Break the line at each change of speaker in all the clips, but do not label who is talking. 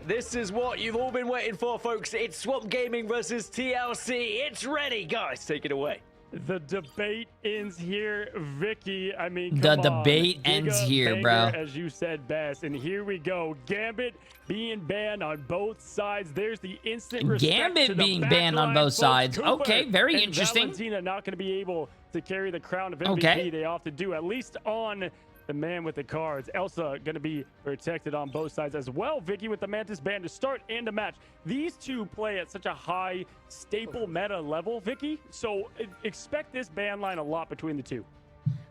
This is what you've all been waiting for, folks. It's Swamp Gaming versus TLC. It's ready, guys. Take it away.
The debate ends here, Vicky. I mean,
the
come
debate
on.
ends here,
banger,
bro.
As you said best. And here we go. Gambit being banned on both sides. There's the instant respect
Gambit
to the
being banned on both sides.
Cooper
Okay, very
and
interesting.
Valentina not going to be able to carry the crown of MVP.
Okay.
They often do, at least on the man with the cards. Elsa going to be protected on both sides as well. Vicky with the Mantis ban to start and to match. These two play at such a high staple meta level, Vicky. So expect this ban line a lot between the two.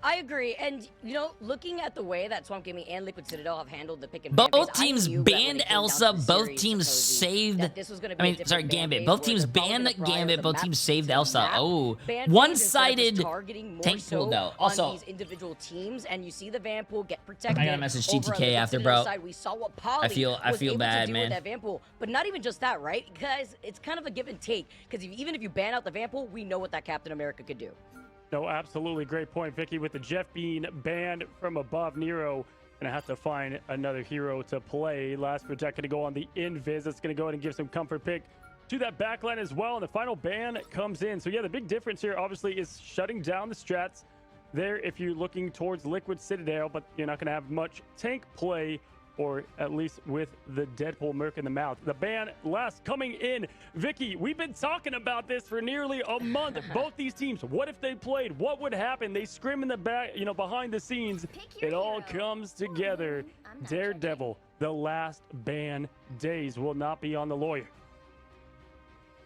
I agree, and you know, looking at the way that Swamp Gaming and Liquid Citadel have handled the pick and
both teams banned Elsa. Both teams saved. Gambit. Both teams banned Gambit. Both teams saved Elsa. Oh, one-sided tank pool though. Also,
these individual teams, and you see the van pool get protected.
I gotta message TTK after, bro.
We saw what Polly
I feel bad, man.
That van pool, but not even just that, right? Because it's kind of a give and take. Because even if you ban out the van pool, we know what that Captain America could do.
No, absolutely. Great point, Vicky. With the Jeff being banned from above, Nero going to have to find another hero to play. Last Protect going to go on the Invis. That's going to go ahead and give some comfort pick to that backline as well. And the final ban comes in. So, yeah, the big difference here, obviously, is shutting down the strats there if you're looking towards Liquid Citadel, but you're not going to have much tank play, or at least with the Deadpool Merc in the mouth. The ban last coming in. Vicky, we've been talking about this for nearly a month. Both these teams, what if they played? What would happen? They scrim in the back, you know, behind the scenes. It all comes together. Daredevil, the last ban days will not be on the lawyer.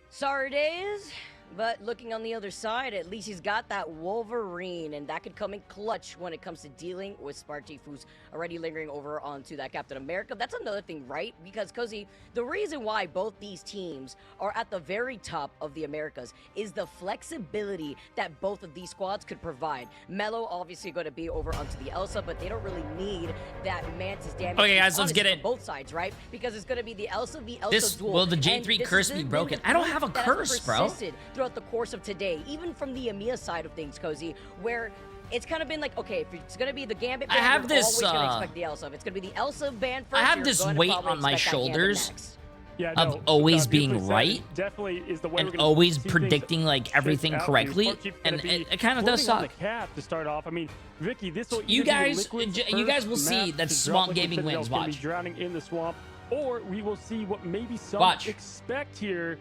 Sorry days. But looking on the other side, at least he's got that Wolverine, and that could come in clutch when it comes to dealing with Sparchief, who's already lingering over onto that Captain America. That's another thing, right? Because, Cozy, the reason why both these teams are at the very top of the Americas is the flexibility that both of these squads could provide. Mello obviously going to be over onto the Elsa, but they don't really need that Mantis damage.
Okay, guys, let's get it.
Both sides, right? Because it's going to be the Elsa v Elsa duel.
Will the J3 curse be broken? I don't have a curse, bro.
Throughout the course of today, even from the EMEA side of things, Cozy, where it's kind of been like, okay, if it's gonna be the Gambit ban,
I have this,
always gonna expect the Elsa. If it's gonna be the Elsa ban first,
I have this weight on my shoulders of always being right and always predicting like everything correctly, and it kind of does suck.
To start off, I mean, Vicky, this will
you guys will see that Swamp Gaming wins. Watch.
Drowning in the swamp, or we will see what maybe some expect here.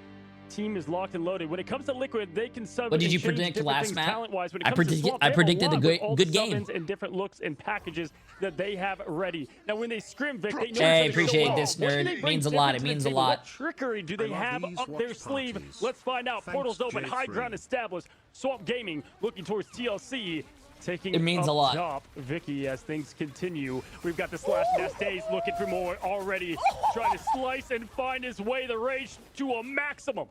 Team is locked and loaded. When it comes to Liquid, they can sub.
What did you predict last match? I predicted a good game
and different looks and packages that they have ready. Now, when they scrim, Vic, they know.
Hey, appreciate this, nerd. It means a lot. It means a lot.
What trickery do they have up their sleeve? Let's find out. Portals open, high ground established. Swamp Gaming looking towards TLC. Taking
it means a lot.
Top, Vicky, as things continue. We've got the Slash Nest Days looking for more already. Trying to slice and find his way, the rage to a maximum.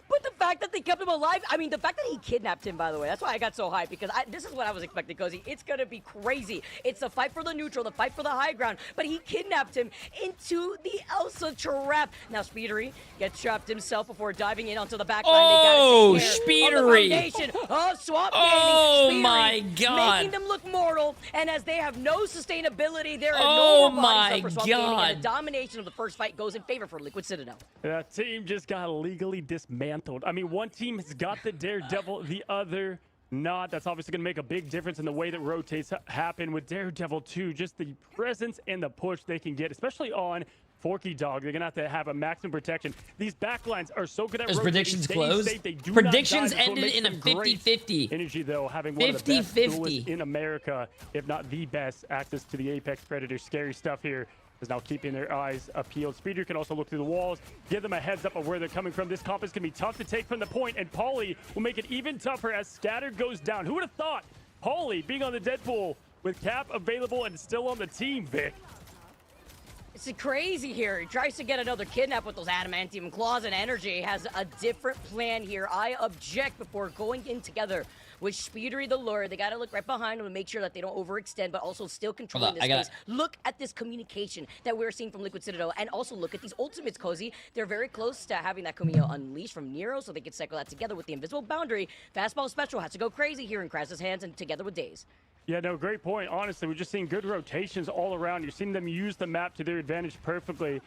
But the fact that they kept him alive, I mean, the fact that he kidnapped him, by the way, that's why I got so hyped, because this is what I was expecting, Cozy. It's going to be crazy. It's the fight for the neutral, the fight for the high ground, but he kidnapped him into the Elsa trap. Now, Speedery gets trapped himself before diving in onto the back line.
Oh, Speedery!
Oh, Swamp
oh,
Gaming.
My God.
Making them look mortal, and as they have no sustainability, there are
no
more bodies for Swamp Gaming, and the domination of the first fight goes in favor for Liquid Citadel.
That team just got legally dismantled. I mean, one team has got the Daredevil, the other not. That's obviously going to make a big difference in the way that rotates happen with Daredevil too. Just the presence and the push they can get, especially on Forky Dog. They're going to have a maximum protection. These backlines are so good at rotating.
Predictions closed. Predictions ended in a 50-50.
Energy, though, having one of the best duelists in America, if not the best, access to the Apex Predator. Scary stuff here. Is now keeping their eyes peeled. Speeder can also look through the walls, give them a heads up of where they're coming from. This comp is going to be tough to take from the point, and Pauly will make it even tougher as Scatter goes down. Who would have thought Pauly being on the Deadpool with Cap available and still on the team, Vic?
It's crazy here. He tries to get another kidnap with those adamantium claws, and Energy has a different plan here. I object before going in together with Speedery the Lure. They got to look right behind them and make sure that they don't overextend, but also still controlling this space. Look at this communication that we're seeing from Liquid Citadel, and also look at these ultimates, Cozy. They're very close to having that Camille unleashed from Nero, so they can cycle that together with the invisible boundary. Fastball Special has to go crazy here in Kras's hands and together with Daze.
Yeah, no, great point. Honestly, we're just seeing good rotations all around. You're seeing them use the map to their advantage perfectly.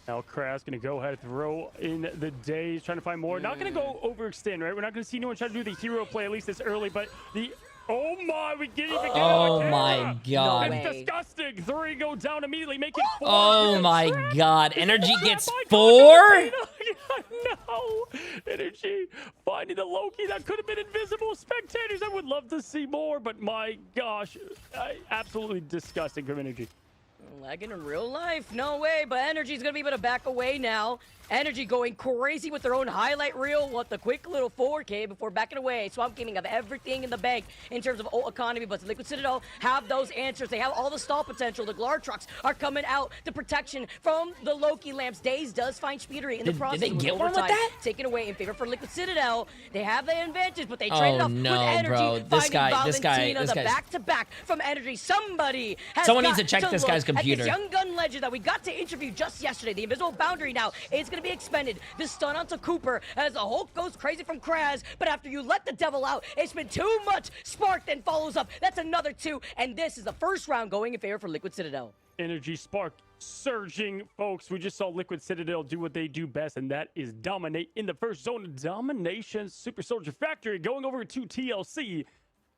Now Kraz gonna go ahead and throw in the days, trying to find more. Not gonna go overextend, right? We're not gonna see anyone try to do the hero play, at least this early, but the... Oh my, we didn't even get
Oh
it.
my god.
No
It's
way.
disgusting. 3 go down immediately, make it 4.
Oh my
Trap.
god. Energy gets
Oh my
4?
God, no. Energy finding the Loki. That could have been invisible. Spectators, I would love to see more, but my gosh, absolutely disgusting from Energy.
Lagging in real life, no way, but Energy's gonna be able to back away now. Energy going crazy with their own highlight reel. What the quick little 4K before backing away. Swamp Gaming have everything in the bank in terms of ult economy, but Liquid Citadel have those answers. They have all the stall potential. The Glar trucks are coming out. The protection from the Loki lamps. Daze does find Speedery in the process.
Did they get one with
overtime
that?
taken away in favor for Liquid Citadel. They have the advantage, but they traded
Oh
off
no,
with Energy.
bro. This
Finding
guy,
Valentina, the back-to-back from Energy. Somebody has
Someone
got
needs to check this
look
guy's
at
computer.
this young gun legend that we got to interview just yesterday. The invisible boundary now is going to be expended. The stun onto Cooper as the Hulk goes crazy from Kraz, but after you let the devil out, it's been too much. Spark then follows up. That's another 2, and this is the first round going in favor for Liquid Citadel.
Energy Spark surging, folks. We just saw Liquid Citadel do what they do best, and that is dominate in the first zone. Domination. Super Soldier Factory going over to TLC.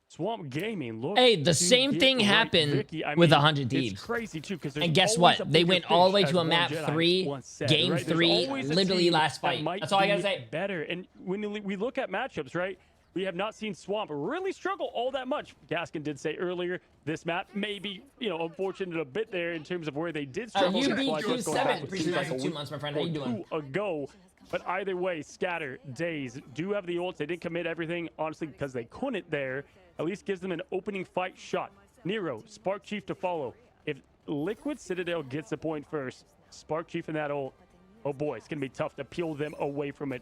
Swamp Gaming. Look,
Hey, the same thing happened with 100 Thieves.
It's crazy too, because
And guess what? They went all the way to a map 3, game 3, literally last fight. That's all I gotta say.
Better. And when we look at matchups, right? We have not seen Swamp really struggle all that much. Gaskin did say earlier, this map may be, unfortunate a bit there in terms of where they did struggle.
You
That's
beat
why it's going back
Q7
to
pre-season
like a
2
week
months, my friend. How you
or
doing?
2 ago. But either way, Scatter, Daze do have the ults. They didn't commit everything, honestly, because they couldn't there. At least gives them an opening fight shot. Nero, Spark Chief to follow. If Liquid Citadel gets a point first, Spark Chief and that ult, oh boy, it's going to be tough to peel them away from it.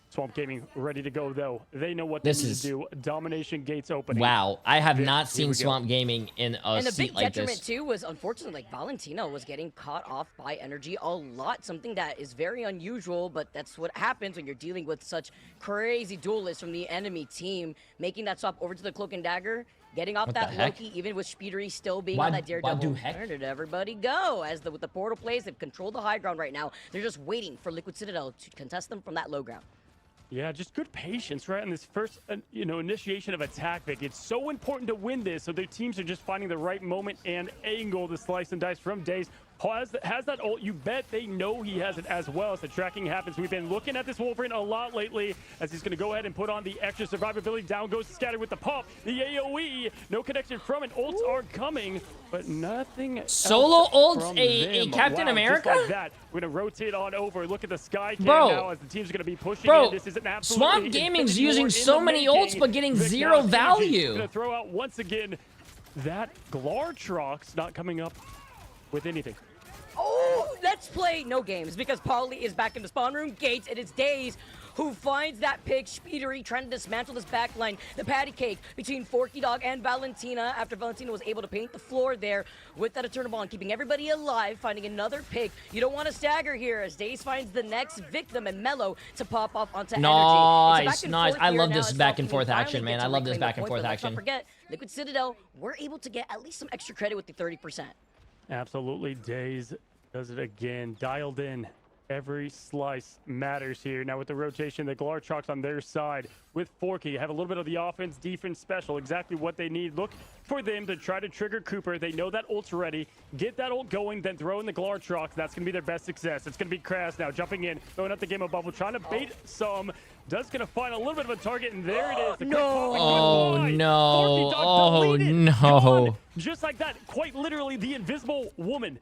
Swamp Gaming ready to go, though. They know what they need to do. Domination gates opening.
Wow, I have not seen Swamp Gaming in a
And the
seat
big
like
detriment,
this.
too, was unfortunately, Valentina was getting caught off by Energy a lot. Something that is very unusual, but that's what happens when you're dealing with such crazy duelists from the enemy team. Making that swap over to the Cloak and Dagger, getting off
What
that
the heck?
Loki, even with Speedery still being
Why-
on that
why
Daredevil.
do heck?
Where did everybody go? As with the portal plays, they've controlled the high ground right now. They're just waiting for Liquid Citadel to contest them from that low ground.
Yeah, just good patience, right? On this first, initiation of attack, Vic. It's so important to win this, so their teams are just finding the right moment and angle to slice and dice from Daze. Has that ult, you bet they know he has it as well as the tracking happens. We've been looking at this Wolverine a lot lately as he's going to go ahead and put on the extra survivability. Down goes Scatter with the pop. The AoE, no connection from it. Ults are coming, but nothing
Solo
else
ults
from
a
them.
Captain
Wow,
America?
Just like that. We're going to rotate on over. Look at the sky cam
Bro.
now as the team's going to be pushing
Bro,
in. This is an absolutely
Swamp Gaming's
infinity war
using
in
so
the
many
making.
ults, but getting
Vic,
zero
now Synergy's
value.
gonna throw out once again that Glartrox not coming up with anything.
Oh, let's play no games because Polly is back in the spawn room gates. It is Daze who finds that pick. Speedery trying to dismantle this backline. The patty cake between Forky Dog and Valentina after Valentina was able to paint the floor there with that Eternal Bond, keeping everybody alive, finding another pick. You don't want to stagger here as Daze finds the next victim and Mellow to pop off onto Energy.
Nice, nice. I love
now
this
as
back
Swamp
and forth
Gaming
action,
finally
man.
gets
I
to
love this
reclaim the
back and
point,
forth
but let's not
action.
forget, Liquid Citadel, we're able to get at least some extra credit with the 30%.
Absolutely, Daze does it again. Dialed in. Every slice matters here. Now with the rotation, the Glartrox on their side with Forky have a little bit of the offense, defense special, exactly what they need. Look for them to try to trigger Cooper. They know that ult's ready. Get that ult going, then throw in the Glartrox. That's going to be their best success. It's going to be Kraz now jumping in, throwing up the game of bubble, trying to bait some. Does going to find a little bit of a target, and there it is. The quick pop,
Oh,
goodbye.
no.
Forky Dog
Oh,
deleted.
no.
Gone. Just like that, quite literally the invisible woman.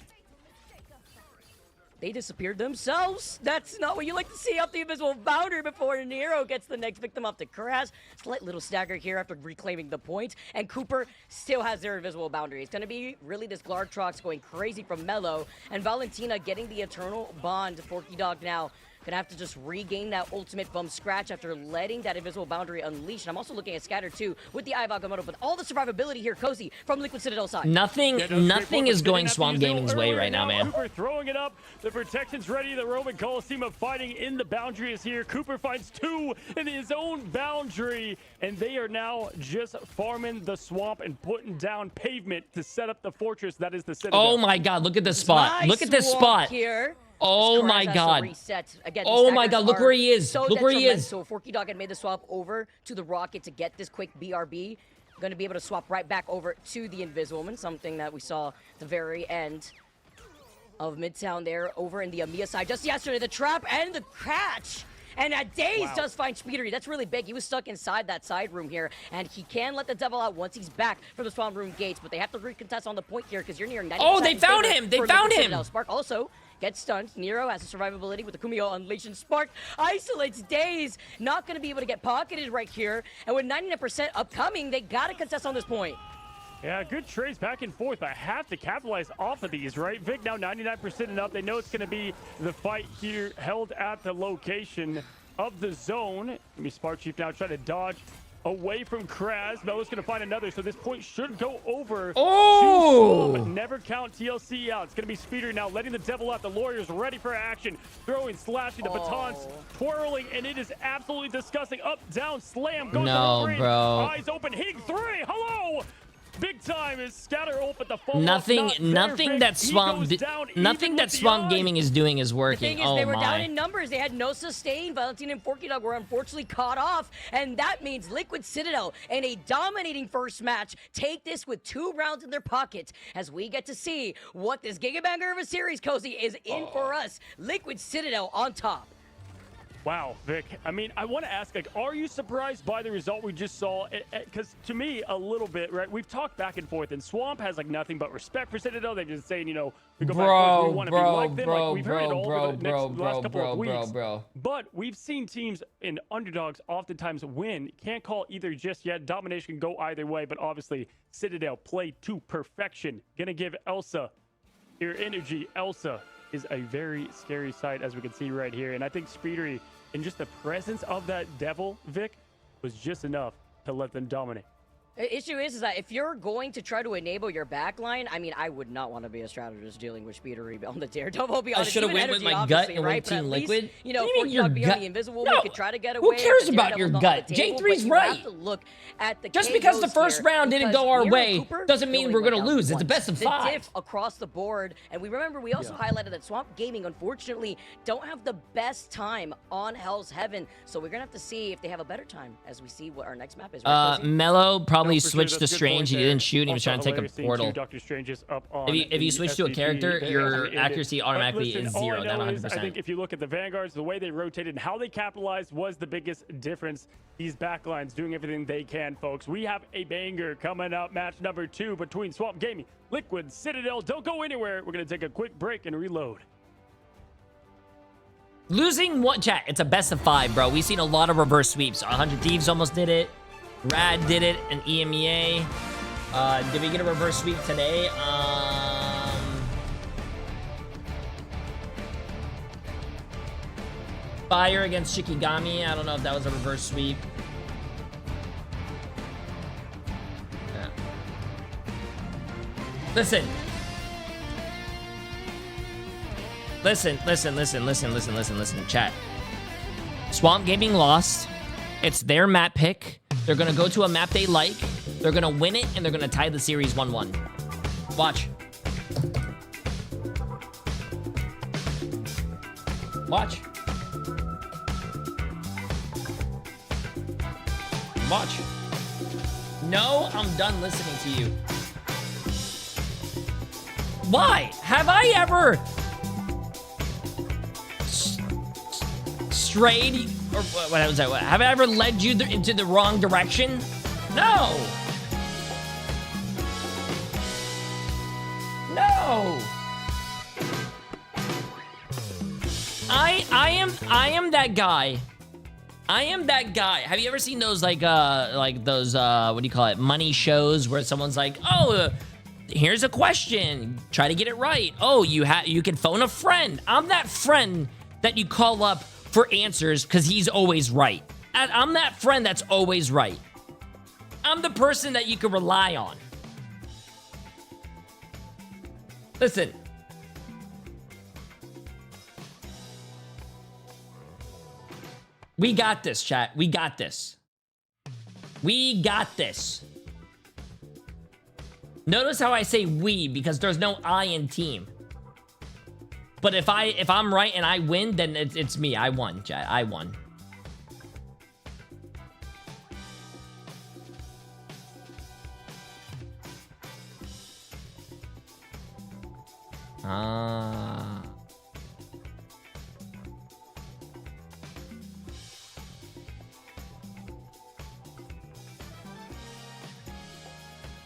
They disappeared themselves. That's not what you like to see off the invisible boundary before Nero gets the next victim off to Kraz. Slight little stagger here after reclaiming the point. And Cooper still has their invisible boundary. It's going to be really this Glartrox going crazy from Mellow. And Valentina getting the Eternal Bond to Forky Dog now. Gonna have to just regain that ultimate from scratch after letting that invisible boundary unleash. And I'm also looking at Scatter too with the Eye of Agamotto, but all the survivability here, Cozy, from Liquid Citadel side.
Nothing is going Swamp Gaming's way right now, man.
Cooper throwing it up. The protection's ready. The Roman Coliseum of fighting in the boundary is here. Cooper finds 2 in his own boundary, and they are now just farming the swamp and putting down pavement to set up the fortress that is the Citadel.
Oh my god, look at this spot.
Nice
Look at this
walk
spot.
here.
Oh my God.
Again,
oh my God, look where he is.
So
look where he is.
So Forky Dog had made the swap over to the Rocket to get this quick BRB. Going to be able to swap right back over to the Inviswoman, something that we saw at the very end of Midtown there, over in the Amiya side just yesterday. The trap and the catch. And Daze does find Speedery. That's really big. He was stuck inside that side room here, and he can let the devil out once he's back from the spawn room gates, but they have to recontest on the point here because you're near 90%.
Oh, they found him. They found him.
Spark also gets stunned. Nero has a survivability with the Kumio Unleashing. Spark isolates Daze. Not going to be able to get pocketed right here. And with 99% upcoming, they got to contest on this point.
Yeah, good trades back and forth, but have to capitalize off of these, right? Vic now 99% and up. They know it's going to be the fight here held at the location of the zone. Spark Chief now trying to dodge away from Kraz. Melo's going to find another, so this point should go over.
Oh!
But never count TLC out. It's going to be Speeder now letting the devil out. The Lawyer's ready for action. Throwing, slashing, the batons twirling, and it is absolutely disgusting. Up, down, slam. Goes
no,
to the
bro.
Eyes open. Hig 3. Hello! Big time is scatter ult, but the follow
nothing that Swamp
eyes.
Gaming is doing is working.
The thing is, they were down in numbers. They had no sustain. Valentine and Forky Dog were unfortunately caught off, and that means Liquid Citadel in a dominating first match take this with 2 rounds in their pocket as we get to see what this Gigabanger of a series, Cozy, is in for us. Liquid Citadel on top.
Wow, Vic. I mean, I want to ask, like, are you surprised by the result we just saw? Because to me, a little bit, right? We've talked back and forth, and Swamp has, like, nothing but respect for Citadel. They've been saying, you know, we go back and forth, we want to be like them. Like, we've heard it all over the last couple of weeks. But we've seen teams in underdogs oftentimes win. Can't call either just yet. Domination can go either way, but obviously, Citadel played to perfection. Gonna give Elsa your energy. Elsa is a very scary sight, as we can see right here. And I think Speedery, in just the presence of that devil, Vic, was just enough to let them dominate.
The issue is that if you're going to try to enable your backline, I mean, I would not want to be a strategist dealing with Speedery on the Daredevil. I'll be honest.
I should have went with my gut and went Team Liquid.
You know,
what do you mean your gut?
The Invisible
no,
could try to get away.
Who cares about your gut? Jay3's right.
Look at the
just because the first round didn't go our way doesn't mean we're going to lose. It's a best of 5.
The diff across the board. And we also highlighted that Swamp Gaming, unfortunately, don't have the best time on Hell's Heaven. So we're going to have to see if they have a better time as we see what our next map is.
Mello probably switched to Strange. He didn't shoot. He was trying to take a portal. If you switch to a character, your accuracy automatically is 0, not 100%.
I think if you look at the Vanguards, the way they rotated and how they capitalized was the biggest difference. These backlines doing everything they can, folks. We have a banger coming up. Match number 2 between Swamp Gaming, Liquid Citadel. Don't go anywhere. We're going to take a quick break and reload.
Losing one, chat. It's a best of 5, bro. We've seen a lot of reverse sweeps. 100 Thieves almost did it. Rad did it, and EMEA. Did we get a reverse sweep today? Fire against Shikigami. I don't know if that was a reverse sweep. Yeah. Listen, chat. Swamp Gaming lost. It's their map pick. They're going to go to a map they like. They're going to win it, and they're going to tie the series 1-1. Watch. Watch. Watch. No, I'm done listening to you. Why? Have I ever strayed? Or what was that? Have I ever led you into the wrong direction? No. No. I am that guy. I am that guy. Have you ever seen those like those what do you call it? Money shows where someone's like, "Oh, here's a question. Try to get it right. Oh, you can phone a friend." I'm that friend that you call up for answers because he's always right. I'm that friend that's always right. I'm the person that you can rely on. Listen. We got this, chat. We got this. We got this. Notice how I say we because there's no I in team. But if I'm right and I win, then it's me. I won, chat. I won. Ah.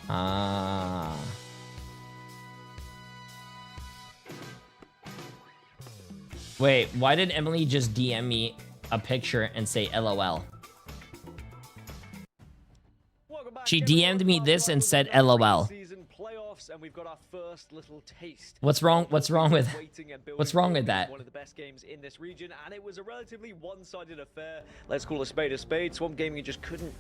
Ah. Wait, why did Emily just DM me a picture and say LOL? She DM'd me this and said LOL.
And we've got our first little taste.
What's wrong with that?
One of the best games in this region, and it was a relatively one-sided affair. Let's call a spade a spade. Swamp Gaming just couldn't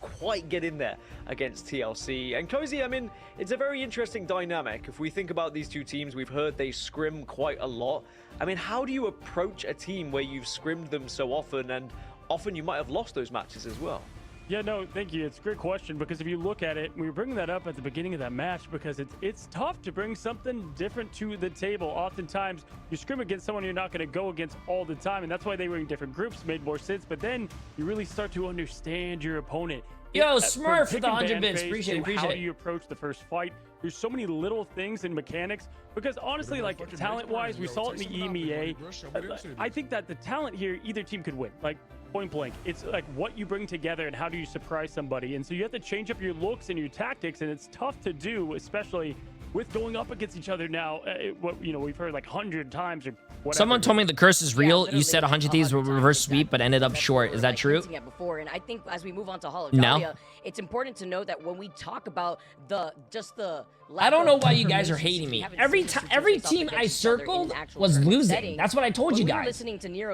quite get in there against TLC. And Cozy, I mean, it's a very interesting dynamic. If we think about these two teams, we've heard they scrim quite a lot. I mean, how do you approach a team where you've scrimmed them so often, and often you might have lost those matches as well?
Yeah, no, thank you. It's a great question, because if you look at it, we were bringing that up at the beginning of that match, because it's tough to bring something different to the table. Oftentimes, you scrim against someone you're not going to go against all the time, and that's why they were in different groups, made more sense. But then you really start to understand your opponent.
Yo, Smurf for the 100 bits. Appreciate it.
How do you approach the first fight? There's so many little things in mechanics, because honestly, like talent-wise, we saw it in the EMEA. I think that the talent here, either team could win. Like, point blank. It's like what you bring together and how do you surprise somebody. And so you have to change up your looks and your tactics, and it's tough to do, especially with going up against each other now. What we've heard like 100 times or whatever.
Someone told me the curse is real. You said 100 Thieves will reverse sweep, but ended up short. Is that true?
Before, and I think as we move on to Hall of Dahlia, it's important to note that when we talk about the
I don't know why you guys are hating me. Every team I circled was losing. That's what I told you guys.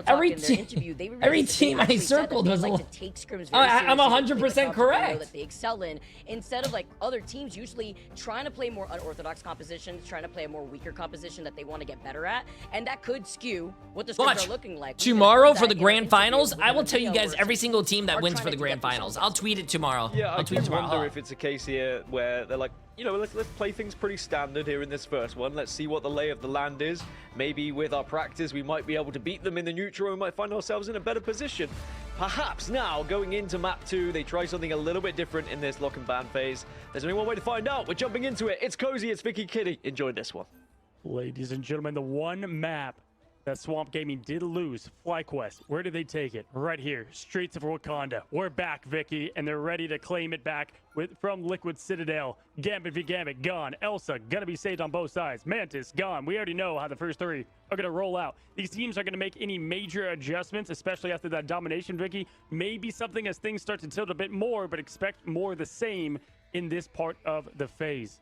Every team I circled was I'm 100% correct.
They excel in, instead of like other teams usually trying to play more unorthodox compositions, trying to play a more weaker composition that they want to get better at, and that could skew what the scrims are looking like.
Tomorrow for the grand finals, I will tell you guys every single team that wins for the grand finals. I'll tweet it tomorrow.
Yeah,
I'll tweet tomorrow.
I wonder if it's a case here where they're like, you know, let's play things pretty standard here in this first one. Let's see what the lay of the land is. Maybe with our practice, we might be able to beat them in the neutral. We might find ourselves in a better position. Perhaps now, going into map 2, they try something a little bit different in this lock and ban phase. There's only one way to find out. We're jumping into it. It's Cozy, it's Vicky Kitty. Enjoy this one.
Ladies and gentlemen, the one map that Swamp Gaming did lose, FlyQuest. Where did they take it? Right here, Streets of Wakanda. We're back, Vicky, and they're ready to claim it back from Liquid Citadel. Gambit v Gambit, gone. Elsa, gonna be saved on both sides. Mantis, gone. We already know how the first three are gonna roll out. These teams are gonna make any major adjustments, especially after that domination, Vicky. Maybe something as things start to tilt a bit more, but expect more the same in this part of the phase.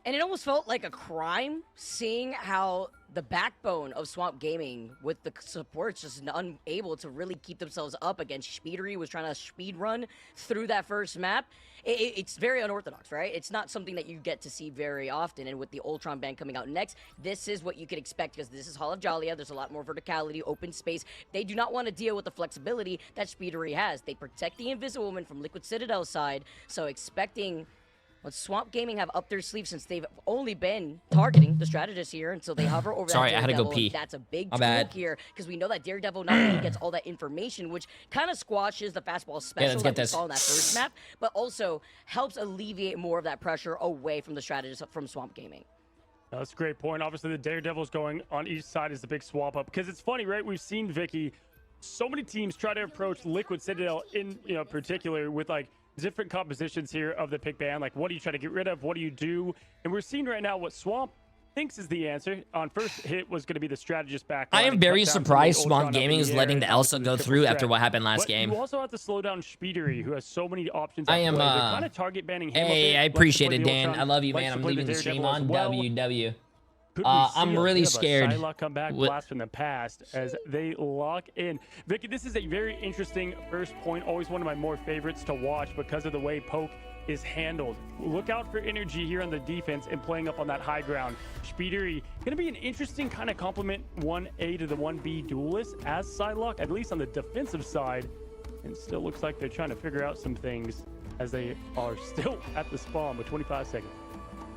And it almost felt like a crime seeing how the backbone of Swamp Gaming with the supports just unable to really keep themselves up against Speedery was trying to speed run through that first map. It's very unorthodox, right? It's not something that you get to see very often. And with the Ultron ban coming out next, this is what you could expect, because this is Hall of Dahlia. There's a lot more verticality, open space. They do not want to deal with the flexibility that Speedery has. They protect the Invisible Woman from Liquid Citadel's side, so expecting what Swamp Gaming have up their sleeve, since they've only been targeting the strategist here until they hover over
Sorry,
that
I had to go
Daredevil,
pee.
that's a big
My
tool
bad.
here, because we know that Daredevil not only gets all that information, which kind of squashes the fastball special
let's
that
get
we
this.
saw in that first map, but also helps alleviate more of that pressure away from the strategist from Swamp Gaming.
That's a great point. Obviously, the Daredevil's going on each side is the big swap up, because it's funny, right? We've seen, Vicky, so many teams try to approach Liquid Citadel in particular with like different compositions here of the pick ban. Like, what do you try to get rid of? What do you do? And we're seeing right now what Swamp thinks is the answer. On first hit was going to be the strategist back.
I am very surprised Swamp Gaming is letting the Elsa go through after what happened last game.
You also have to slow down Speedery, who has so many options.
I am
kind of target banning him.
Hey, I appreciate it, Dan. I love you, man. I'm leaving the stream on WW. I'm really scared.
Psylocke come back blast from the past as they lock in. Vicky, this is a very interesting first point. Always one of my more favorites to watch because of the way Poke is handled. Look out for energy here on the defense and playing up on that high ground. Speedery going to be an interesting kind of complement 1A to the 1B duelist as Psylocke, at least on the defensive side. And still looks like they're trying to figure out some things as they are still at the spawn with 25 seconds.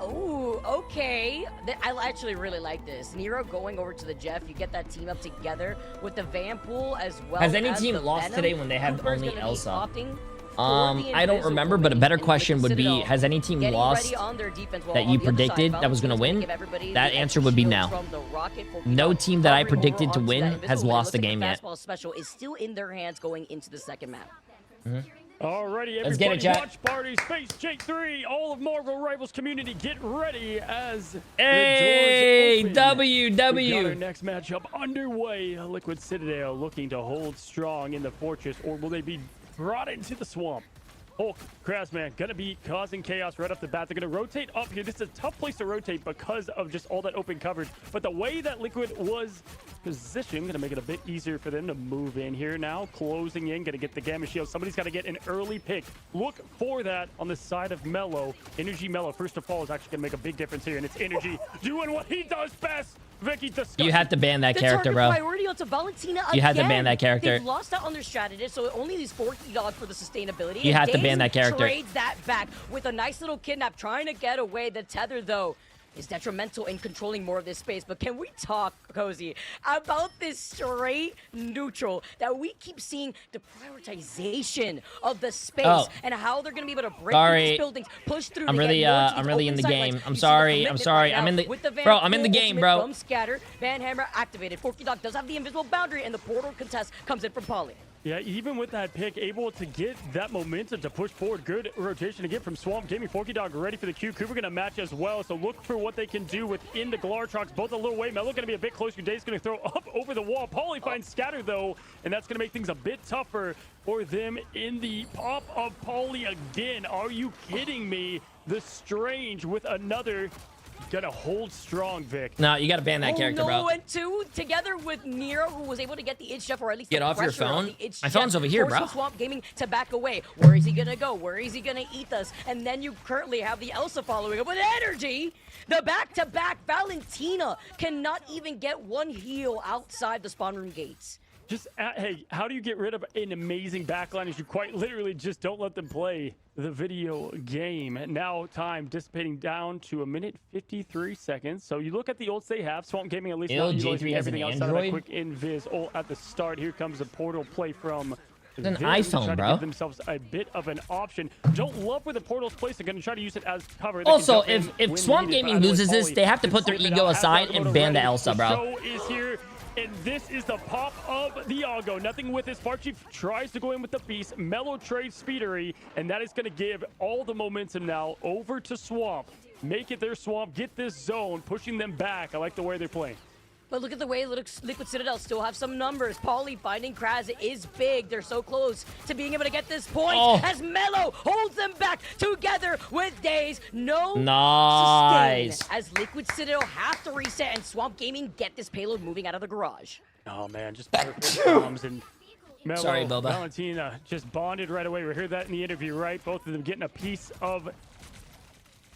Oh, okay. I actually really like this. Nero going over to the Jeff. You get that team up together with the Van Pool as well.
Has any
as
team
the
lost
Venom.
today when they had
Cooper's
only
gonna be
Elsa?
opting for the
I don't
invisible
remember, but a
lane,
better
and
question would be,
Citadel
has any team
getting
lost
ready on their defense, while
that
on
you
the other side,
predicted that was going to
Valentine's
win?
give everybody
That
the
answer
extra
would be
shields
no.
from the rocket for
No
Peacock.
team that I
Hovering
predicted
over
to
onto
win
that
has
invisible lane.
lost
Looks
a
like
game
the
yet.
fastball special is still in their hands going into the second map.
Alrighty,
Let's get it,
everybody,
chat.
watch party, Space Jay3, all of Marvel Rivals community, get ready as
Hey,
the doors open.
W.
We got our
W.
next matchup underway. Liquid Citadel looking to hold strong in the fortress, or will they be brought into the swamp? Hulk, Krasman, gonna be causing chaos right off the bat. They're gonna rotate up here. This is a tough place to rotate because of just all that open coverage. But the way that Liquid was positioned, gonna make it a bit easier for them to move in here now. Closing in, gonna get the Gamma Shield. Somebody's gotta get an early pick. Look for that on the side of Mello. Energy Mello, first of all, is actually gonna make a big difference here. And it's Energy doing what he does best. Vicky, discuss.
You have to ban that
The
character,
target
bro.
priority onto Valentina
You have to ban
again.
that character.
They've lost out on their strategist, so only these 40 dollars for the sustainability.
You
and
have to ban
Daze
that character.
Trades that back with a nice little kidnap, trying to get away. The tether, though, is detrimental in controlling more of this space. But can we talk, Cozy, about this straight neutral that we keep seeing the prioritization of the space and how they're going to be able to break through these buildings, push through.
I'm really in the game. I'm sorry. I'm sorry. I'm in the bro. I'm in the game, bro.
From Scatter, Van Hammer activated. Forky Dog does have the invisible boundary, and the portal contest comes in from Polly.
Yeah, even with that pick, able to get that momentum to push forward. Good rotation again from Swamp Gaming. Forky Dog ready for the Q. Cooper gonna match as well, so look for what they can do within the Glartrox. Both a little way. Mello gonna be a bit closer. Dave's gonna throw up over the wall. Paulie finds Scatter though, and that's gonna make things a bit tougher for them in the pop of Paulie again. Are you kidding me? The Strange with another. Gonna hold strong, Vic.
No, you gotta ban that character,
no,
bro.
And two, together with Nero, who was able to get the itch Chef, or at least
Get
the
off your
pressure on
phone.
the itch
My
Chef,
phone's over here,
forcing
bro.
Swamp Gaming to back away. Where is he gonna go? Where is he gonna eat us? And then you currently have the Elsa following up with energy. The back-to-back Valentina cannot even get one heal outside the spawn room gates.
Just, hey, how do you get rid of an amazing backline if you quite literally just don't let them play the video game? Now time dissipating down to 1:53 seconds. So you look at the ults they have. Swamp Gaming at least not
Jay3 has an
everything outside of that
Android?
quick invis ult at the start. Here comes the portal play from
It's an
Vim,
iPhone,
trying to
bro.
give themselves a bit of an option. Don't love where the portal's placed. They're going to try to use it as cover. They
Also,
can jump in
if
when
Swamp
needed,
Gaming
but
loses this,
Paulie
they have to
can
put their
sniff it
ego
out.
aside
Has
and
Agamotto
ban the
ready.
Elsa, bro.
Show is here. And this is the pop of the Algo. Nothing with this. Farchief tries to go in with the Beast. Mellow trades Speedery, and that is going to give all the momentum now over to Swamp. Make it their Swamp. Get this zone, pushing them back. I like the way they're playing.
But look at the way Liquid Citadel still have some numbers. Paulie finding Kraz is big. They're so close to being able to get this point as Mello holds them back together with Daze. No
Nice.
sustain as Liquid Citadel have to reset and Swamp Gaming get this payload moving out of the garage.
Oh, man, just perfect bombs. And Mello,
Sorry, Boba.
Valentina just bonded right away. We heard that in the interview, right? Both of them getting a piece of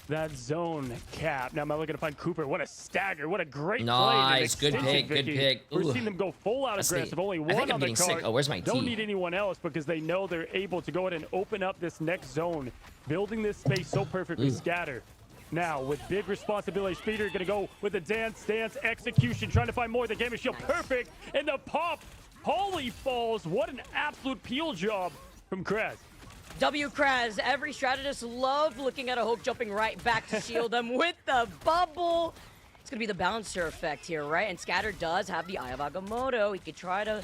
that zone cap. Now Mello gonna find Cooper. What a stagger. What a great
Nice.
play.
Good pick. Good pick.
We're
Ooh.
seeing them go full out aggressive. Only one
I think I'm
on the
getting
card.
sick. Oh, where's my
Don't
tea?
need anyone else because they know they're able to go ahead and open up this next zone. Building this space so perfectly. Scatter. Now, with big responsibility, Speeder gonna go with the dance, execution, trying to find more. The game is shield perfect, and the pop. Paulie falls. What an absolute peel job from Krez.
W Kraz, every strategist love looking at a Hulk jumping right back to shield them with the bubble. It's gonna be the bouncer effect here, right? And Scatter does have the Eye of Agamotto. He could try to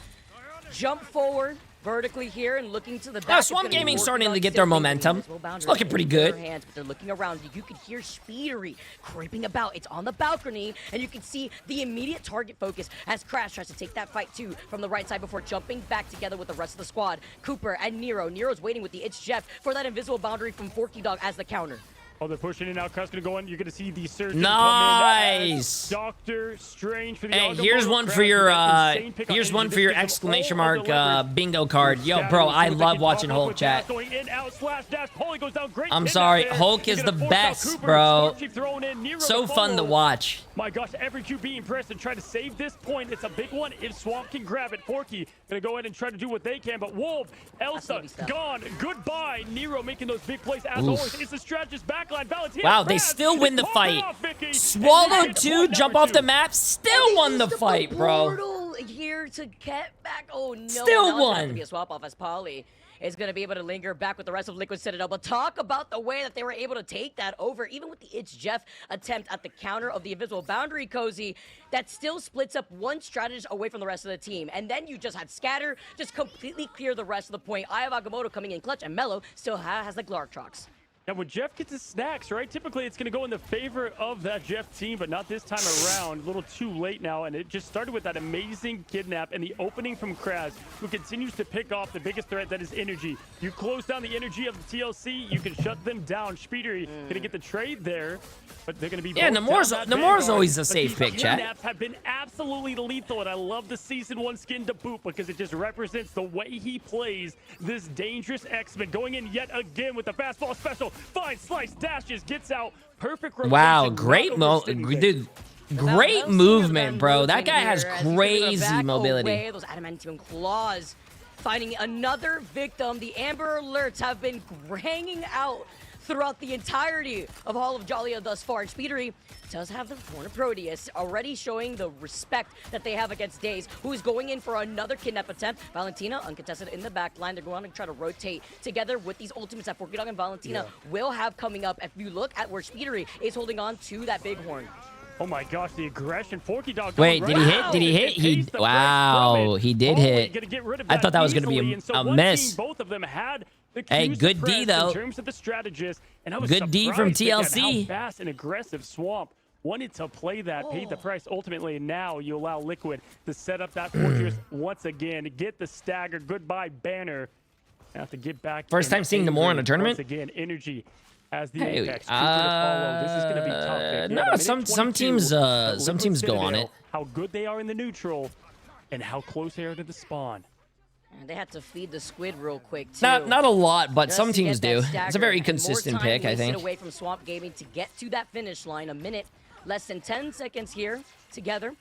jump forward vertically here and looking to the back. It's
Swamp
gonna be
Gaming
Forky
starting to
Dog
get their
still
momentum.
invisible boundary
It's looking pretty
in their
good.
hands, but they're looking around. You could hear Speedery creeping about. It's on the balcony, and you can see the immediate target focus as Crash tries to take that fight too from the right side before jumping back together with the rest of the squad. Cooper and Nero. Nero's waiting with the It's Jeff for that invisible boundary from Forky Dog as the counter.
Oh, they're pushing in now. Krez gonna go in. You're gonna see the surgeon
Nice.
come in. Doctor Strange for the
Hey,
Agamotto.
here's one for
Krez
your
with that insane pick on
here's
energy.
one
This
for your
gives them
exclamation
all of
mark
the leverage.
bingo card. Yo,
Scatter,
bro,
see
I
what they
love
can
watching
pop up
Hulk
with
chat.
that. Going in, out, slash, dash. Paulie goes down. Great
I'm
kidnap
sorry,
there.
Hulk
He's
is
gonna
the
force out
best,
Cooper.
bro.
Spark Chief thrown in. Nero
So
the
fun to
fumble.
watch.
My gosh, every QB impressed and try to save this point. It's a big one. If Swamp can grab it, Forky gonna go ahead and try to do what they can. But Wolf, Elsa,
heavy stuff.
gone. Goodbye. Nero making those big plays as always. It's the strategist backline. backline. Valentina,
Wow, they
Kraz,
still win the
pop it
fight.
off, Vicky.
Swallowed
And
2,
point
jump
number
off the
2.
map, still won the fight, bro.
Portal here to get back. Oh no!
Still
Now it's gonna have to
won.
be a swap off as Polly is going to be able to linger back with the rest of Liquid Citadel. But talk about the way that they were able to take that over, even with the It's Jeff attempt at the counter of the invisible boundary, Cozy, that still splits up one strategist away from the rest of the team. And then you just had Scatter just completely clear the rest of the point. Eye of Agamotto coming in clutch, and Mello still has the Glartrox.
Now, when Jeff gets his snacks, right, typically it's going to go in the favor of that Jeff team, but not this time around. A little too late now, and it just started with that amazing kidnap and the opening from Kraz, who continues to pick off the biggest threat, that is energy. You close down the energy of the TLC, you can shut them down. Speedery going to get the trade there, but they're going to be
Namor's always a safe pick, chat.
Kidnaps have been absolutely lethal, and I love the Season 1 skin to boot because it just represents the way he plays this dangerous X-Men. Going in yet again with the fastball special. Fine slice, dashes, gets out. Perfect rotation.
Wow, great
dude.
Great movement, bro. That guy has crazy mobility.
Away, those adamantium claws. Finding another victim. The Amber Alerts have been hanging out throughout the entirety of Hall of Jollia thus far. And Speedery does have the corner Proteus, already showing the respect that they have against Daze, who's going in for another kidnap attempt. Valentina, uncontested in the back line. They're going to try to rotate together with these ultimates that Forky Dog and Valentina will have coming up. If you look at where Speedery is holding on to that big horn.
Oh my gosh, the aggression. Forky Dog.
Wait, did he hit? Did he hit? Wow, he did hit. I thought that was going to be a miss.
Both of them had the
Hey, good D though.
in terms of the strategist, and I was
Good D from
surprised
TLC.
how fast and aggressive Swamp wanted to play that, paid the price. Ultimately, now you allow Liquid to set up that fortress once again, get the stagger. Goodbye, banner. Have to get back.
First time seeing Namor in a tournament.
Once again, energy as the
Hey,
apex. Cooper to follow. This is going to be tough. Vic.
no,
Yeah,
some teams go on it.
How good they are in the neutral, and how close they are to the spawn.
And they had to feed the squid real quick, too.
Not a lot, but
Just
some
to get
teams
that
do.
stagger.
It's a very
And
consistent
more time
pick, I
wasted
think.
away from Swamp Gaming to get to that finish line. A minute, less than 10 seconds here together.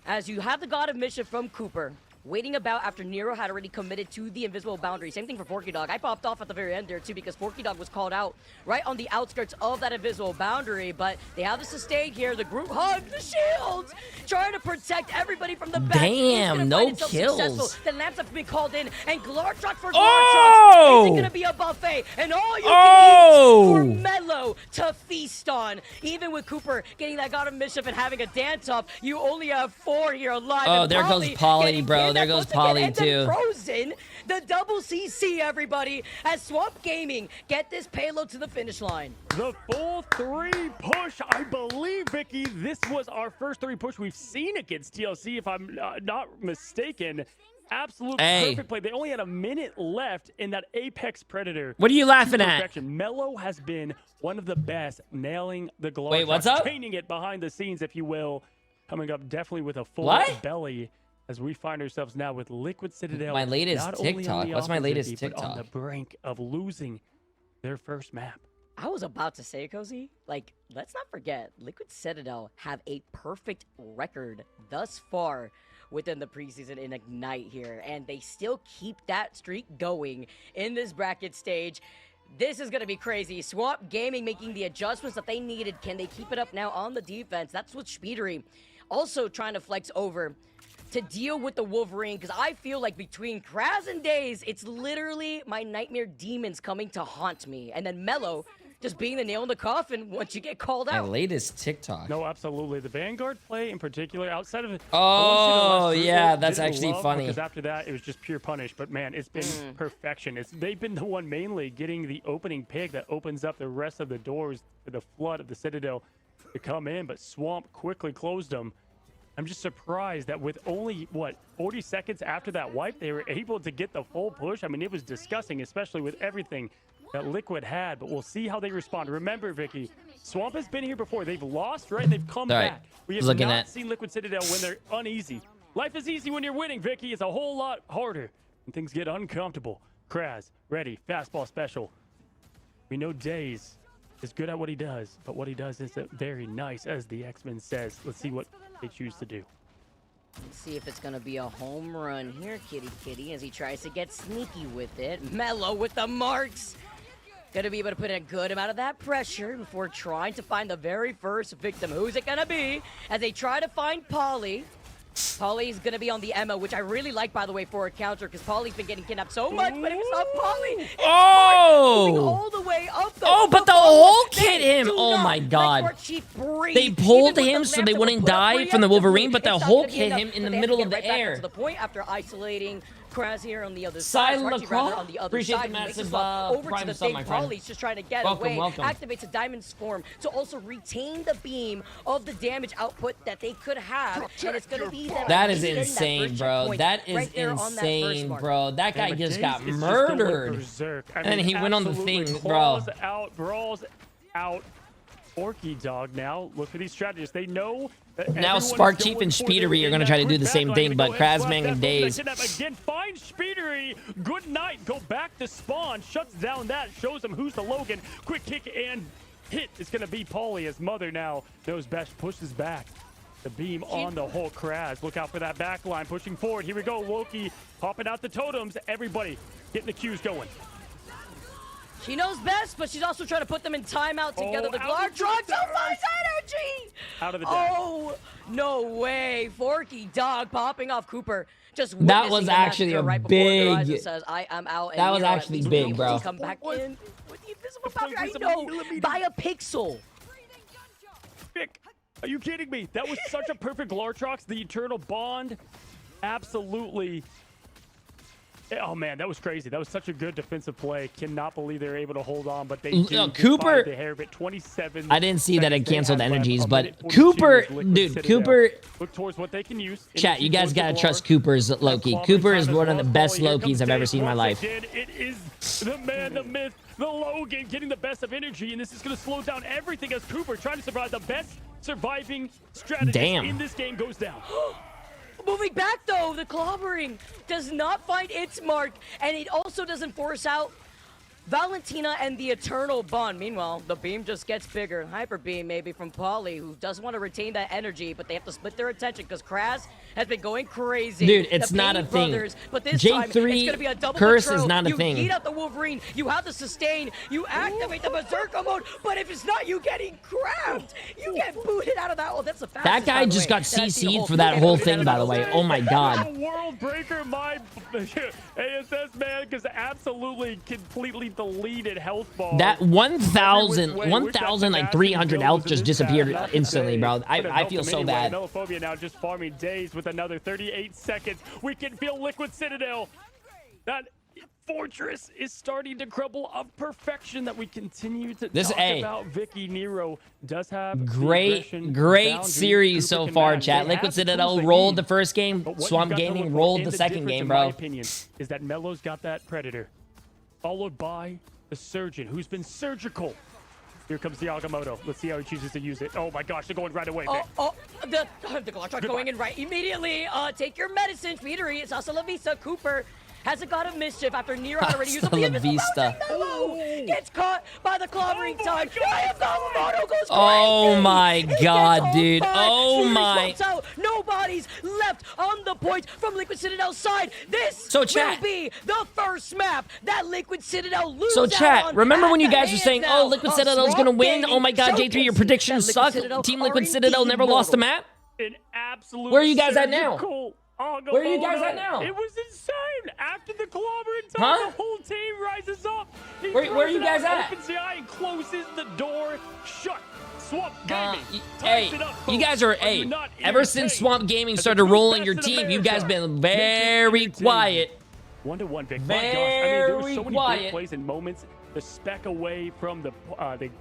As you have the God of Mischief from Cooper, waiting about after Nero had already committed to the invisible boundary. Same thing for Forky Dog. I popped off at the very end there, too, because Forky Dog was called out right on the outskirts of that invisible boundary. But they have the sustain here. The group hug, the shields, trying to protect everybody from the back.
Damn, no kills.
The lamps have been called in, and Glartrox for Glartrox.
Oh!
Is it going to be a buffet? And all you can eat for Mello to feast on. Even with Cooper getting that God of Mischief and having a dance off, you only have 4 here alive.
Oh,
and
there goes Polly, bro. There goes Polly,
and then
too.
Frozen, the double CC, everybody, as Swamp Gaming get this payload to the finish line.
The full 3 push, I believe, Vicky. This was our first 3 push we've seen against TLC, if I'm not mistaken. Absolute perfect play. They only had a minute left in that Apex Predator.
What are you laughing at?
Mello has been one of the best, nailing the glove.
Wait, what's up?
Training it behind the scenes, if you will. Coming up definitely with a full belly. As we find ourselves now with Liquid Citadel.
My latest
not only
TikTok.
on the
What's my latest
offensive, but on the
TikTok?
brink of losing their first map.
I was about to say, Cozy, like, let's not forget, Liquid Citadel have a perfect record thus far within the preseason in Ignite here, and they still keep that streak going in this bracket stage. This is going to be crazy. Swamp Gaming making the adjustments that they needed. Can they keep it up now on the defense? That's what Speedery also trying to flex over to deal with the Wolverine, because I feel like between Kraz and Daze, it's literally my nightmare demons coming to haunt me. And then Mello just being the nail in the coffin once you get called
My
out.
latest TikTok.
No, absolutely. The Vanguard play in particular, outside of it.
Oh, yeah, that's actually funny.
Because after that, it was just pure punish. But man, it's been perfection. They've been the one mainly getting the opening pick that opens up the rest of the doors for the flood of the Citadel to come in. But Swamp quickly closed them. I'm just surprised that with only, 40 seconds after that wipe, they were able to get the full push. I mean, it was disgusting, especially with everything that Liquid had, but we'll see how they respond. Remember, Vicky, Swamp has been here before. They've lost, right? They've come back. We have not seen Liquid Citadel when they're uneasy. Life is easy when you're winning, Vicky. It's a whole lot harder when things get uncomfortable. Kraz, ready, fastball special. We know Daze is good at what he does, but what he does is very nice, as the X-Men says. Let's see what they choose to do.
Let's see if it's going to be a home run here, Kitty, as he tries to get sneaky with it. Mello with the marks. Gonna be able to put in a good amount of that pressure before trying to find the very first victim. Who's it gonna be? As they try to find Polly. Polly's gonna be on the Emma, which I really like, by the way, for a counter, because Polly's been getting kidnapped so much. But if it's not Polly, it's moving all the way up.
But the Hulk hit him. Oh my God! They pulled
Even with
him
the
so
lamp
they
that
wouldn't
was put up
die from the Wolverine, but the
it's not
Hulk
gonna be
hit
enough,
him in
so
the
they have
middle
to
of
get
the
right back
air.
to the point after isolating Kraz here on the other
Side
side. Sparky
LaCroix?
rather on the other
Appreciate
side.
the
Who makes
massive,
his love over to
prime
the
sub,
big
my friend.
Polly's just trying to get
Welcome,
away.
welcome.
Activates a Diamond Storm to also retain the beam of the damage output that they could have. And it's going to be them
That is
getting that
insane,
first
bro.
checkpoint
That is
right there on that first
insane,
mark.
bro. That guy
But
just
Daze
got
is just going
murdered.
berserk. I
And
mean,
he went on the
absolutely
thing, bro.
claws out, brawls out. Forky Dog now. Look at these strategists. They know that
Now
everyone's
Spark Chief
going
and
for
Speedery
their
are gonna try to do
quick
the same
backline.
thing, but
Go ahead, slap
Krasmang
that
and
boom,
Daze.
kidnap again. Find Speedery. Good night. Go back to spawn. Shuts down that. Shows him who's the Logan. Quick kick and hit. It's gonna be Paulie. His mother now knows best. Pushes back. The beam on the whole Kraz. Look out for that back line. Pushing forward. Here we go. Loki popping out the totems. Everybody getting the Qs going.
She knows best, but she's also trying to put them in timeout together. The
out of the
Glartron so
dash.
much energy!
Out of the dash.
Oh, no way. Forky Dog popping off Cooper. Just
That was
witnessing the
actually
massacre
a
right before their eyes
big-
and says, I am out. And
That was
Nero at
actually
least
big,
able
bro.
to come back in with the invisible
The point
boundary. I
was a
know,
millimeter.
by a pixel.
Vic, are you kidding me? That was such a perfect Lartrox. The Eternal Bond. Absolutely. Oh, man, that was crazy. That was such a good defensive play. Cannot believe they were able to hold on, but they do. just
Cooper-
by the hair of it. 27
I didn't see that it
seconds they
canceled
had left.
energies,
A
but
minute 42
Cooper,
is Liquid
dude,
Citadel.
Cooper.
Look towards what they can use.
Chat, you guys
Energy
gotta
goes
trust
galore.
Cooper's Loki.
Clobbering
Cooper is
time as
one of
well.
the best
Here
Lokis
comes
I've ever
Dave
seen in my
once
life.
again. It is the man, the myth, the Logan getting the best of energy, and this is going to slow down everything as Cooper trying to survive. The best surviving strategist
Damn.
in this game goes down.
Moving back, though, the clobbering does not find its mark, and it also doesn't force out Valentina and the Eternal Bond. Meanwhile, the beam just gets bigger. Hyper beam maybe from Polly, who does want to retain that energy, but they have to split their attention because Kraz has been going crazy.
Dude, it's
The
not
Payne
a thing.
brothers, but this
J3
time it's going to be a double
curse
control.
is not a
you
thing.
You out the Wolverine, you have the sustain, you activate the Berserker mode, but if it's not you getting crabbed, you get booted out of that. Oh, that's the fastest.
That guy
by the
just
way,
got
that I've seen a
CC'd
Hulk
for that
get
whole
booted
thing,
out of
by the
that.
way. Oh my God.
A world breaker, my ASS man, because absolutely completely deleted health ball.
That 1,300 health just disappeared instantly, bro. I feel so bad.
Melophobia now just farming Days with another 38 seconds. We can feel Liquid Citadel. That fortress is starting to crumble of perfection that we continue to talk about. Vicky Nero does have
Great series so far, chat. Liquid Citadel rolled the first game. Swamp Gaming rolled the second game, bro.
My opinion is that Melo's got that Predator, followed by the Surgeon, who's been surgical. Here comes the Agamotto. Let's see how he chooses to use it. Oh my gosh, they're going right away.
The Glartron going in right immediately. Take your medicine, Speedery. It's hasta la vista. Cooper hasn't got a mischief after Nero had already used
Hasta la vista.
Gets caught by the clobbering time. Agamotto goes crazy.
Oh my
He gets
God,
all
dude.
five.
Oh
Speedery
my.
swaps out. Nobody's left on the point from Liquid Citadel's side. This
So, chat.
will be the first map that Liquid Citadel loses.
So
out
chat,
on
remember
at
when you
the
guys were
hands
saying,
now
oh, Liquid
of
Citadel's
Swamp
gonna win?
Gaming,
Oh my God, J3, your
showcasing
predictions
that
suck.
Liquid Citadel
Team
are
Liquid Citadel never
indeed
lost a
mortal.
map?
An absolute.
Where are you guys at now?
surgical
Where are you guys at
Agamotto.
now?
It was insane. After the clobbering time,
Huh?
the whole team rises up. He
Where are
throws
you
it
guys
out,
at?
Opens the eye and closes the door shut. Swamp Gaming.
Hey,
ties it up,
you
folks.
guys are, hey,
not
ever since
entertained?
Swamp Gaming
As the
started
two
rolling your
best in
team, you guys
America
been
make it
very
entertaining.
quiet.
1-1, Vic. My gosh. I mean, there were
Very
so many
quiet.
big plays and moments. The spec away from the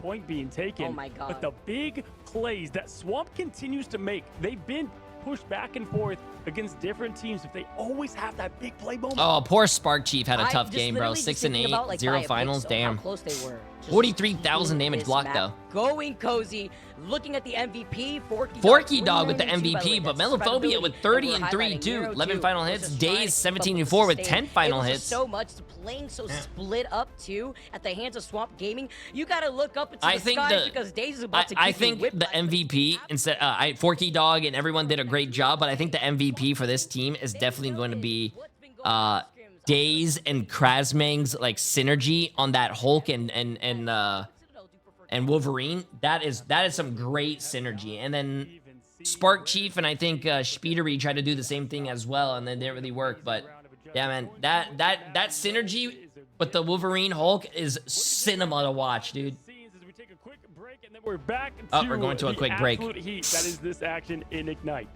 point being taken.
Oh my God.
But the big plays that Swamp continues to make, they've been pushed back and forth against different teams, but they always have that big play moment.
Oh, poor Spark Chief had a tough
just
game, bro.
literally
6
just
and
thinking
8,
about, like,
0
by a
finals.
pixel,
Damn.
How close they were. Just
43,000
keeping
damage
this
blocked,
map
though.
Going cozy, looking at the MVP,
Forky Dog with the
392, by the way,
MVP, but
that's
Melophobia with
survivability
30
that
and
we're
3
highlighting.
too.
Nero
11
too,
final
was
hits.
just trying to
Days
keep
17
up
and
with
4
the
with
sustain.
10 final
It was
hits.
just so much to playing so split up too at the hands of Swamp Gaming. You gotta look up into
I
the
think
skies because Days is about to
I
give you
think
whip
the
by
MVP instead Forky Dog and everyone did a great job, but I think the MVP for this team is definitely going to be Daze and Krasmang's like synergy on that Hulk and Wolverine, that is some great synergy. And then Spark Chief and I think Speedery tried to do the same thing as well, and then didn't really work. But yeah, man, that synergy with the Wolverine Hulk is cinema to watch, dude.
We're back.
Oh, we're going to a quick break.
Heat that is this action in Ignite.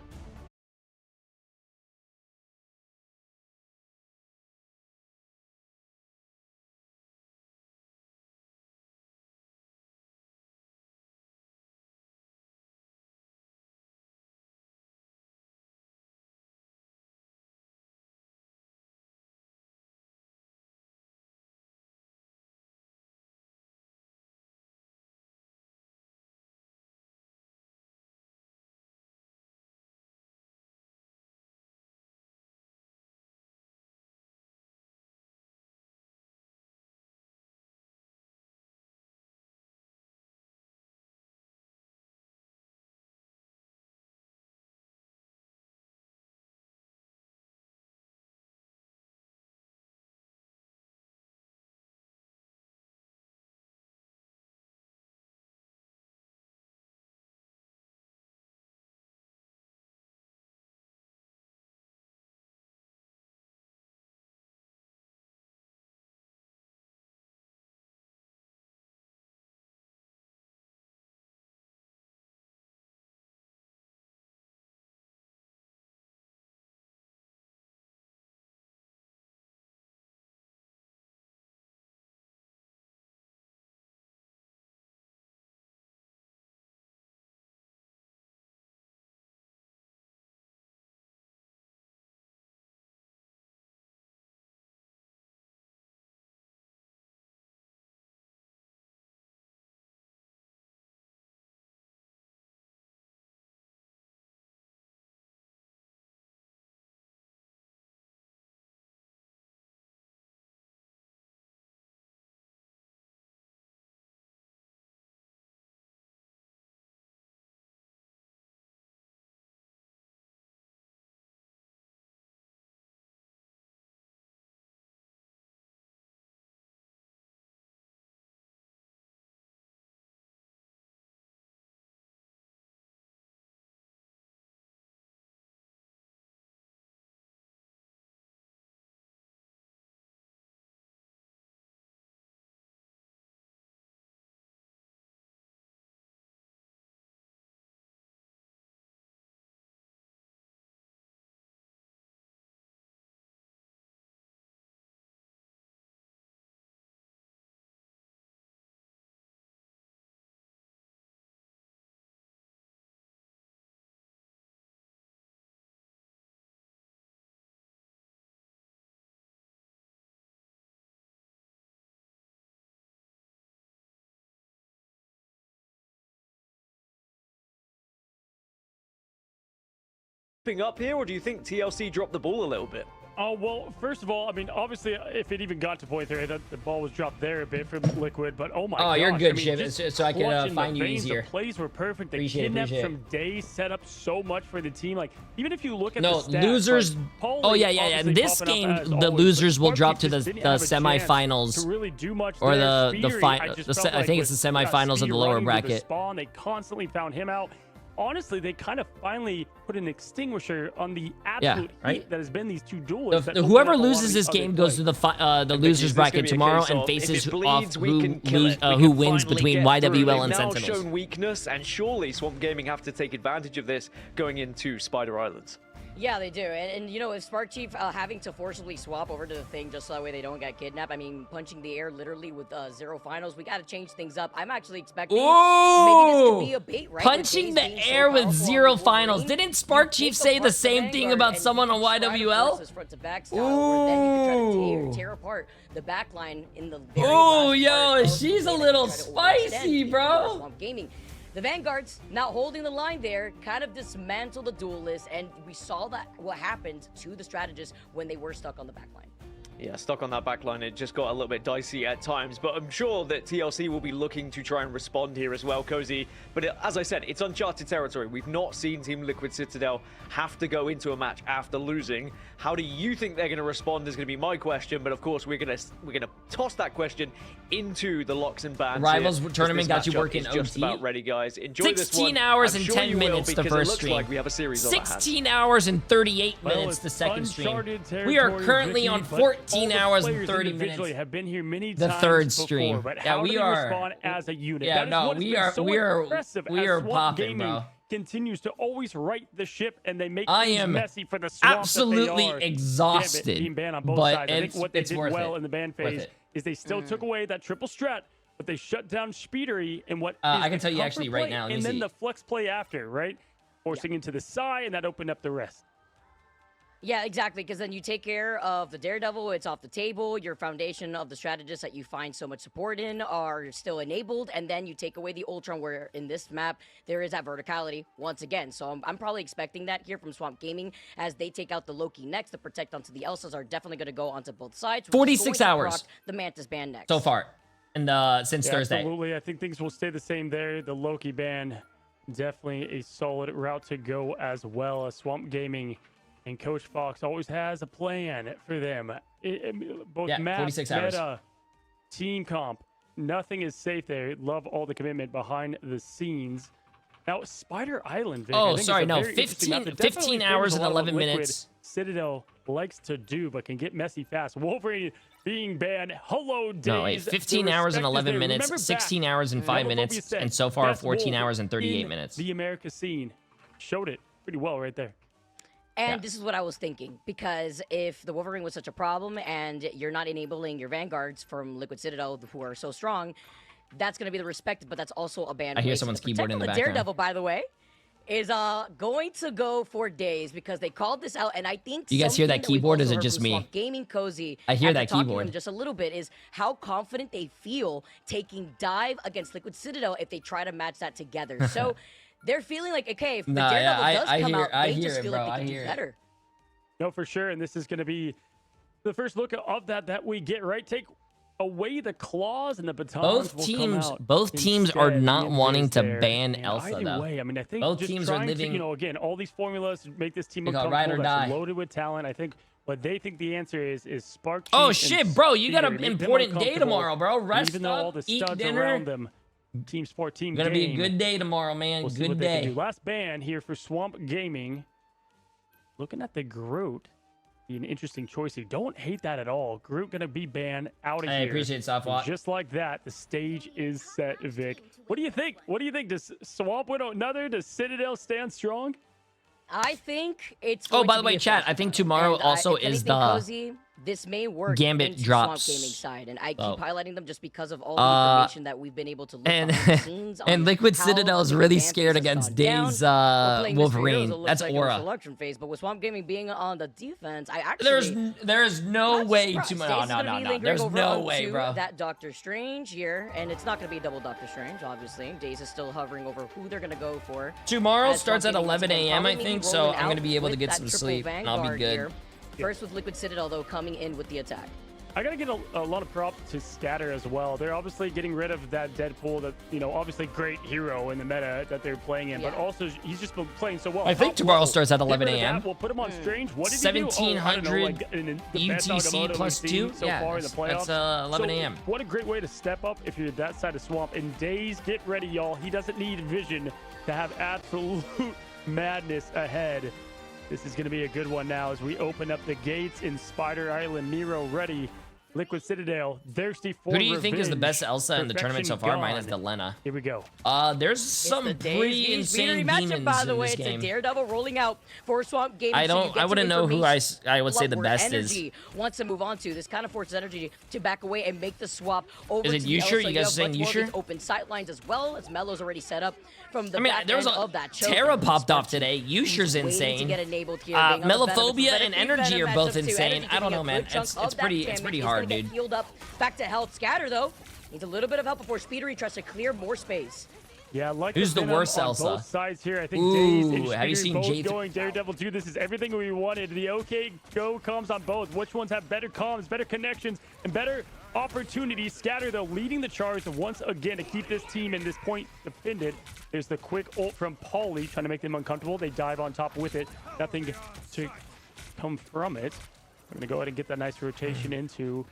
Up here, or do you think TLC dropped the ball a little bit?
Oh, well, first of all, I mean, obviously, if it even got to point there, I thought the ball was dropped there a bit from Liquid, but oh my gosh.
You're good,
I mean,
Shiv,
just
so I can
clutching
find
the
you
veins,
easier.
The plays were perfect. The
Appreciate
kidnaps
it.
from Day set up so much for the team. Like, even if you look at
No,
the stats,
losers.
like, Paulie
Oh, yeah.
obviously
This
popping up
game,
as
the
always,
losers
but
will drop to
Sparky
the
just didn't have a chance
semifinals.
to really do much
Or
there.
the
Speedery,
final.
I just felt
I
like
think it's the semifinals of
Speedy
the lower
running with the
bracket.
Spawn, they constantly found him out. Honestly, they kind of finally put an extinguisher on the absolute heat that has been these two duelists.
Whoever loses this game goes to the losers bracket tomorrow and faces off who wins between YWL and
Sentinels.
Sentinels.
Shown weakness, and surely Swamp Gaming have to take advantage of this going into Spider Islands.
Yeah, they do. And you know, if Spark Chief having to forcibly swap over to the thing just so that way they don't get kidnapped, I mean, punching the air literally with 0 finals, we got to change things up. I'm actually expecting maybe this could be a bait, right?
Punching the air with 0 finals. Didn't Spark Chief say the same thing about someone on YWL?
Front to back style, or then you could try to tear apart the back line in the very
yo, she's a little spicy, bro.
Swamp Gaming. The Vanguards, not holding the line there, kind of dismantled the duelists, and we saw that what happened to the strategists when they were stuck on the back line.
Yeah, stuck on that backline. It just got a little bit dicey at times, but I'm sure that TLC will be looking to try and respond here as well, Cozy. But as I said, it's uncharted territory. We've not seen Team Liquid Citadel have to go into a match after losing. How do you think they're going to respond is going to be my question, but of course we're going to toss that question into the locks and bans.
Rivals
here,
tournament got you
matchup
working
is just
OT.
about ready, guys. Enjoy this one.
16 hours
I'm
and
sure
10
you will,
minutes the
because
first
it looks
stream.
like we have a series on our hands.
16 hours and 38 minutes
it's
the second stream.
uncharted
We are
territory,
currently
Vicky,
on
but
14
all the
hours and
players
30
individually
minutes.
have been here many
The
times
third
before,
stream.
but
Yeah,
how
we
do they
are-
respond as a unit?
Yeah,
That is
no,
what has
we
been
are-
so
we are-
impressive
we
as
are
Swamp
popping,
Gaming
bro.
continues to always right the ship, and they make
I
things
am
messy for the Swamp
absolutely
that they are.
exhausted,
Being banned on both
but
sides. I think what they
it's
did
worth
well
it.
in the ban
Worth
phase
it.
is they still took away that triple strat, but they shut down Speedery and what
I
is
can
the
tell you
comfort
actually right
play,
now, let me
and then
see.
the flex play after, right? Forcing into the side, and that opened up the rest.
Yeah, exactly, because then you take care of the Daredevil, it's off the table, your foundation of the strategists that you find so much support in are still enabled, and then you take away the Ultron, where in this map, there is that verticality once again. So I'm probably expecting that here from Swamp Gaming, as they take out the Loki next, the Protect onto the Elsas are definitely going to go onto both sides. which is
46
going to
hours.
proc the Mantis ban next.
So far, and since
Yeah,
Thursday.
absolutely. I think things will stay the same there. The Loki ban, definitely a solid route to go as well. Swamp Gaming and Coach Fox always has a plan for them. Both
Yeah,
map,
46 hours.
meta, team comp, nothing is safe there. Love all the commitment behind the scenes. Now, Spider Island, Vic, I
Oh,
think is
sorry,
a
no,
very interesting map
15
that definitely
15 hours
favors a
and
lot of what
11
Liquid
minutes.
Citadel likes to do, but can get messy fast. Wolverine being banned. Hello, days.
No, wait, 15 hours and 11 minutes, 16 hours and 5 minutes, and so far 14 hours and 38 minutes.
The America scene showed it pretty well right there.
And
Yeah.
this is what I was thinking, because if the Wolverine was such a problem and you're not enabling your Vanguards from Liquid Citadel, who are so strong, that's going to be the respect, but that's also a ban.
I hear
wasted.
someone's
Protect
keyboard in
on
the
the
background.
Daredevil, by the way, is going to go for days because they called this out, and I think
You guys hear that
something we've
keyboard, or is
also
it
heard
just
from
me?
Swamp Gaming Cozy,
I hear
after
that
talking to
keyboard.
them just a little bit, is how confident they feel taking dive against Liquid Citadel if they try to match that together. So they're feeling like, okay, if the
Nah, yeah,
Daredevil does
I
come
hear-
out,
I
they
hear
just
it,
feel
bro,
like
I
they can
hear
do
it.
better.
No, for sure. And this is going to be the first look of that we get, right? Take away the claws and the batons.
Both teams are not wanting to ban
And
Elsa,
either
though.
way, I mean, I think
Both
just
teams are
trying
living-
to, again, all these formulas make this team
They got ride or
uncomfortable. That's
die.
loaded with talent. I think what they think the answer is Spark.
Oh
Cheat and
shit, bro, you got
Spear.
an
Make them
important day
uncomfortable.
tomorrow, bro.
And
Rest
even though all
up,
the
eat
studs
dinner.
around them, team sport, team
Gonna be a
game.
good day tomorrow, man.
We'll see
Good
what they can
day.
do. Last ban here for Swamp Gaming. Looking at the Groot. Be an interesting choice here. Don't hate that at all. Groot gonna be banned out of
I
here.
appreciate it, Softwalk.
And just like that, the stage is set, Vic. What do you think? What do you think? Does Swamp win another? Does Citadel stand strong?
I think it's.
Oh,
going
by
to
the
be
way,
a
chat,
close
I think
one.
tomorrow
And,
also
if
is
anything,
the
Cozy, this may work
Gambit
into
drops.
Swamp Gaming side, and I keep
Oh.
highlighting them just because of all the information that we've been able to look
and
behind the scenes
and
on
Liquid
how
Citadel is
the
really
advances
scared
has
against
gone down.
Dave's
While playing Mr.
Wolverine.
Heroes, it looks
That's
like it was
Aura.
selection phase, but with Swamp Gaming being on the defense, I actually
There's no
not
way
surprised.
to
Daze
no
is
no
gonna
no
be
no.
lingering
There's
over
no
onto
way, bro.
That Doctor Strange here, and it's not going to be a double Doctor Strange, obviously. Daze is still hovering over who they're going to go for.
Tomorrow
As
starts at
Swamp Gaming
11
once again
a.m. I
probably
think,
be
so
rolling
I'm gonna
out
be able to
with
get
that
some
triple
sleep and I'll be
Vanguard
good.
here. First with Liquid Citadel, though, coming in with the attack.
I gotta get a lot of props to Scatter as well. They're obviously getting rid of that Deadpool, that obviously great hero in the meta that they're playing in, but
Yeah.
also he's just been playing so well.
I think
Top
tomorrow
level.
starts at
Get
11
rid of that.
a.m.
We'll put him on Strange. What did he do?
1700
the best
UTC
Nagamoto
plus
we've seen
2?
so
Yeah,
far in the
that's
playoffs.
11
So,
a.m.
What a great way to step up if you're that side of Swamp. And Daze, get ready, y'all. He doesn't need vision to have absolute madness ahead. This is going to be a good one now as we open up the gates in Spider Island. Nero ready. Liquid Citadel, thirsty for
Who do you think is the
revenge.
best Elsa in the tournament so
Perfection
far? Mine is
gone.
the Lena.
Here we go.
There's
It's
some
the Daze
pretty
v
insane
Speedery
demons
matchup, by the
in
way.
this
It's
game.
a Daredevil rolling out for Swamp Gaming.
I
so you
don't.
get
I
some
wouldn't know who I
information
would say the
where
best
energy
is.
wants to move on to. This kind of forces energy to back away and make the swap over
Is it
to the
Yusher?
Elsa.
You guys
have
saying
much more of
Yusher?
these open sight lines as well, as Melo's already set up from the
I mean,
back
there was
end
a
of that choke.
Terra
And
popped
Sparky,
off today.
who's
Yusher's
waiting to
insane.
get enabled here, being on the Venom.
Melophobia
But
and
I think
Energy
Venom
are both
matchup too.
insane.
Energy
I don't
giving
know,
a
man.
good chunk
It's
of that
pretty
damage.
pretty
He's
hard,
gonna get
dude.
healed up back to health. Scatter though needs a little bit of help before Speedery tries to clear more space.
Yeah, like
Who's the
Venom
worst
on
Elsa?
both sides here. I think
Ooh,
Daze and
have you
Shiggy
seen
both
Jay3?
going Daredevil 2. This is everything we wanted. The OK Go comms on both. Which ones have better comms, better connections, and better opportunities? Scatter, though, leading the charge once again to keep this team in this point defended. There's the quick ult from Pauly, trying to make them uncomfortable. They dive on top with it. Nothing to come from it. We're going to go ahead and get that nice rotation into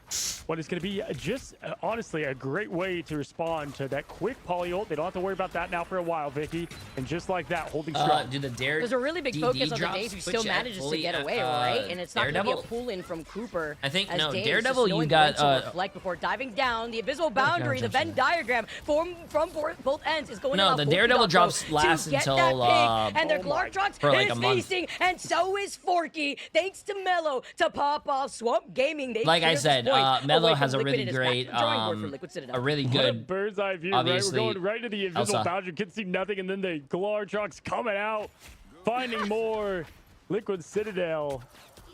what is going to be just, honestly, a great way to respond to that quick poly ult. They don't have to worry about that now for a while, Vicky. And just like that, holding strong.
Do the Dare
There's a really big
DD
focus on the
drops
Daze who
switch
still
at
manages
fully,
to get away, right? And it's not going to be a
Daredevil?
pull-in from Cooper.
I think,
as
no,
Daze
Daredevil,
just
you
knowing
got,
when to reflect before diving down. The invisible boundary, the Venn diagram from both ends is going
No,
on
the
Forky
Daredevil
Dog
drops
to
last
get
until,
that pig, and their
oh my-
Glartrox
for like
is
a month.
feasting, and so is Forky. Thanks to Mello to pop off Swamp Gaming. They
Like I
cleared this
said,
point
Mello
away
has
from
a really
Liquid and is back
great,
to the drawing board for Liquid Citadel.
a really
What a
good,
bird's eye view,
obviously,
right? We're going right to the invisible
Elsa.
boundary. Can see nothing, and then the Glartrox coming out, finding more. Liquid Citadel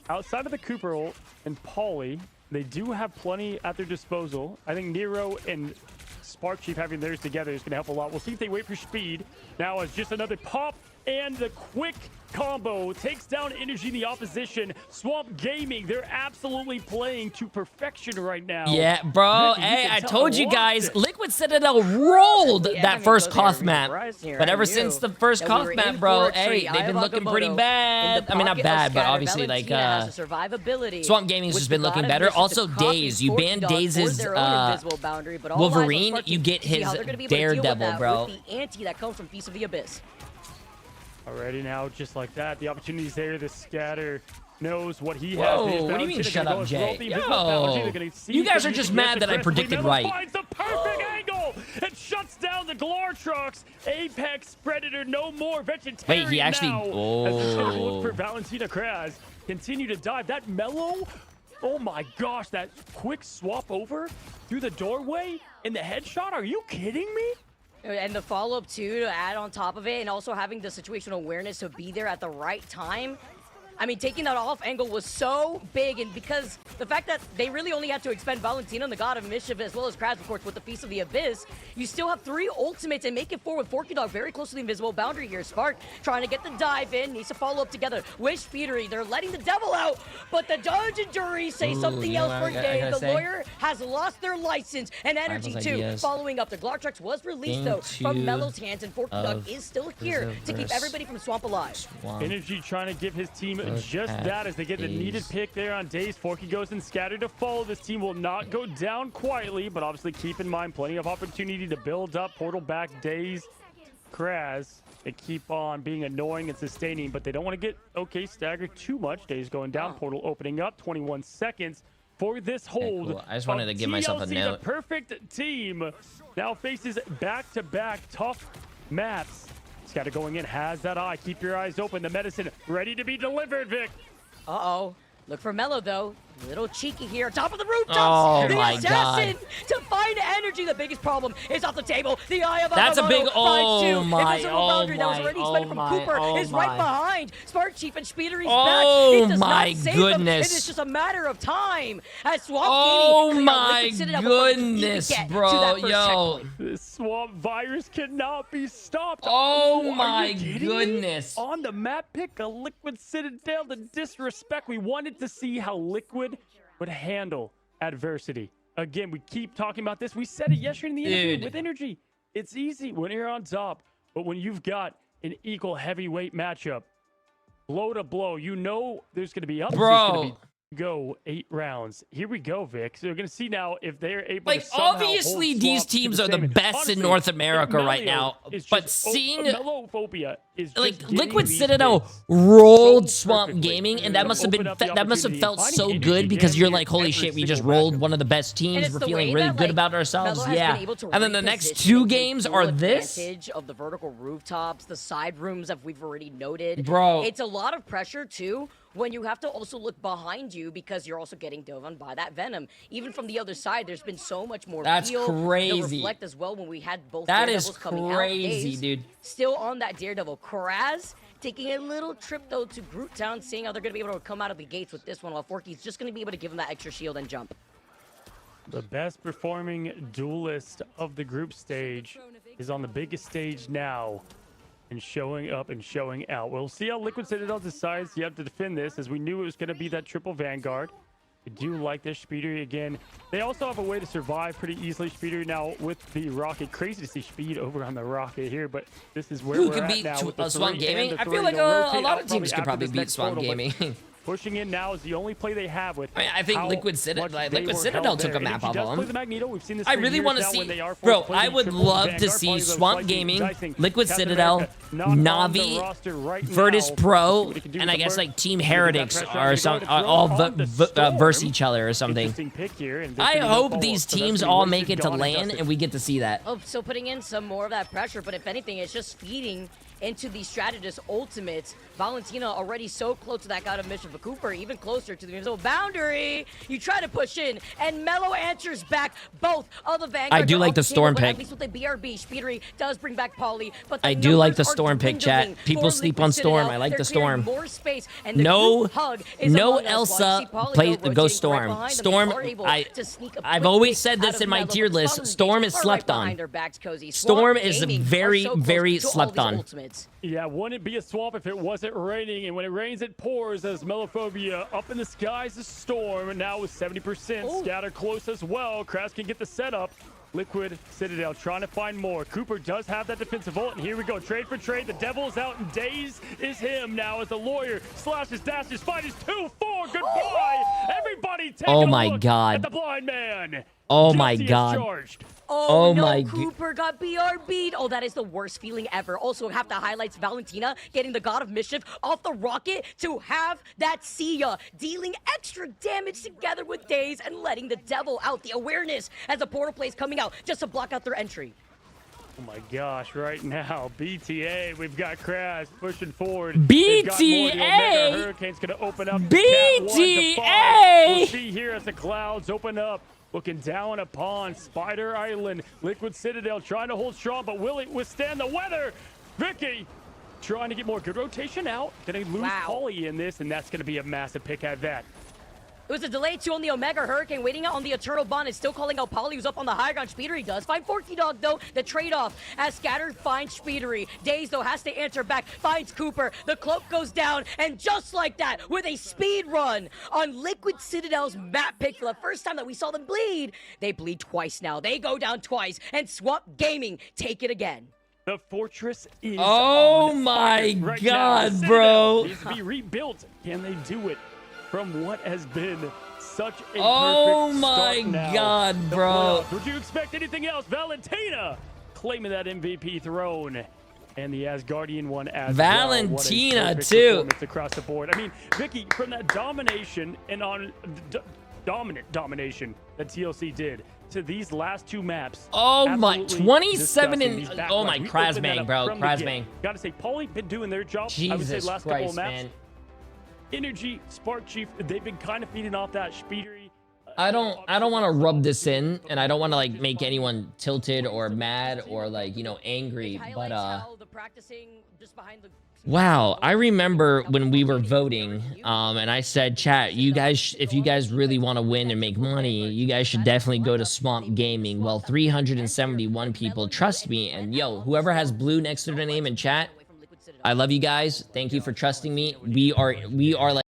outside of the Cooper ult and Pauly. They do have plenty at their disposal. I think Nero and Spark Chief having theirs together is going to help a lot. We'll see if they wait for speed. Now it's just another pop, and the quick combo takes down energy in the opposition. Swamp Gaming, they're absolutely playing to perfection right now.
yeah, bro.
Vicky, you
Hey,
can
I
tell
told
a
you
lot
guys,
there.
Liquid Citadel rolled
Yeah, I
that
mean,
first
Jose,
Koth
I'm
map.
surprised here.
But
I
ever
knew
since the first
that we
Koth
were
map,
in
bro,
for a
hey,
treat.
they've been
Aya
looking pretty
Wakamoto
bad.
in the
I mean, not
pocket of
bad, but
Scatter.
obviously, like,
Valentina has a survivability,
Swamp Gaming's
which
just been
the
looking
God of
better.
Mischief
Also,
is copying
Daze. You
Forky
banned
Dog for
Daze's,
their own invisible boundary, but all eyes on
Wolverine,
Sparky
you get
to see
his
how they're gonna be able to deal with
Daredevil,
that
bro.
with the ante that comes from Piece of the Abyss.
Already now, just like that, the opportunity's there. The Scatter knows what he
Whoa,
has.
what do you mean, shut up, Jay? Yo,
You
you guys are just mad that I predicted right.
Finds the perfect angle and shuts down the Glartrox. Apex Predator, no more vegetarian.
Wait, he actually-
now. As the Scatter look for Valentina Kraz, continue to dive. That Mellow, oh my gosh, that quick swap over through the doorway and the headshot. Are you kidding me?
And the follow-up, too, to add on top of it, and also having the situational awareness to be there at the right time. I mean, taking that off angle was so big, and because the fact that they really only had to expend Valentina and the God of Mischief, as well as Kraz, of course, with the Feast of the Abyss, you still have 3 ultimates and make it forward. Forky Dog very close to the invisible boundary here. Spark trying to get the dive in, needs to follow up together with Speedery. They're letting the devil out, but the judge and jury say something
you know
else
what
for
I
Dave.
gotta
The
say?
lawyer has lost their license and energy,
Rivals
too.
ideas.
Following up, the Glartrox was released, though, from
Into
Mello's hands, and Forky Dog is still here to keep
Berserverse.
everybody from Swamp alive.
Swamp.
Energy trying to give his team
Look
just
at
that as they get the needed
Daze.
pick there on Daze. Forky goes and Scatter to follow. This team will not go down quietly, but obviously keep in mind plenty of opportunity to build up. Portal back, Daze, Kraz. They keep on being annoying and sustaining, but they don't want to get, okay, staggered too much. Daze going down, Portal opening up, 21 seconds for this hold.
cool. I just wanted
of
to give myself a
TLC,
note.
The perfect team now faces back-to-back tough maps. Scatter going in, has that eye. Keep your eyes open. The medicine ready to be delivered, Vic.
Uh-oh. Look for Mello, though. A little cheeky here. Top of the rooftops.
Oh
the
my
assassin
God.
to find energy. The biggest problem is off the table. The Eye of
That's a
Agamotto
big-
finds
oh
2.
my,
Invisible
oh
boundary that was
my,
already
oh
expended from
my,
Cooper
oh
is
my.
right behind. Spark Chief and Speedery's
Oh
back. It does
my
not save
goodness.
Them. It is just a matter of time. As Swamp
Oh
Gaming clear out
my
Liquid Citadel before they can even
goodness,
get to
bro.
that first
Yo.
checkpoint.
This swamp virus cannot be stopped.
Oh
are
my
you kidding me?
goodness.
On the map pick, a Liquid Citadel, the disrespect. We wanted to see how Liquid would handle adversity. Again, we keep talking about this. We said it yesterday in the interview
Dude.
with energy. It's easy when you're on top, but when you've got an equal heavyweight matchup, blow to blow, you know there's going to be ups.
Bro.
There's gonna be go 8 rounds. Here we go, Vic. So we're going to see now if they're able
Like,
to somehow hold
obviously, these
Swamp to
teams are the
statement.
best
Honestly,
in North America right
Melio
now.
is
But
just-
seeing,
Melophobia is
like,
just getting
Liquid
these
Citadel
picks
rolled
so
Swamp
perfectly.
Gaming, and that must have
Open
been
up the
that must have
opportunity.
felt
Finding
so
energy
good because
damn
you're
near
like, holy
every
shit, we
single
just rolled
matchup.
one of the best
And
teams.
it's
We're
the
feeling
way
really
that,
good
like,
about ourselves.
Mello has
Yeah.
been able to
And then the next
reposition
2
and take
games
full
are this.
advantage of the vertical rooftops, the side rooms that we've already noted.
Bro.
It's a lot of pressure too when you have to also look behind you because you're also getting dove on by that venom. Even from the other side, there's been so much more
That's
feel. The
crazy.
reflect as well when we had both
That is
Daredevils coming
crazy,
out. Daze
dude.
Still on that Daredevil. Kraz taking a little trip though to Groot Town, seeing how they're gonna be able to come out of the gates with this one, while Forky's just gonna be able to give him that extra shield and jump.
The best performing duelist of the group stage. is on the biggest stage now and showing up and showing out. We'll see how Liquid Citadel decides you have to defend this, as we knew it was going to be that triple Vanguard. I do like this Speedy again. They also have a way to survive pretty easily. Speedy now with the rocket. Crazy to see Speed over on the rocket here, but this is where
Who
we're
could
at
beat
now with the
Swamp
3
Gaming?
and the
I
3.
feel like
They'll
a
rotate
lot
out
of teams could
after
probably
this
beat
next
Swamp
portal, but
Gaming.
pushing in now is the only play they have with.
I mean, I think
how
Liquid
much
Citadel
they were
Citadel
held
took a
there.
map
Energy
off
does
of
play
them.
the Magneto. We've seen this
I
for
really
years
want to
now
see,
when they are
bro.
forced to play
I
the
would
triple
love to
Vanguard,
see
probably those
Swamp
slicing,
Gaming,
dicing.
Liquid
Captain
Citadel,
America not on the
Navi,
roster right
Virtus
now.
Pro,
What he can do
and
with
I
the
guess
burst.
like Team
Look at that
Heretics
pressure
or
on
some
the throw
all
on the storm.
verse each other or something.
Interesting pick here, and
I
Victor no
hope
follow-up.
these
So that's
teams
gonna be
all
wasted,
make it to
gone, and
LAN
dusted.
and we get to see that.
Oh, so putting in some more of that pressure, but if anything, it's just feeding into the strategist ultimates. Valentina already so close to that god of mission, but Cooper even closer to the invisible boundary. You try to push in, and Mello answers back. Both of the Vanguard.
I do like the storm
but
pick.
At least with the BRB, Speedery does bring back Polly, but
I
the
do like the
numbers are
storm pick, chat.
dwindling
People
for
sleep
Liquid
on Storm.
Citadel.
I like
They're
the
clearing
Storm.
more space, and the
No,
group hug is
no
among us. While you
Elsa
see Polly,
plays
though,
go
rotating
Storm.
right behind them,
Storm,
they are able to sneak a
I've
quick
always
pick
said
out
this
of
in my
Mello,
tier
but
list.
Southern
Storm
States
is
are
slept
right
on.
behind their backs, Cozy.
Storm
Swamp
is
Gaming are
very,
so close
very
to all
slept
these
on.
ultimates.
Yeah, wouldn't it be a swamp if it wasn't raining? And when it rains, it pours as Melophobia up in the skies is Storm. And now with 70%,
Ooh.
Scatter close as well. Kraz can get the setup. Liquid Citadel trying to find more. Cooper does have that defensive ult, and here we go. Trade for trade. The Devil's out, and Daze is him now as the lawyer slashes, dashes, finds 2-4. Goodbye. Everybody take
Oh
a
my
look
God.
at the blind man.
Oh my
Guilty as
God.
charged.
Oh, no,
my
Cooper got BRB'd. Oh, that is the worst feeling ever. Also, have to highlight Valentina getting the God of Mischief off the rocket to have that see ya, dealing extra damage together with Daze and letting the Devil out. The awareness as the portal plays coming out just to block out their entry.
Oh my gosh, right now, BTA, we've got Kraz pushing forward. They've got more. The Omega
BTA?
Hurricane's going to open up.
BTA?
We'll see here as the clouds open up. Looking down upon Spider Island. Liquid Citadel trying to hold strong, but will it withstand the weather? Vicky trying to get more good rotation out. Gonna lose
Wow.
Polly in this, and that's gonna be a massive pick at that.
It was a delay too on the Omega Hurricane, waiting out on the Eternal Bond and still calling out Polly, who's up on the high ground. Speedery does find Forky Dog, though. The trade-off as Scatter finds Speedery. Daze, though, has to answer back, finds Cooper. The cloak goes down, and just like that, with a speed run on Liquid Citadel's map pick for the first time that we saw them bleed, they bleed twice now. They go down twice, and Swamp Gaming take it again.
The fortress is
Oh
on
my
fire right
God,
now. The
bro.
Citadel needs to be rebuilt. Can they do it from what has been such a
Oh
perfect
my
start now?
God,
The
bro.
playoffs. Would you expect anything else? Valentina claiming that MVP throne. And the Asgardian one as
Valentina,
well. What a perfect
too.
performance across the board. I mean, Vicky, from that domination and on dominant domination that TLC did to these last two maps.
Oh my,
absolutely
27
disgusting.
and
These back
oh
lines.
my,
We opened that
Krazbang,
up
bro,
from the get.
Krazbang.
Gotta say, Poly been doing their job. I would say
Jesus
last couple
Christ,
of maps.
man.
Energy, Spark Chief, they've been kind of feeding off that Speedery.
I don't want to rub this in, and I don't want to like make anyone tilted or mad or like, you know, angry, but
How the practicing just behind the
wow, I remember when we were voting, and I said, chat, you guys, if you guys really want to win and make money, you guys should definitely go to Swamp Gaming. Well, 371 people trust me, and yo, whoever has blue next to their name in chat, I love you guys. Thank you for trusting me. We are like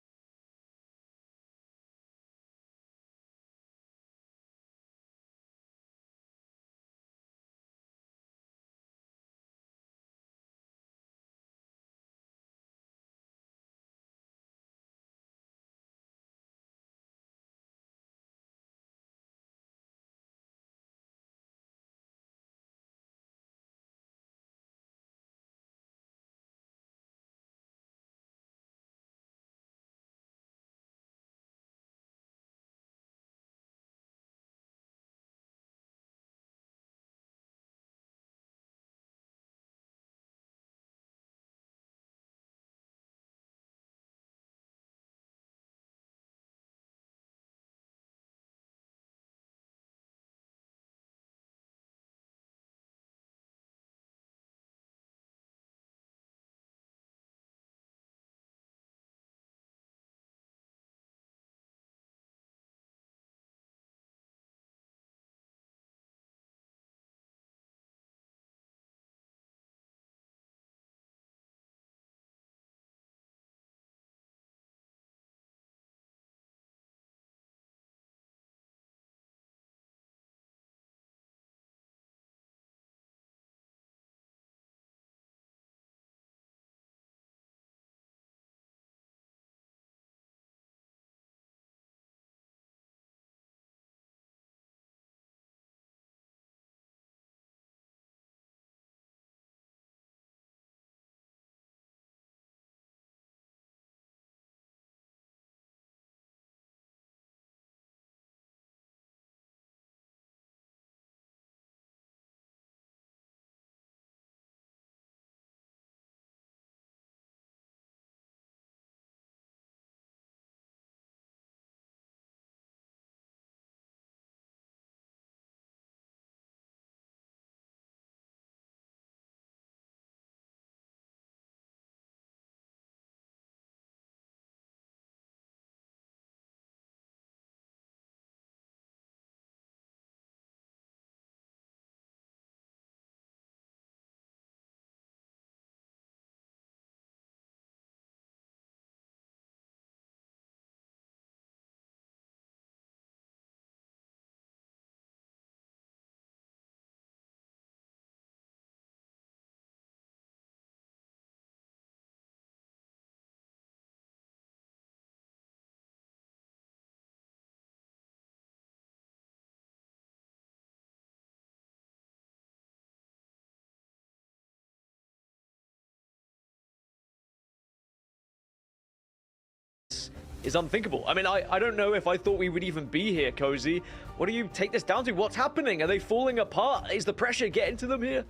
is unthinkable. I mean, I don't know if I thought we would even be here, Cozy. What do you take this down to? What's happening? Are they falling apart? Is the pressure getting to them here?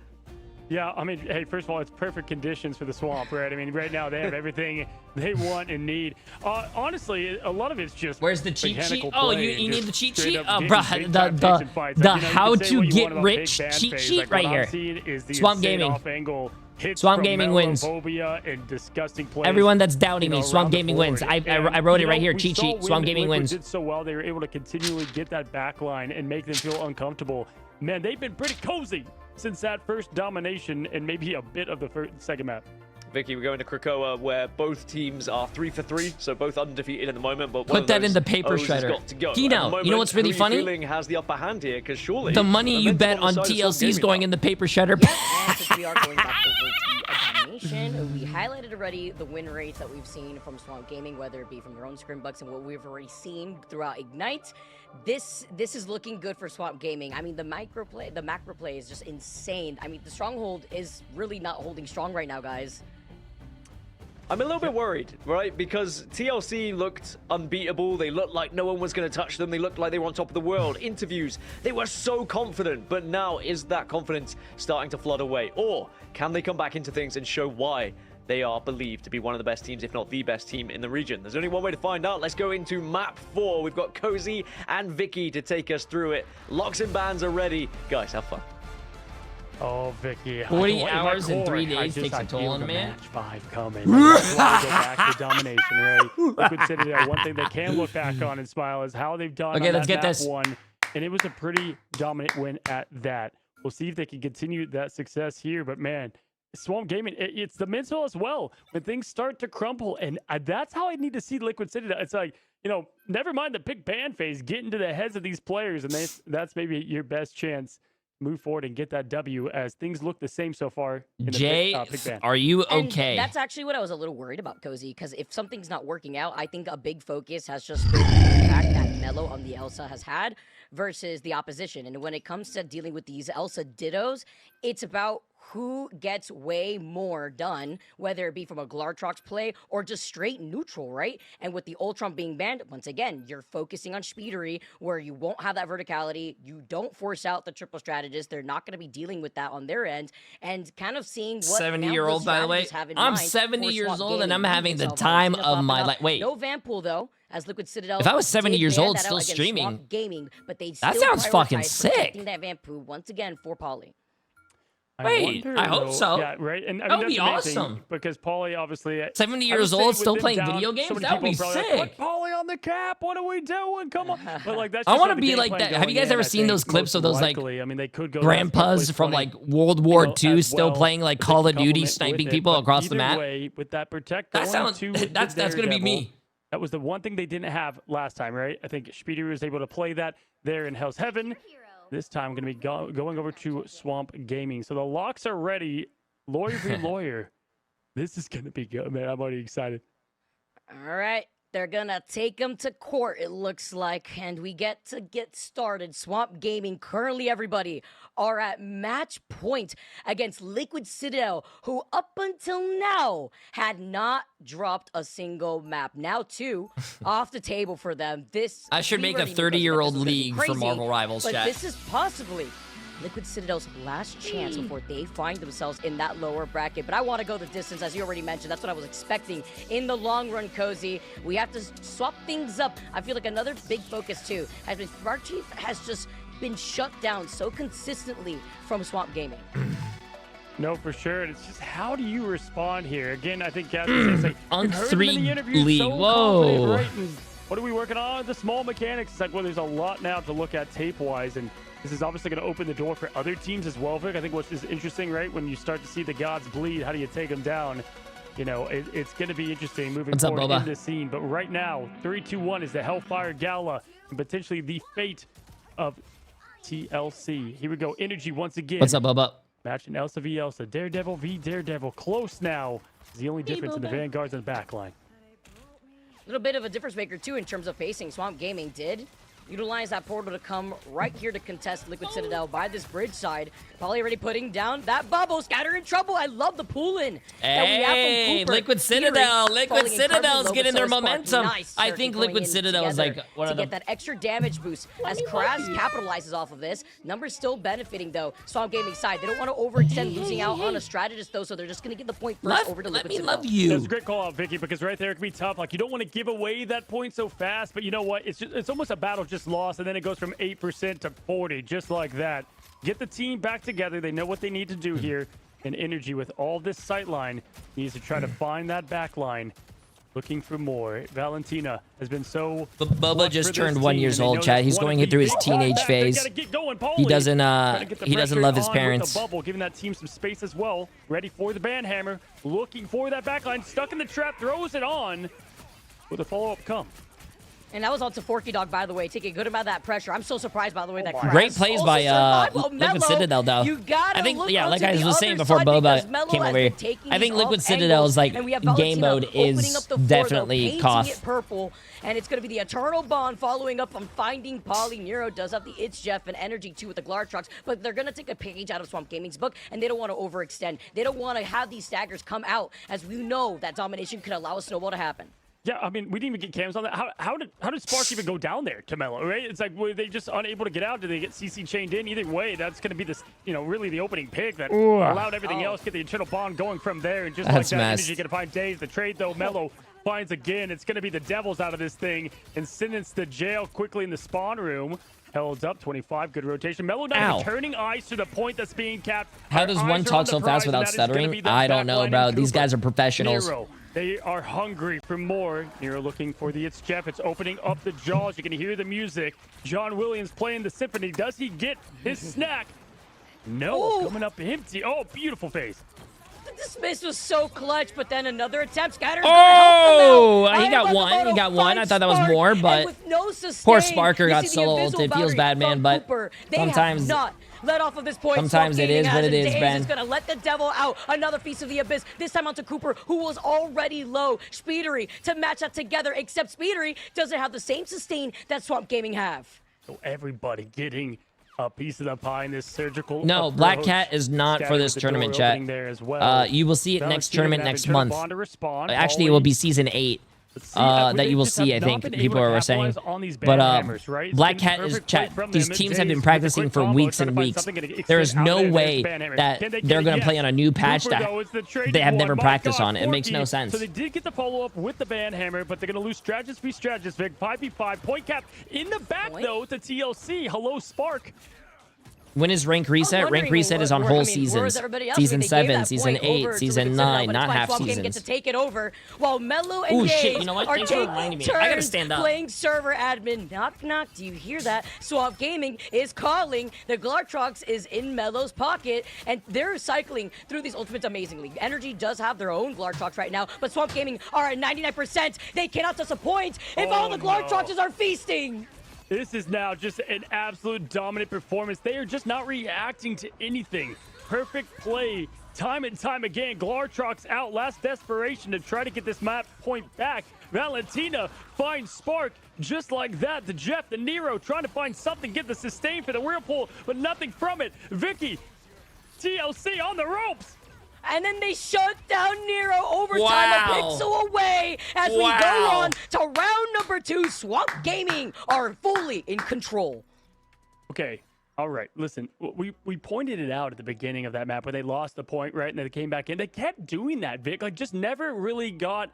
Yeah, I mean, hey, first of all, it's perfect conditions for the swamp, right? I mean, right now they have everything they want and need. Honestly, a lot of it's just
where's the cheat sheet?
mechanical
Oh,
play
you
and
need
just
the cheat
straight
sheet?
up
Oh,
getting
bro,
big-time
the
picks and fights.
the
Like, you know,
how
you can say
to
what you
get
want about
rich
big band
cheat
phase.
sheet
Like,
right
what
here.
I'm seeing is the
Swamp
insane
Gaming.
off-angle hits
Swamp
from
Gaming wins.
Melophobia and disgusting plays.
Everyone that's doubting
you know,
me, Swamp
around the
Gaming wins.
board.
I wrote it
you
right
know,
here.
we
Cheat
saw
sheet. Swamp
when
Gaming
Liquid
wins.
did so well, they were able to continually get that back line and make them feel uncomfortable. Man, they've been pretty cozy since that first domination and maybe a bit of the second map.
Vicky, we're going to Krakoa, where both teams are 3 for 3, so both undefeated at the moment. But
Put that in the paper shredder.
Got to go.
Dino,
At the moment,
you know what's really
who are
funny?
you feeling has the upper hand here, because surely
The money you bet on
momentum the side of
TLC is
Swamp
going
Gaming
in the paper shredder.
Yep, and since we are going back over to a domination, we highlighted already the win rates that we've seen from Swamp Gaming, whether it be from their own scrim bucks and what we've already seen throughout Ignite. This is looking good for Swamp Gaming. I mean, the macro play is just insane. I mean, the stronghold is really not holding strong right now, guys.
I'm a little bit worried, right? Because TLC looked unbeatable. They looked like no one was going to touch them. They looked like they were on top of the world. Interviews, they were so confident. But now, is that confidence starting to flood away? Or can they come back into things and show why they are believed to be one of the best teams, if not the best team in the region? There's only one way to find out. Let's go into map 4. We've got Cozy and Vicky to take us through it. Locks and bands are ready. Guys, have fun.
Oh, Vicky.
40
in my
hours in
core,
3 days takes a
I
toll
feel
on
the
a man.
Match 5 coming. That's why we go back to domination, right? Liquid Citadel, one thing they can look back on and smile is how they've done
Okay,
on
let's
that
get
map
this.
1. And it was a pretty dominant win at that. We'll see if they can continue that success here. But, man, Swamp Gaming, it's the mental as well. When things start to crumble, and that's how I need to see Liquid Citadel. It's like, you know, never mind the big ban phase, get into the heads of these players, and that's maybe your best chance. Move forward and get that W, as things look the same so far in the
Jay,
big ban.
are you
And
okay?
that's actually what I was a little worried about, Cozy, because if something's not working out, I think a big focus has just been the impact that Melo on the Elsa has had versus the opposition. And when it comes to dealing with these Elsa Dittos, it's about who gets way more done, whether it be from a Glartrox play or just straight neutral, right? And with the Ultron being banned, once again, you're focusing on Speedery, where you won't have that verticality. You don't force out the triple strategist. They're not going to be dealing with that on their end. And kind of seeing what
70-year-old, by the way. I'm 70 years old and I'm having the time of my life. Wait.
No Vanpool, though, as Liquid Citadel.
If I was 70
did
years
ban
old
that
still
out against
streaming,
Swamp Gaming, but they
that
still
sounds fucking
prioritized
sick.
protecting that Vanpool once again for Poly.
Wait, I hope so.
Yeah, right. And I
That
mean,
would be
that's amazing,
awesome.
because Pauly obviously
70
I would
years
say
old,
with
still
them
playing
down,
video
so
games?
many
That would be
people are probably like,
sick.
Put Pauly on the cap. What are we doing? Come on. But like that's
I
just
wanna
how the
be
game
like
plan
that. Have you
going
guys ever
in, I
seen
think,
those clips
most
of those, like,
likely. I mean, they could go
grandpas from like World War II still playing like Call of Duty, sniping people across the map?
With that protect,
That
going
sounds.
to
That's
the
gonna be
Daredevil,
me.
That was the one thing they didn't have last time, right? I think Speedy was able to play that there in Hell's Heaven. This time, I'm going to be going over to Swamp Gaming. So the locks are ready. Lawyer v. lawyer. This is going to be good, man. I'm already excited.
All right. They're gonna take him to court, it looks like, and we get started. Swamp Gaming, currently everybody, are at match point against Liquid Citadel, who up until now had not dropped a single map. Now 2 off the table for them.
I should
we
make a
already knew this
30-year-old
was gonna be
league for
crazy,
Marvel Rivals,
but
chat.
this is possibly Liquid Citadel's last chance before they find themselves in that lower bracket. But I want to go the distance, as you already mentioned. That's what I was expecting in the long run, Cozy. We have to swap things up. I feel like another big focus, too, has been Spark Chief has just been shut down so consistently from Swamp Gaming.
No, for sure. And it's just, how do you respond here? Again, I think Catherine says, like,
On
you've heard him in
3
the interview,
league.
so
Whoa.
confident, right? And what are we working on? The small mechanics. It's like, well, there's a lot now to look at tape-wise, and this is obviously going to open the door for other teams as well, Vic. I think what's is interesting, right, when you start to see the gods bleed, how do you take them down? You know, it's going to be interesting moving
What's up,
forward
Boba?
in this scene. But right now, 3-2-1 is the Hellfire Gala, and potentially the fate of TLC. Here we go. Energy once again.
What's up, Bubba?
Matching Elsa v. Elsa. Daredevil v. Daredevil. Close now. Is the only difference in the
Boba.
Vanguards and the backline.
A little bit of a difference maker, too, in terms of pacing. Swamp Gaming did utilize that portal to come right here to contest Liquid Citadel by this bridge side. Probably already putting down that bubble. Scatter in trouble. I love the pull-in that we have from
Hey,
Cooper.
Liquid
Fury
Citadel. Liquid
falling incredibly
Citadel's
low,
getting
but
their
so is Spark.
momentum.
Nice
I
circuit
think
going
Liquid
in
Citadel is
together
like one of
to
the
get that extra damage boost as Kraz capitalizes off of this. Numbers still benefiting though. Swamp Gaming side, they don't want to overextend, losing out on a strategist though, so they're just going to give the point first over to
Let
Liquid
me
Citadel.
love you.
That's a great call out, Vicky, because right there it can be tough. Like, you don't want to give away that point so fast, but you know what? It's almost a battle just lost, and then it goes from 8% to 40, just like that. Get the team back together. They know what they need to do here. And Energy, with all this sight line, needs to try to find that back line. Looking for more. Valentina has been so...
Bubba just turned 1 year
and they know
old, chat.
that's
He's
one
going
of the
through his
big
teenage
drawbacks. They
phase.
gotta get going, Paulie.
He doesn't
Trying to get the
he doesn't
pressure
love his
on with
parents.
the bubble, giving that team some space as well. Ready for the banhammer. Looking for that back line. Stuck in the trap. Throws it on. Will the follow-up come?
And that was on to Forky Dog, by the way, taking a good amount of that pressure. I'm so surprised, by the way, that Kraz
Great plays
also
by
survived. Well,
Liquid
Mello,
Citadel, though.
You gotta
I think,
look
yeah, like
onto
I
the
was saying
other
before
side
Boba
because Mello
came
has
over
been
here.
taking
I think
these
Liquid
off
Citadel's
angles,
like
and we have
game
Valentina
mode
opening
is
up the floor,
definitely
though, painting
cough.
it purple, and it's going to be the Eternal Bond following up on finding Polly. Nero does have the It's Jeff and Energy too with the Glartrox, but they're going to take a page out of Swamp Gaming's book, and they don't want to overextend. They don't want to have these staggers come out, as we know that domination could allow a snowball to happen.
Yeah, I mean, we didn't even get cams on that. How did Spark even go down there to Mello, right? It's like, were they just unable to get out? Did they get CC chained in? Either way, that's going to be this, really the opening pick that allowed everything else, get the Eternal Bond going from there. And just
That's
like that,
messed.
Energy going to find Days. The trade, though, Mello finds again. It's going to be the Devils out of this thing and sentenced to jail quickly in the spawn room. Held up, 25, good rotation. Mello now turning eyes to the point that's being capped.
How does one talk so fast without stuttering? I don't know, bro. These guys are professionals.
Nero. They are hungry for more. Nero looking for the It's Jeff. It's opening up the jaws. You can hear the music. John Williams playing the symphony. Does he get his snack? No, coming up empty. Oh, beautiful face.
This miss was so clutch, but then another attempt. Scattered.
Oh, he got one. He got one. I thought that was more, but
with no sustain,
poor Sparker
you
got
see the
solo
invisible
ulted. Feels
boundary
bad, man,
from
but
Cooper. They
sometimes-
have not let off of this point.
sometimes
Swamp
it is
Gaming
what
has,
it
and
is,
Daze
Ben.
is gonna let the devil out. Another Feast of the Abyss. This time onto Cooper, who was already low. Speedery to match that together, except Speedery doesn't have the same sustain that Swamp Gaming have.
So everybody getting a piece of the pie in this surgical
No,
approach.
Black Cat is not for
Scattered
this
with the door
tournament, chat.
opening there as well.
You will see it next
Valentina
tournament
gonna have
next
Eternal
month.
Bond to respond.
Actually, it will be
Paulie.
season 8.
See,
That you will
just have
see, I
not
think
been
people
able to
were saying.
capitalize on these
But
banhammers, right? It's
Black
been
Cat is
perfect play
chat.
from
These
them.
teams
Daze
have been
with the
practicing
quick
for
combo,
weeks
trying to
and
find
weeks.
something to
There is
extend out
no
there.
way
There's banhammers.
that
Can they get
they're
it?
going to
Yes.
play on a new patch
Cooper,
that
though, is the traded
they have
one.
never
My
practiced
God,
on. It makes no
Forky.
sense.
So they did get the follow-up with the banhammer, but they're going to lose strategist v strategist. Vic, 5v5. Point cap in the back, though, to TLC. Hello, Spark.
When is rank reset? Rank reset is on whole seasons. Season 7, Season 8, Season 9, not half
Swamp Gaming
seasons.
Get to take it over, while Mello and
Ooh,
Daze
shit, you know what?
are
Thanks for
taking
reminding me. I gotta
turns
stand up.
playing server admin. Knock, knock. Do you hear that? Swamp Gaming is calling. The Glartrox is in Mello's pocket, and they're cycling through these ultimates amazingly. Energy does have their own Glartrox right now, but Swamp Gaming are at 99%. They cannot disappoint if all the Glartroxes are feasting.
This is now just an absolute dominant performance. They are just not reacting to anything. Perfect play, time and time again. Glartrox out, last desperation to try to get this map point back. Valentina finds Spark just like that. The Jeff, the Nero trying to find something, get the sustain for the Whirlpool, but nothing from it. Vicky, TLC on the ropes.
And then they shut down Nero overtime
Wow.
a pixel away as we go on to round number 2. Swamp Gaming are fully in control.
Okay, all right. Listen, we pointed it out at the beginning of that map where they lost the point, right? And then they came back in. They kept doing that, Vic. Like, just never really got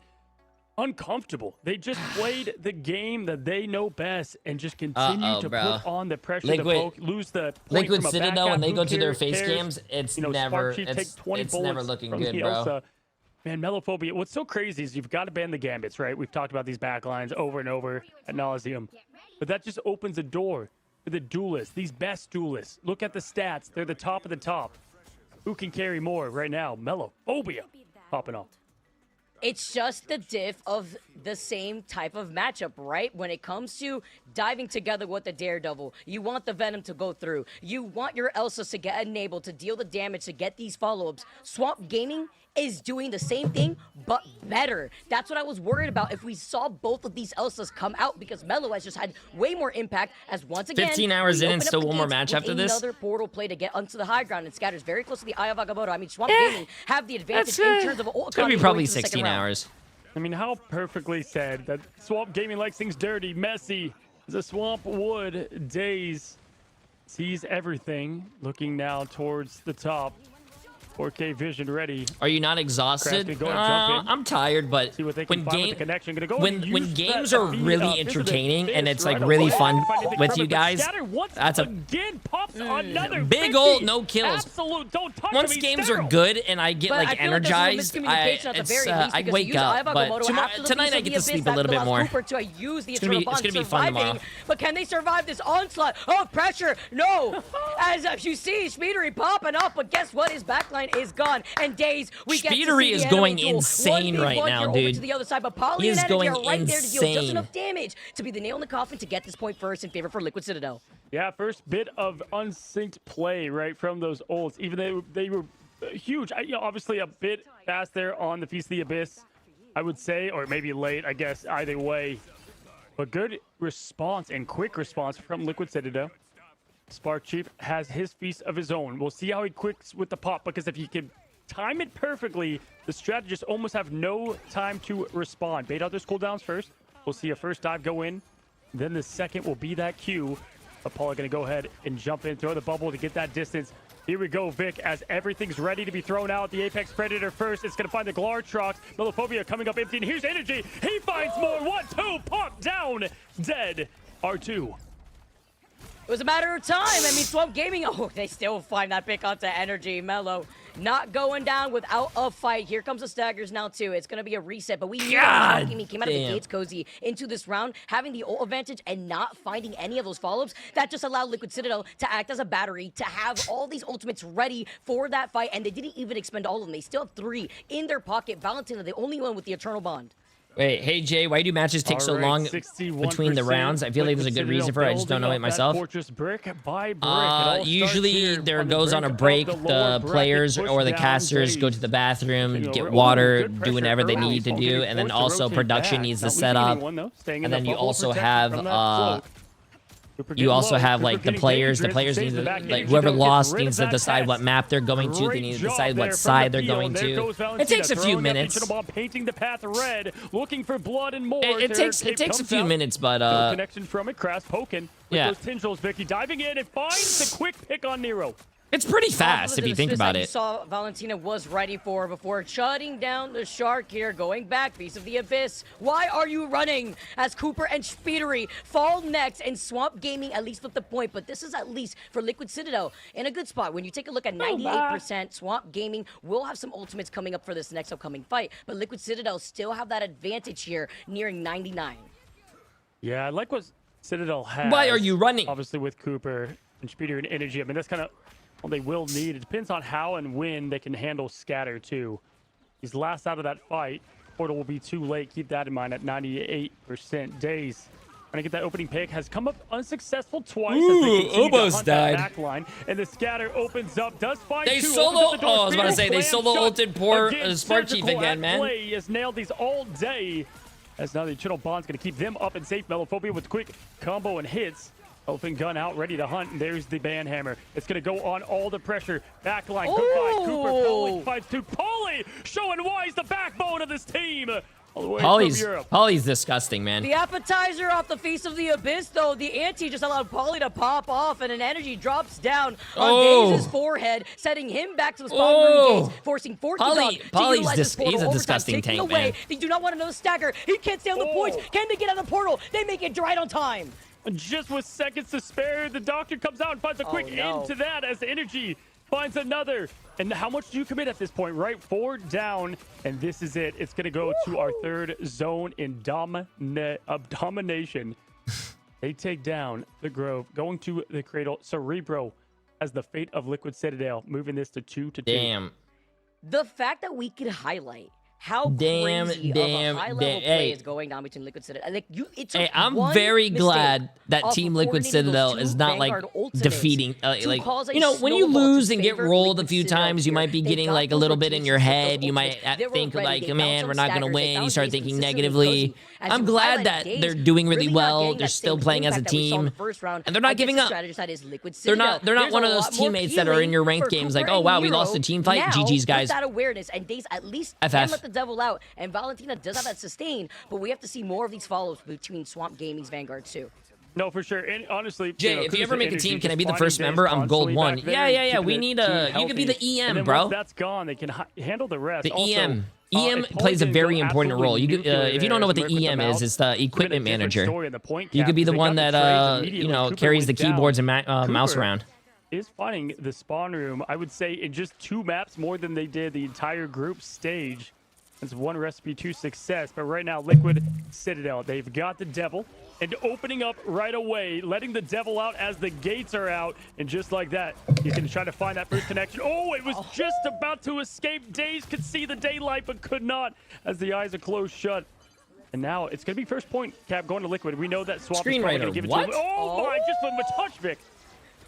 uncomfortable. They just played the game that they know best and just continue to
bro.
put on the pressure,
Liquid-
to poke, lose the point
Liquid
from a
Citadel,
back
when they
half.
go
Who
to their
cares?
face cams, it's never,
Sparky take 20
it's never
bullets
looking
from
good, bro.
Elsa. Man, Mellophobia. What's so crazy is you've got to ban the gambits, right? We've talked about these backlines over and over ad nauseum. But that just opens a door for the duelists, these best duelists. Look at the stats. They're the top of the top. Who can carry more right now? Mellophobia popping off.
It's just the diff of the same type of matchup, right? When it comes to diving together with the Daredevil, you want the Venom to go through. You want your Elsas to get enabled to deal the damage to get these follow-ups. Swamp Gaming is doing the same thing, but better. That's what I was worried about if we saw both of these Elsas come out, because Melo has just had way more impact as once again
15 hours
we
in and
open up
still
the
one more
gates
match
with
after this?
another portal play to get onto the high ground, and Scatters very close to the Eye of Agamotto. I mean, Swamp Gaming have the advantage in terms of
It's gonna be probably 16 hours.
I mean, how perfectly said that Swamp Gaming likes things dirty, messy. The Swamp Wood Days sees everything, looking now towards the top. 4K vision ready.
Are you not exhausted?
Go and jump in.
I'm tired, but
See what they can
when
find with
game
the connection. Gonna go
when
and
when
use
games
that
are really
physical
entertaining and
fist
it's like
right
really
away.
fun
Finding
with
the
you
cover, but
guys,
Scatter once
that's a
again pops another
big
50.
ol' no kills.
Absolute, don't touch
Once
him, he's
games
sterile.
are good and I get
But I
like
feel like this is a
energized,
miscommunication at the very least,
I
because
wake
you use
up.
Eye of
But
Agamotto after the
tonight
Beast
I
of
get
the
to sleep
Abyss,
a
that
little bit
allows
more.
Cooper to use the
It's gonna be-
Eternal
it's
Bond,
gonna be fun
surviving.
tomorrow.
But can they survive this onslaught of pressure? No. As you see, Speedery popping up, but guess what? His backline is gone. And Days, we get to
Speedery
see
is
the
going
enemy duel.
insane
1v1
right
here
now,
over
dude.
to the other side, but Polly
He
and
is
Energy
going
are right there to deal just
insane.
enough damage to be the nail in the coffin to get this point first in favor for Liquid Citadel.
Yeah, first bit of unsynced play right from those ults. Even though they were huge, obviously a bit fast there on the Feast of the Abyss, I would say, or maybe late, I guess, either way. But good response and quick response from Liquid Citadel. Spark Chief has his feast of his own. We'll see how he quicks with the pop, because if he can time it perfectly, the strategists almost have no time to respond. Bait out those cooldowns first. We'll see a first dive go in. Then the second will be that Q. Apollo going to go ahead and jump in, throw the bubble to get that distance. Here we go, Vic, as everything's ready to be thrown out. The Apex Predator first. It's going to find the Glartrox. Melophobia coming up empty, and here's Energy. He finds more. 1-2, pop down, dead. R2.
It was a matter of time. I mean, Swamp Gaming, oh, they still find that pick onto Energy. Melo not going down without a fight. Here comes the staggers now, too. It's going to be a reset, but we knew that Swamp Gaming came out of the gates cozy into this round, having the ult advantage and not finding any of those follow-ups. That just allowed Liquid Citadel to act as a battery, to have all these ultimates ready for that fight, and they didn't even expend all of them. They still have 3 in their pocket. Valentina, the only one with the Eternal Bond.
Wait, hey Jay, why do matches take so long between the rounds? I feel like there's a good reason for it. I just don't know it myself.
Brick by brick.
Usually there goes on a break. The players or the casters go to the bathroom, get water, do whatever they need to do, and then also production needs to set up. And then you also have like the players. The players need to, like, whoever lost needs to decide what map they're going to. They need to decide what side they're going to. It takes a few minutes.
Painting the path red, looking for blood and more.
It takes a few minutes, but
connection from it. Crass poking with
yeah.
those tendrils. Vicky diving in and finds the quick pick on Nero.
It's pretty fast if you think about
You
it.
saw Valentina was ready for before shutting down the shark here, going back, Beast of the Abyss. Why are you running? As Cooper and Speedery fall next, and Swamp Gaming at least flip the point, but this is at least for Liquid Citadel in a good spot. When you take a look at 98%, Swamp Gaming will have some ultimates coming up for this next upcoming fight, but Liquid Citadel still have that advantage here, nearing 99.
Yeah, I like what Citadel has.
Why are you running?
Obviously with Cooper and Speedery and Energy. I mean, that's kind of all they will need. It depends on how and when they can handle Scatter, too. He's last out of that fight. Portal will be too late. Keep that in mind at 98% Days. Trying to get that opening pick. Has come up unsuccessful twice.
Ooh,
as they
almost died.
Back line. And the Scatter opens up. Does find
They
two.
solo.
Opens up the door.
Oh, I was about to say, they
Speedery
solo
slam
ulted
shot.
poor
Again,
Spark Chief
surgical
again,
at
man.
play. Has nailed these all day. As now the Eternal Bond's going to keep them up and safe. Melophobia with quick combo and hits. Open gun out, ready to hunt, and there's the Banhammer. It's going to go on all the pressure. Backline, goodbye, Cooper. Pauly fights to Pauly, showing why he's the backbone of this team. All the way from Europe.
Pauly's disgusting, man.
The appetizer off the Feast of the Abyss, though, the ante just allowed Pauly to pop off, and an energy drops down on Daze's forehead, setting him back to the spawn room gates, forcing
Pauly's he's a disgusting tank,
away.
man.
They do not want another stagger. He can't stay on the points. Can they get out of the portal? They make it right on time.
Just with seconds to spare, the doctor comes out and finds a quick end to that as Energy finds another. And how much do you commit at this point, right? 4 down, and this is it. It's going to go to our third zone in domination. They take down the Grove, going to the Cradle. Cerebro as the fate of Liquid Citadel, moving this to 2-2.
Damn.
The fact that we could highlight how crazy of a high-level play is going down between Liquid Citadel. Like it took
I'm
one
very
mistake
glad that
off
Team
of
Liquid
coordinating those
Citadel
two
is not like
Vanguard ultimates
defeating,
to
like,
cause a
you know, when you
snowball to
lose and get
favor
rolled a
Liquid
few
Citadel
times, you
here.
might be
They
getting
got
like a
those
little bit in your
rotations with those
head. You might
ultimates. They were
think
ready.
like,
They
man,
found
we're
some
not gonna
staggers. They
win. You
found
start
Daze
thinking
consistently
negatively.
cozy. As
I'm
you
glad
highlighted,
that
Daze
they're doing really
not
well.
getting
They're
that
still
same
playing as a
impact that we saw in the
team,
first round
and they're not
against
giving
the
up.
strategist that is Liquid
They're
Citadel.
not
There's
one
a
of those
lot more
teammates that are in your ranked
peeling
games
for
like,
Cooper
oh
and
wow, we
Nero
lost a team fight.
now
GG's
with
guys.
that awareness, and Daze at least
FF.
can let the devil out, and Valentina does have that sustain, but we have to see more of these follow-ups between Swamp Gaming's Vanguard too.
No, for sure. And honestly,
Jay, if you ever make a team, can I be the first
finding
member?
Daze
I'm gold
constantly
1.
back there
Yeah,
and
yeah, yeah.
keeping
We
the
need
team
a. You could be
healthy.
the
And
EM,
then
bro.
once that's gone, they can handle the rest.
The
Also,
EM.
if
EM
Paulie
plays a
didn't
very
go
important role.
absolutely
You could,
nuclear
if you
there
don't know
as
what the
Merc with
EM
them
is,
out,
it's the
it's been a
equipment
different
manager.
story in the point
You
cap
could be the
because they
one
got
that
the trades immediately.
you know,
Cooper
carries the
went down.
keyboards and mouse
Cooper
around.
is finding the spawn room, I would say, in just 2 maps more than they did the entire group stage. That's one recipe to success. But right now, Liquid Citadel, they've got the devil and opening up right away, letting the devil out as the gates are out. And just like that, he's going to try to find that first connection. Oh, it was just about to escape. Daze could see the daylight, but could not as the eyes are closed shut. And now it's going to be first point cap going to Liquid. We know that Swamp is probably going to give it to him. Oh my, just from a touch, Vic.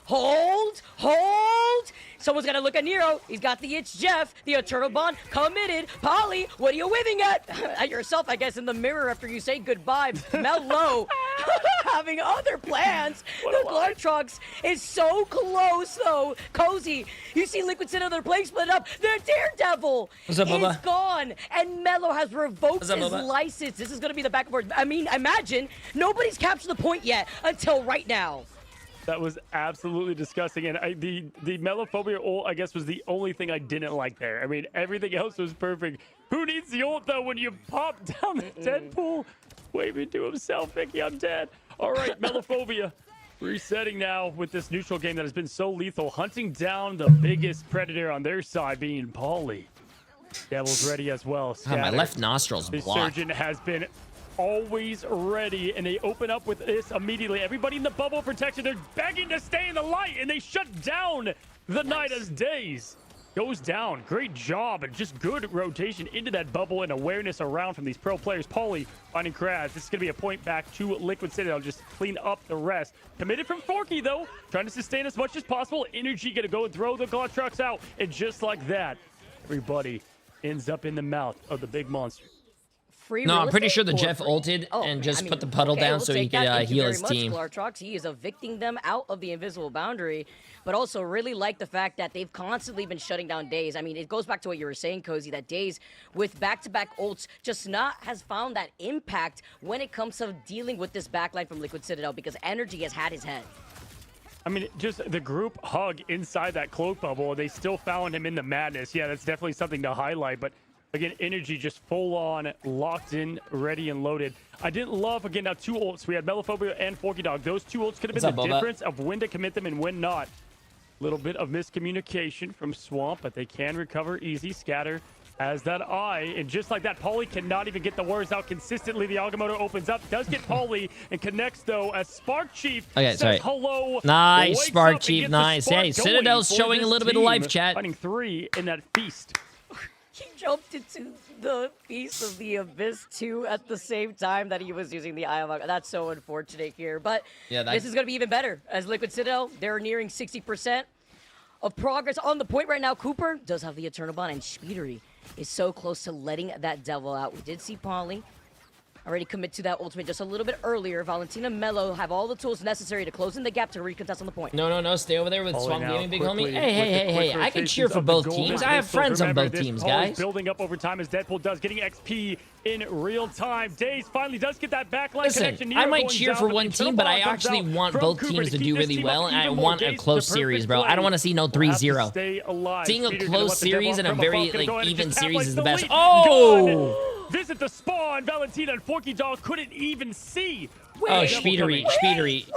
Hold, hold. Someone's gonna look at Nero. He's got the itch, Jeff. The eternal bond committed. Polly, what are you waving at? At yourself, I guess, in the mirror after you say goodbye. Mellow, having other plans. The Glartrox is so close, though. Cozy, you see Liquid Citadel, they're playing split up. Their Daredevil
What's up,
is
Bubba?
gone, and Mellow has revoked
What's up,
his
Bubba?
license. This is gonna be the back and forth. I mean, imagine nobody's captured the point yet until right now.
That was absolutely disgusting. And the Melophobia ult, I guess, was the only thing I didn't like there. I mean, everything else was perfect. Who needs the ult, though, when you pop down the Deadpool? Waving to himself, Vicky, I'm dead. All right, Melophobia resetting now with this neutral game that has been so lethal. Hunting down the biggest predator on their side, being Paulie. Devil's ready as well.
God, my
Scatter.
left nostril's
The
blocked.
Surgeon has been always ready, and they open up with this immediately. Everybody in the bubble protection, they're begging to stay in the light, and they shut down the night as Daze goes down. Great job, and just good rotation into that bubble and awareness around from these pro players. Paulie finding Kraz. This is going to be a point back to Liquid Citadel. Just clean up the rest. Committed from Forky, though, trying to sustain as much as possible. Energy going to go and throw the Glartrox out, and just like that, everybody ends up in the mouth of the big monster.
No, I'm pretty sure the
for
Jeff
free.
ulted
Oh,
and
man,
just
I mean,
put the puddle
okay,
down
we'll
so he
take that.
could
Thank you
heal
very
his
much,
team.
Glartrox. He is evicting them out of the invisible boundary, but also really like the fact that they've constantly been shutting down Daze. I mean, it goes back to what you were saying, Cozy, that Daze with back-to-back ults just not has found that impact when it comes to dealing with this backline from Liquid Citadel because Energy has had his head.
I mean, just the group hug inside that cloak bubble, they still found him in the madness. Yeah, that's definitely something to highlight, but again, Energy just full on, locked in, ready and loaded. I didn't love, again, now 2 ults. We had Melophobia and Forky Dog. Those 2 ults could have been
What's
the
up, Boba?
difference of when to commit them and when not. Little bit of miscommunication from Swamp, but they can recover easy. Scatter has that eye, and just like that, Paulie cannot even get the words out consistently. The Agamotto opens up, does get Paulie, and connects, though, as Spark Chief says hello.
Nice,
wakes
Spark
up and
Chief,
gets the
nice.
spark
Hey,
going
Citadel's
for
showing a
this
little bit of life,
team.
chat.
Finding 3 in that feast.
He jumped into the piece of the Abyss too at the same time that he was using the Eye of Ag- That's so unfortunate here. But
Yeah,
this is going to be even better as Liquid Citadel. They're nearing 60% of progress on the point right now. Cooper does have the Eternal Bond, and Speedery is so close to letting that devil out. We did see Paulie already commit to that ultimate just a little bit earlier. Valentina Mello have all the tools necessary to close in the gap to recontest on the point.
No, stay over there with
Paulie
Swamp
now
Gaming, big homie.
quickly
Hey, I can cheer for both teams. I have friends on both teams, guys.
Building up over time as Deadpool does, getting XP in real time. Daze finally does get that backline
Listen,
connection.
I
Nero
might
going
cheer
down,
for
but
one
the
team,
Eternal
but I
Bond comes
actually
out
want
from
both
Cooper
teams to
keep
do
this
really
team
well,
up
and I
even more.
want a
Daze,
close
the perfect
series, bro. I
play.
don't want to see no
Will have to
3-0.
stay alive.
Seeing a
Speeder's gonna
close
let the devil
series
out
and a
from
very
above, gonna go ahead and
even
just
series
half-life
is the
the
best.
lead.
Oh!
Gone. Visit the spawn. Valentina and Forky Dog couldn't even see.
Oh,
Devil
Speedery,
coming.
Speedery.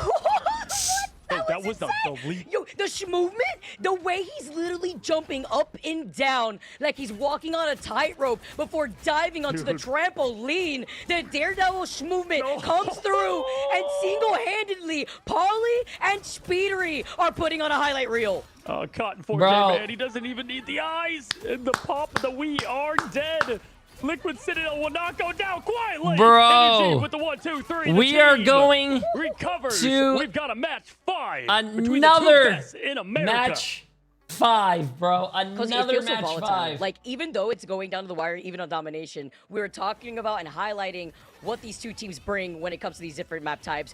That was the lead.
Yo, the movement, the way he's literally jumping up and down like he's walking on a tightrope before diving onto the trampoline. The Daredevil movement comes through, and single-handedly, Paulie and Speedery are putting on a highlight reel.
Cotton 4K,
Bro.
man. He doesn't even need the eyes. And the pop of the we are dead. Liquid Citadel will not go down quietly.
Bro.
Energy with the 1, 2, 3. The
We are
team
going
recovers.
to
We've got a match 5 between the two
another
best in America.
match 5, bro.
Because it
Another
feels so
match
volatile.
5.
Like, even though it's going down to the wire, even on domination, we were talking about and highlighting what these two teams bring when it comes to these different map types.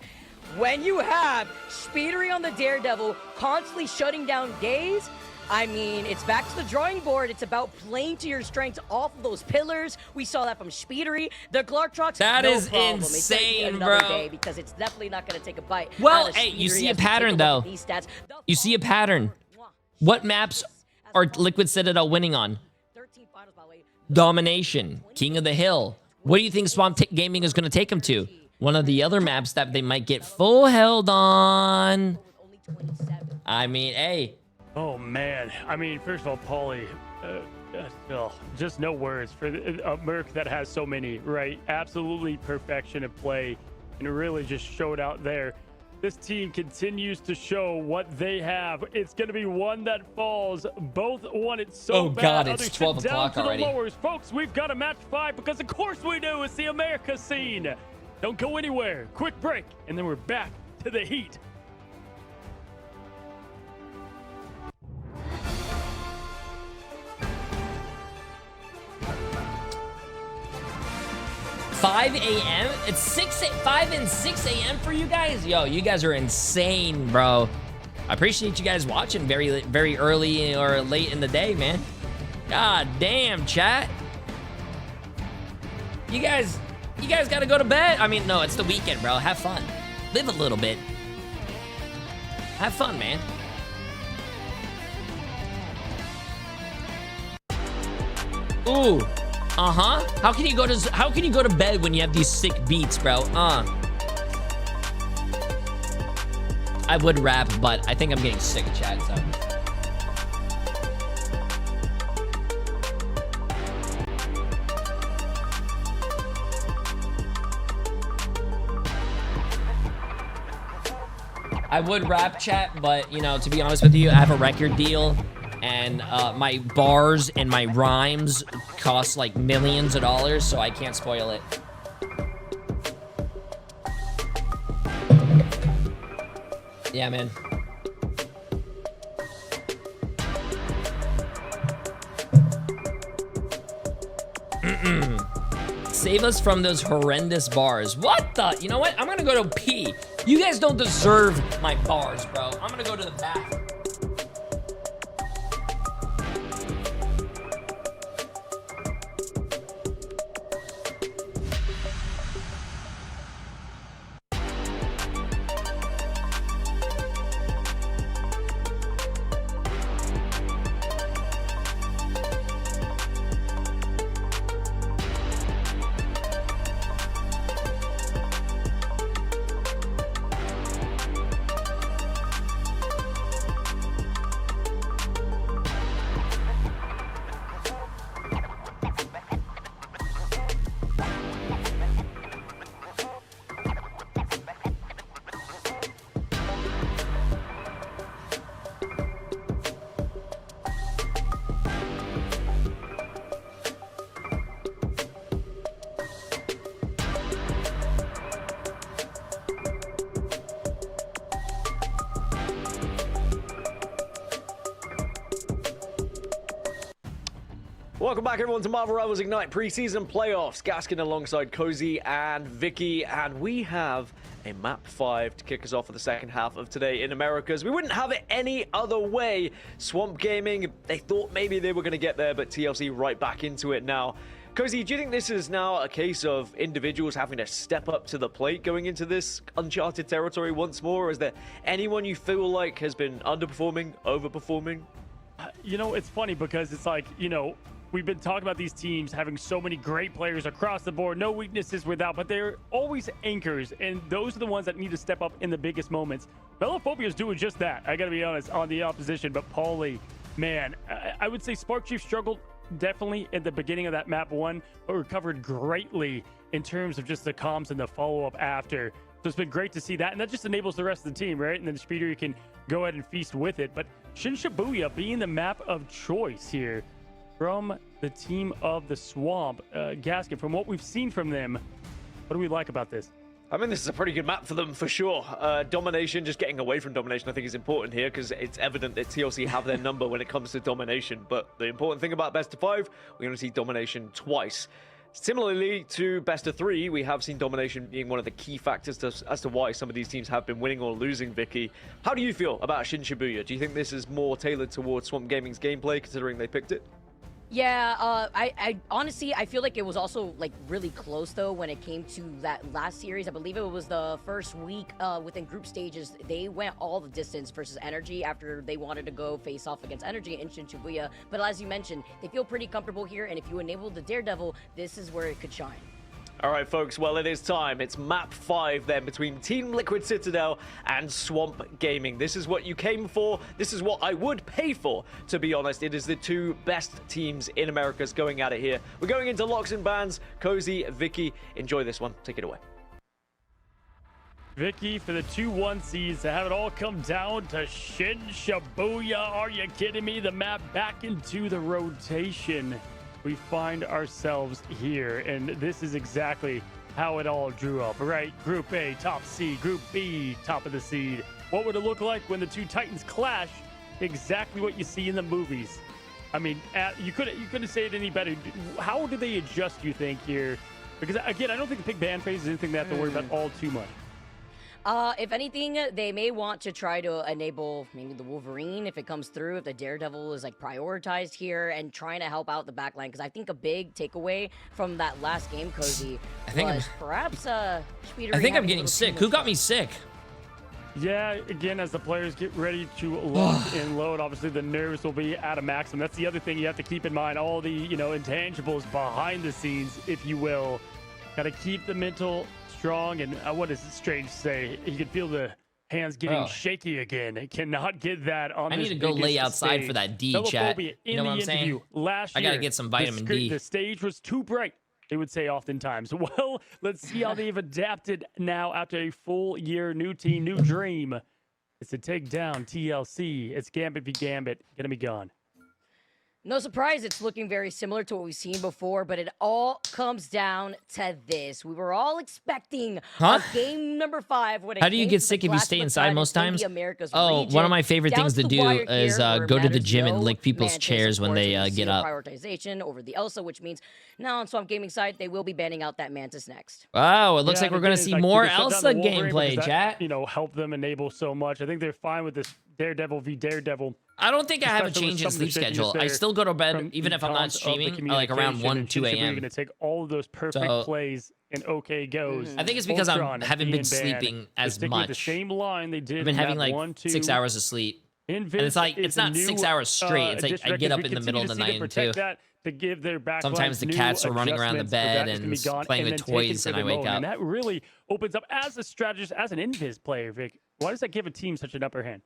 When you have Speedery on the Daredevil constantly shutting down Gaze, I mean, it's back to the drawing board. It's about playing to your strengths off of those pillars. We saw that from Speedery. The Glartrox,
That
no
is
problem. It's gonna be
insane,
another
bro.
day because it's definitely not going to take a bite.
Well,
out of
hey, you
Speedery
see a
as we take
pattern,
look
though.
at these stats.
You see a pattern. What maps are Liquid Citadel winning on?
13 finals, by the way.
Domination, King of the Hill. What do you think Swamp Gaming is going to take them to? One of the other maps that they might get full held on.
Only 27.
I mean, hey,
Oh, man. I mean, first of all, Paulie, just no words for a Merc that has so many, right? Absolutely perfection of play, and it really just showed out there. This team continues to show what they have. It's going to be one that falls. Both want it so
Oh,
bad.
God, it's
Others
12
sit down
o'clock
to the
already.
lowers. Folks, we've got a match 5 because, of course, we do. It's the America scene. Don't go anywhere. Quick break, and then we're back to the heat.
5 a.m. It's 5 and 6 a.m. for you guys. Yo, you guys are insane, bro. I appreciate you guys watching very early or late in the day, man. God damn, chat. You guys gotta go to bed. I mean, no, it's the weekend, bro. Have fun. Live a little bit. Have fun, man. Ooh. Uh-huh. How can you go to bed when you have these sick beats, bro? I would rap, but I think I'm getting sick of chat, so. I would rap, chat, but, you know, to be honest with you, I have a record deal, and my bars and my rhymes cost like millions of dollars, so I can't spoil it. Yeah, man. Save us from those horrendous bars. What the? You know what? I'm gonna go to pee. You guys don't deserve my bars, bro. I'm gonna go to the bathroom.
Welcome back, everyone, to Marvel Rivals Ignite preseason playoffs. Gaskin alongside Cozy and Vicky, and we have a map 5 to kick us off for the second half of today in Americas. We wouldn't have it any other way. Swamp Gaming, they thought maybe they were going to get there, but TLC right back into it now. Cozy, do you think this is now a case of individuals having to step up to the plate going into this uncharted territory once more? Or is there anyone you feel like has been underperforming, overperforming?
You know, it's funny because it's like, you know, we've been talking about these teams having so many great players across the board, no weaknesses without, but they're always anchors, and those are the ones that need to step up in the biggest moments. Velophobia is doing just that, I gotta be honest, on the opposition, but Paulie, man, I would say Spark Chief struggled definitely at the beginning of that map 1, but recovered greatly in terms of just the comms and the follow-up after. So it's been great to see that, and that just enables the rest of the team, right? And then the Speeder can go ahead and feast with it, but Shin Shibuya being the map of choice here from the team of the Swamp. Gasket, from what we've seen from them, what do we like about this?
I mean, this is a pretty good map for them, for sure. Domination, just getting away from domination, I think is important here, because it's evident that TLC have their number when it comes to domination. But the important thing about best of 5, we're going to see domination twice. Similarly to best of 3, we have seen domination being one of the key factors as to why some of these teams have been winning or losing, Vicky. How do you feel about Shin Shibuya? Do you think this is more tailored towards Swamp Gaming's gameplay, considering they picked it?
Yeah, I honestly, I feel like it was also like really close though when it came to that last series. I believe it was the first week within group stages. They went all the distance versus Energy after they wanted to go face off against Energy in Shin Shibuya. But as you mentioned, they feel pretty comfortable here, and if you enable the Daredevil, this is where it could shine.
All right, folks, well, it is time. It's map 5 then between Team Liquid Citadel and Swamp Gaming. This is what you came for. This is what I would pay for, to be honest. It is the 2 best teams in America's going at it here. We're going into locks and bans. Cozy, Vicky, enjoy this one. Take it away.
Vicky, for the 2-1 seeds to have it all come down to Shin Shibuya. Are you kidding me? The map back into the rotation. We find ourselves here, and this is exactly how it all drew up, right? Group A, top seed. Group B, top of the seed. What would it look like when the 2 Titans clash? Exactly what you see in the movies. I mean, you couldn't say it any better. How do they adjust, you think, here? Because, again, I don't think the big ban phase is anything they have to worry about all too much.
If anything, they may want to try to enable maybe the Wolverine if it comes through, if the Daredevil is like prioritized here and trying to help out the backline. Because I think a big takeaway from that last game, Cozy, was perhaps Speeder.
I think I'm getting sick. Who got me sick?
Yeah, again, as the players get ready to lock and load, obviously the nerves will be at a maximum. That's the other thing you have to keep in mind. All the, intangibles behind the scenes, if you will. Got to keep the mental strong, and what is it strange to say? You can feel the hands getting shaky again. It cannot get that on.
I need to go lay outside for that D, chat. You know what I'm saying?
Last year,
I gotta get some vitamin D.
The stage was too bright, they would say oftentimes. Well, let's see how they've adapted now after a full year. New team, new dream. It's to take down TLC. It's Gambit v Gambit. Gonna be gone.
No surprise, it's looking very similar to what we've seen before, but it all comes down to this. We were all expecting a game number 5.
How do you get sick if you stay inside most times? One of my favorite things to do is go to the gym and lick people's chairs when they get up.
Prioritization over the Elsa, which means now on Swamp Gaming side, they will be banning out that Mantis next.
Wow, it looks like we're going to see more Elsa gameplay, chat.
Help them enable so much. I think they're fine with this Daredevil v Daredevil.
I don't think I have a change in sleep schedule. I still go to bed even if I'm not streaming, like around 1, 2 a.m.
You're going to take all of those perfect plays and okay goes.
I think it's because I haven't been sleeping as much.
The same line they did.
I've been having like 6 hours of sleep. And it's like, it's not 6 hours straight. It's like I get up in the middle of the night too.
To give their
sometimes the cats are running around the bed and playing with toys, and I wake up.
And that really opens up, as a strategist, as an Invis player, Vic, why does that give a team such an upper hand?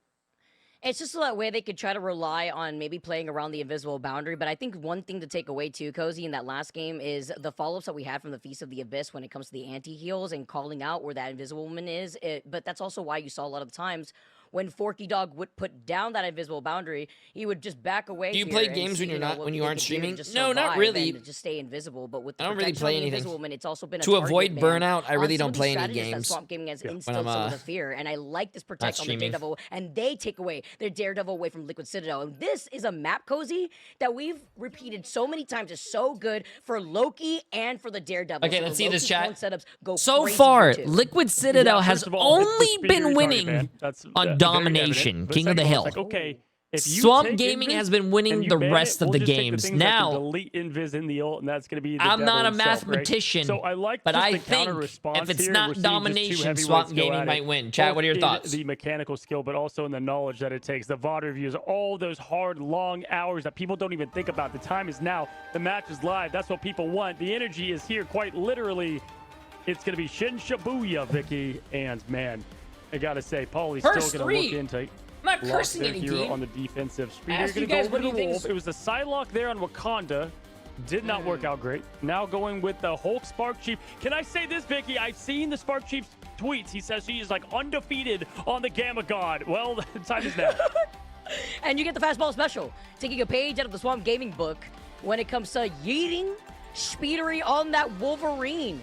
It's just so that way they could try to rely on maybe playing around the invisible boundary. But I think one thing to take away too, Cozy, in that last game is the follow-ups that we had from the Feast of the Abyss when it comes to the anti-heals and calling out where that invisible woman is. But that's also why you saw a lot of times when Forky Dog would put down that invisible boundary, he would just back away.
Do you play games when you're not, when you aren't streaming? No, not really.
Just stay invisible. But with the
I don't really play anything.
Woman, it's also been
to avoid burnout. I really don't play any games.
Swamp Gaming has instilled some of the fear, and I like this protect on the Daredevil, and they take away their Daredevil away from Liquid Citadel. And this is a map, Cozy, that we've repeated so many times is so good for Loki and for the Daredevil.
Okay, let's see this chat.
Go
so far, Liquid Citadel has only been winning on domination. King of the Hill. Swamp Gaming has been winning the rest of the games. Now, I'm not a mathematician, but I think if it's not domination, Swamp Gaming might win. Chat, what are your thoughts?
The mechanical skill, but also in the knowledge that it takes. The VOD reviews, all those hard, long hours that people don't even think about. The time is now. The match is live. That's what people want. The energy is here, quite literally. It's going to be Shin Shibuya, Vicky. And, man, I got to say, Paulie's still going to look into
I'm not cursing any
hero on the defensive. Speeder going to go with the Wolf. It was the Psylocke there on Wakanda. Did not work out great. Now going with the Hulk Spark Chief. Can I say this, Vicky? I've seen the Spark Chief's tweets. He says he is like undefeated on the Gamma God. Well, the time is now.
And you get the fastball special, taking a page out of the Swamp Gaming book. when it comes to yeeting Speedery on that Wolverine.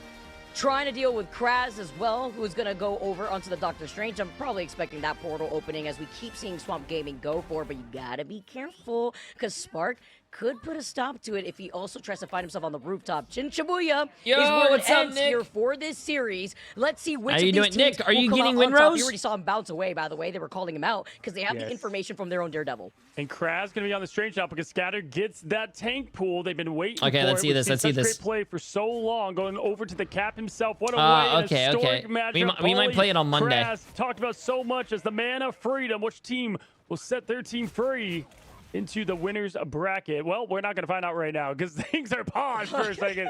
Trying to deal with Kraz as well, who's going to go over onto the Doctor Strange. I'm probably expecting that portal opening as we keep seeing Swamp Gaming go for, but you gotta be careful, because Spark could put a stop to it if he also tries to find himself on the rooftop. Chin Shibuya is where it ends here for this series. Let's see which of these teams
Nick? Are
will
you
come
getting
out on top.
Winrose?
We already saw him bounce away, by the way. They were calling him out because they have the
Yes.
information from their own Daredevil.
And Kraz going to be on the Strange now because Scatter gets that tank pool. They've been waiting
Okay,
for
let's
it.
see
We've
this,
seen
let's see
such
this.
Great play for so long, going over to the Cap himself. What a way in
Okay,
a historic
okay.
matchup.
We might play it on Monday.
Kraz talked about so much as the man of freedom. Which team will set their team free into the winner's bracket? Well, we're not going to find out right now because things are paused for a second.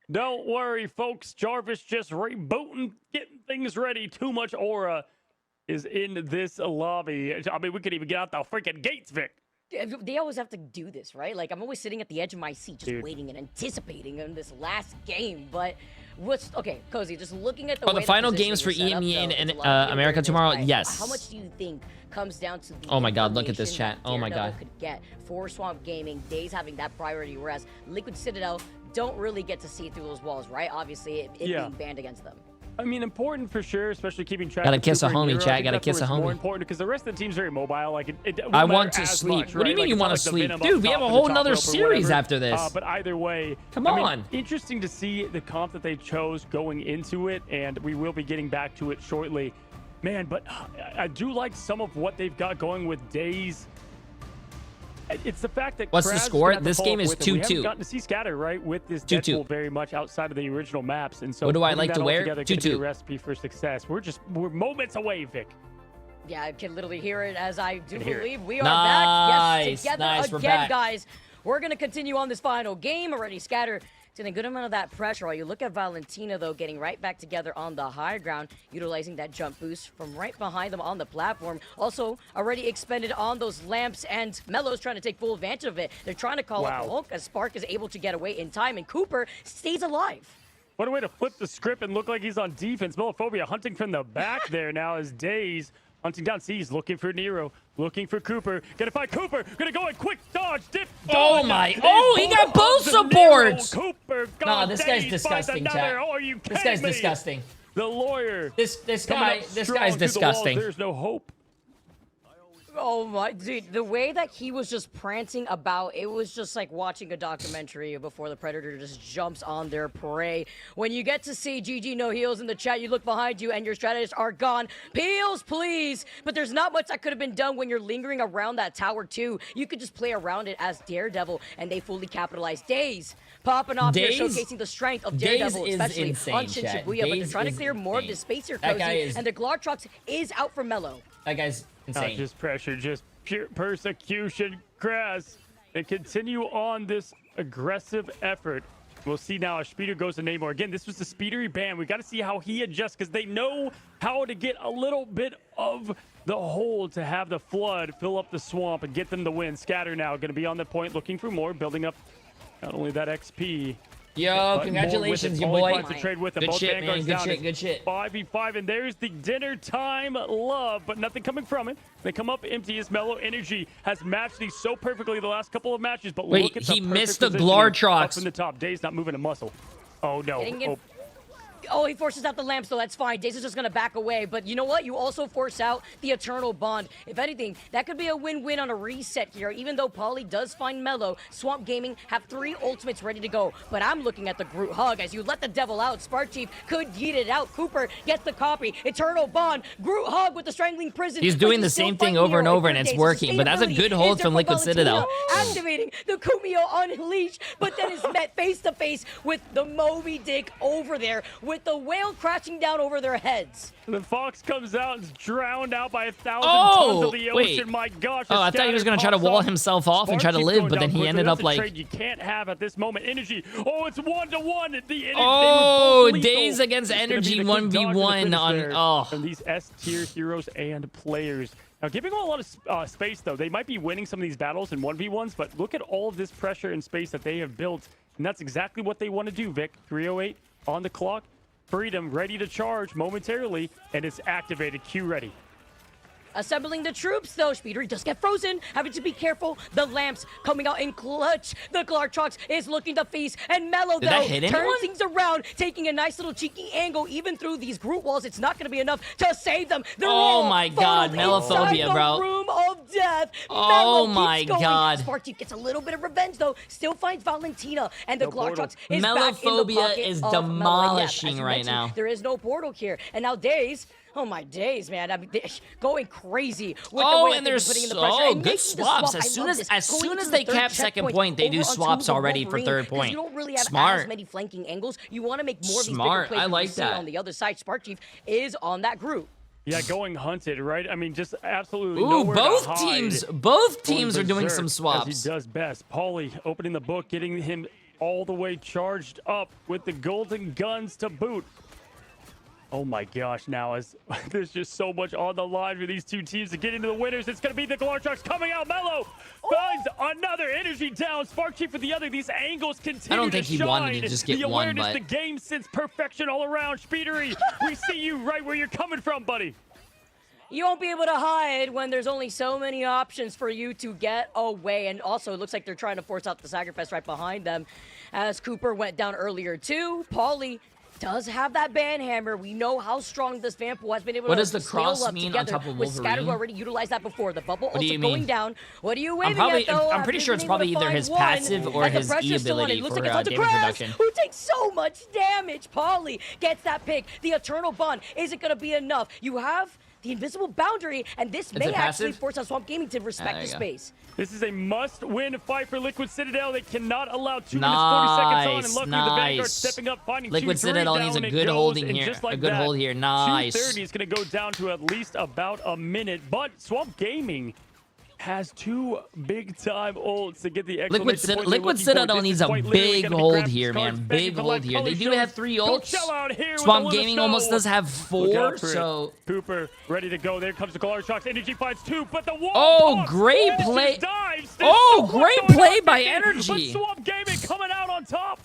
Don't worry, folks. Jarvis just rebooting, getting things ready. Too much aura is in this lobby. I mean, we could even get out the freaking gates, Vic.
They always have to do this, right? Like, I'm always sitting at the edge of my seat just
Dude.
waiting and anticipating in this last game. But okay, Cozy, just looking at the
Oh, the
way
final
position
games for
is set up,
EMEA
though,
and
it's a lot of
America
awareness
tomorrow?
by
Yes.
How much do you think comes down to the
Oh my God, look at this
information
chat.
that
Oh my
Daredevil
God.
could get for Swamp Gaming, Days having that priority, whereas Liquid Citadel don't really get to see through those walls, right? Obviously, it being banned against them.
I mean, important for sure, especially keeping track.
Gotta
of
kiss a
Cooper and
homie,
Nero. I
chat.
think
Gotta
that's
kiss
where
a
it's more
homie.
important because the rest of the team's very mobile. Like it won't
I
matter
want to
as
sleep.
much,
What do you
right?
mean you
Like,
want to
it's not like the
sleep?
Venom
Dude,
up
we have
top
a
of the
whole
top
nother
rope or
series
whatever.
after this.
But either way,
Come
I mean,
on.
interesting to see the comp that they chose going into it, and we will be getting back to it shortly. Man, but I do like some of what they've got going with Days. It's the fact that
What's the
Kraz
score?
gonna have to
This
follow
game
up
is
with it. We
2-2.
haven't gotten to see Scatter, right, with this
2-2.
Deadpool very much outside of the original maps, and so
What do I
putting
like
that
to
all
wear?
together could be a
2-2.
recipe for success. We're moments away, Vic.
Yeah, I can literally hear it as I do
hear it.
believe we are back. Yes,
Nice,
together
nice, we're
again,
back.
guys. We're going to continue on this final game. Already Scatter getting a good amount of that pressure. While you look at Valentina, though, getting right back together on the high ground, utilizing that jump boost from right behind them on the platform. Also, already expended on those lamps, and Melo's trying to take full advantage of it. They're trying to call up the Hulk as Spark is able to get away in time, and Cooper stays alive.
What a way to flip the script and look like he's on defense. Melophobia hunting from the back there now as Days hunting down. He's looking for Nero, looking for Cooper. Gonna find Cooper. Gonna go in quick dodge, dip.
Oh
dodge.
my-
They
oh, he got both
to
supports.
Nero. Cooper.
Nah,
God,
this guy's
Days
disgusting,
finds
chat.
another. Oh, are you
This guy's
kidding me?
disgusting.
The lawyer.
This
coming
guy,
up
this
strong
guy's
through the walls.
disgusting.
There's no hope.
Oh my, dude, the way that he was just prancing about, it was just like watching a documentary before the Predator just jumps on their prey. When you get to see GG no heals in the chat, you look behind you and your strategists are gone. Peels, please! But there's not much that could have been done when you're lingering around that tower too. You could just play around it as Daredevil and they fully capitalize. Days popping off here,
Days-
showcasing the strength of
Days
Daredevil,
is
especially
insane,
on Shin
chat.
Shibuya, but they're
Days
trying to
is
clear more of
insane.
the space here,
That guy
Cozy,
is-
and the Glartrox is out for Melo.
That guy's
Not
insane.
just pressure, just pure persecution. Kraz, they continue on this aggressive effort. We'll see now as Speeder goes to Namor. Again, this was the Speedery ban. We got to see how he adjusts because they know how to get a little bit of the hole to have the flood fill up the swamp and get them the win. Scatter now going to be on the point, looking for more, building up not only that XP.
Yo,
but
congratulations,
more with
your
it.
boy.
Paulie finds a trade with them.
Good
Both
shit, man.
Vanguards
Good
down.
shit,
It's
good shit.
5v5, and there's the dinner time love, but nothing coming from it. They come up empty as Mellow Energy has matched these so perfectly the last couple of matches, but
Wait,
look at the
he missed
perfect
the
positioning
Glartrox.
up in the top. Days not moving a muscle. Oh, no.
Getting in-
Oh,
Oh, he forces out the lamp, so that's fine. Days is just gonna back away. But you know what? You also force out the Eternal Bond. If anything, that could be a win-win on a reset here. Even though Paulie does find Mellow, Swamp Gaming have 3 ultimates ready to go. But I'm looking at the Groot Hug. As you let the devil out, Spark Chief could yeet it out. Cooper gets the copy. Eternal Bond. Groot Hug with the Strangling Prison.
He's
But
doing the
still
same thing
fighting
over and
Nero.
over, and it's
Days'
working. But that's a
sustainability
good hold
is there
from
for
Liquid
Valentina,
Citadel.
activating the Kumio Unleashed, but then is met face-to-face with the Moby Dick over there, with the whale crashing down over their heads.
the Fox comes out and is drowned out by 1,000
Oh,
tons of the ocean.
wait.
My gosh.
Oh, I thought he was
going
gonna try to wall himself off and try to live, but then he ended up like.
Trade you can't have at this moment. Energy. Oh, it's 1-1. The
Oh,
they were both lethal.
Days against
It's gonna be
Energy
the quick dodge and the
1v1
finish
on.
there
Oh.
from these S-tier heroes and players. Now, giving them a lot of space, though. They might be winning some of these battles in 1v1s, but look at all of this pressure and space that they have built, and that's exactly what they want to do, Vic. 3:08 on the clock. Freedom ready to charge momentarily, and it's activated. Q ready.
Assembling the troops, though. Speedery does get frozen. Having to be careful. The lamps coming out in clutch. The Glartrox is looking to feast. And Mellow,
Did that
though,
hit
turns
anyone?
things around, taking a nice little cheeky angle. Even through these group walls, it's not going to be enough to save them. They're
Oh
all
my God,
funneled
Mellophobia,
inside the
bro.
room of death.
Oh
Mellow
my
keeps going.
God.
Sparky gets a little bit of revenge, though. Still finds Valentina. And the
No portal.
Glartrox is back in the
Mellophobia
pocket
is
of Mellow. And yes,
demolishing
as you
right
mentioned,
now.
there is no portal here. And now Days, oh my days, man. I mean, they're going crazy with the
Oh,
way
and
that they're
there's
putting in the pressure. And
good
making the
swaps.
swap.
As
I love
soon
this.
as
Going
soon
to
as
the
they
third
cap second
checkpoint
point, they do
over onto
swaps
the
already for
Wolverine,
third
'cause
point.
You don't really have
Smart.
as many flanking angles. You want to make more of these
Smart.
bigger plays.
I
than
like
you see
that.
on the other side. Spark Chief is on that group.
Yeah, going hunted, right? I mean, just absolutely
Ooh,
nowhere to
both
hide.
teams
Going
are doing some
berserk
swaps.
as he does best. Paulie opening the book, getting him all the way charged up with the golden guns to boot. Oh my gosh, now as there's just so much on the line for these two teams to get into the winners. It's going to be the Glartrox coming out. Mellow finds another energy down. Spark Chief for the other. These angles continue
I don't think
to
he
shine.
wanted to just get
the
one,
awareness,
but-
the game sense, perfection all around. Speedery, we see you right where you're coming from, buddy.
You won't be able to hide when there's only so many options for you to get away. And also, it looks like they're trying to force out the sacrifice right behind them. As Cooper went down earlier, too. Paulie does have that banhammer. We know how strong this Vampo has been able
What
to
does the
scale
cross
up
mean
together
on top of
with Scatter, who
Wolverine?
already utilized that before. The bubble
What do
also
you
going
mean?
down. What are you waving at, though?
I'm pretty sure it's probably either his passive or his E ability for damage reduction.
Who takes so much damage? Paulie gets that pick. The Eternal Bond isn't going to be enough. You have the invisible boundary, and this may
it
actually
passive?
force Swamp Gaming to respect
there
the
you go.
space.
This is a must-win fight for Liquid Citadel. They cannot allow 2 minutes 40 seconds on, and luckily the Vanguard
Nice.
stepping up, finding
Liquid
2-3
Citadel
down,
needs a
and it
good
goes,
holding
and
here.
just like
A good
that,
hold here. Nice.
2:30 is going to go down to at least about a minute, but Swamp Gaming has 2 big-time ults to get the exclamation point.
Liquid Citadel needs a big hold here, man. Big hold here. They do have 3 ults. Swamp Gaming almost does have 4, so...
Cooper ready to go. There comes the Glartrox. Energy finds 2, but the wall
Oh,
pops.
great
Finishes
play.
dives.
Oh,
There's so
great
much going
play
on,
by
Vicky,
Energy.
But Swamp Gaming coming out on top.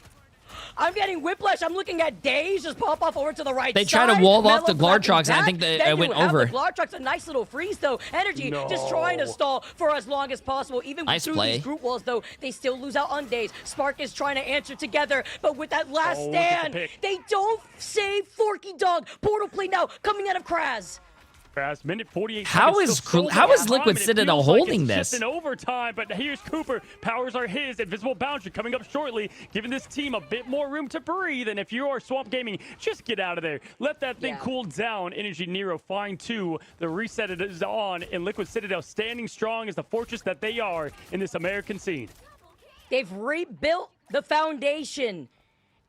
I'm getting whiplash. I'm looking at Days just pop off over to the right
They
side.
try to wall off the
Mellow
Glartrox, and I
flapping
think that
back.
it
Then
went
you have
over.
The Glartrox, a nice little freeze, though. Energy just trying to stall for as long as possible. Even
Nice
through
play.
these group walls, though, they still lose out on Days. Spark is trying to answer together, but with that last
Oh, look at the
stand,
pick.
they don't save Forky Dog. Portal play now coming out of Kraz.
Fast minute 48.
How
seconds,
is
still
how
so
is
much
Liquid
time, and it
Citadel
feels like
holding
it's
this?
just in overtime, but here's Cooper. Powers are his. Invisible boundary coming up shortly, giving this team a bit more room to breathe. And if you are Swamp Gaming, just get out of there. Let that thing cool down. Energy Nero find 2. The reset is on, and Liquid Citadel standing strong as the fortress that they are in this American scene.
They've rebuilt the foundation.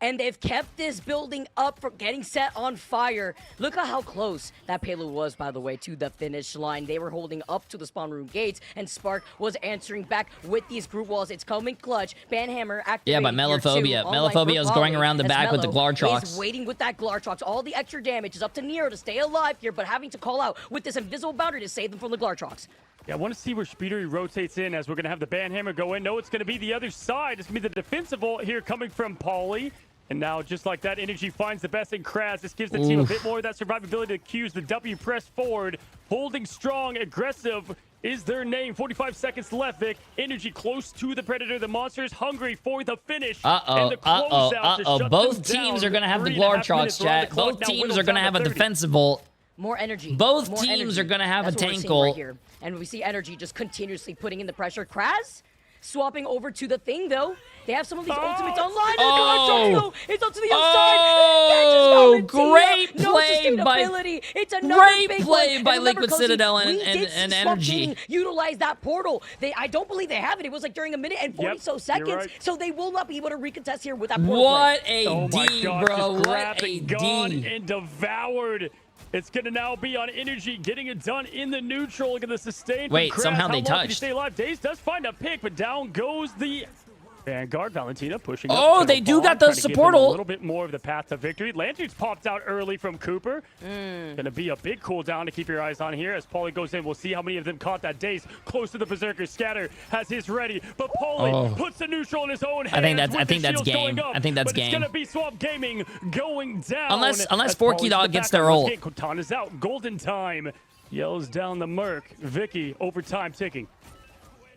And they've kept this building up from getting set on fire. Look at how close that payload was, by the way, to the finish line. They were holding up to the spawn room gates, and Spark was answering back with these group walls. It's coming clutch. Banhammer activated.
Yeah, but Mellophobia is going around the back with the Glartrox.
Is waiting with that Glartrox. All the extra damage is up to Nero to stay alive here, but having to call out with this invisible boundary to save them from the Glartrox.
Yeah, I want to see where Speedery rotates in as we're going to have the Banhammer go in. No, it's going to be the other side. It's going to be the defensive ult here coming from Paulie. And now, just like that, Energy finds the best in Kraz. This gives the team a bit more of that survivability to Q's. The W press forward, holding strong, aggressive is their name. 45 seconds left, Vic. Energy close to the Predator. The Monsters hungry for the finish. And the closeout to shut
Both
them
teams
down.
are going to have the
3.5
Glartrox,
minutes are on the
chat.
clock.
Both
Now
teams
whittles
are going to
down
have a
30.
defensive ult.
More energy.
Both
more
teams
energy.
are gonna have a
That's what we're
tank
seeing right
ult.
here. And we see Energy just continuously putting in the pressure. Kraz swapping over to the thing, though. They have some of these ultimates online.
Oh.
It's up to the
Oh,
outside.
great
No
play by-
sustainability. It's another
Great
big
play
one.
by
And remember,
Liquid
Cozy,
Citadel and-
we
and-
did see
and
Swamp
Energy.
Gaming utilize that portal. I don't believe they have it. It was like during a minute and 40 so
you're
seconds.
right.
So they will not be able to recontest here with that portal.
What
play.
a
Oh my
D,
gosh,
bro.
just
What
grabbed
a
and gone
D.
and devoured. It's going to now be on Energy, getting it done in the neutral. Look at the sustain from
Wait,
Kraz.
somehow
How
they
long can he
touched.
stay alive? Daze does find a pick, but down goes the Vanguard. Valentina pushing up.
Oh,
to
they do
bomb,
got the
trying to give
support
them a
ult.
little bit more of the path to victory. Lantern's popped out early from Cooper. Going to be a big cooldown to keep your eyes on here as Paulie goes in. We'll see how many of them caught that Daze close to the Berserker. Scatter has his ready, but Paulie puts the neutral in his own hands.
I think that's-
with
I think
the
that's
shields going
game.
up.
I think that's
But it's
game.
going to be Swamp Gaming going down.
Unless
as
Forky
Paulie's
Dog
the
gets
backup.
their ult.
Katana's out. Golden time. Yells down the Merc. Vicky, overtime ticking.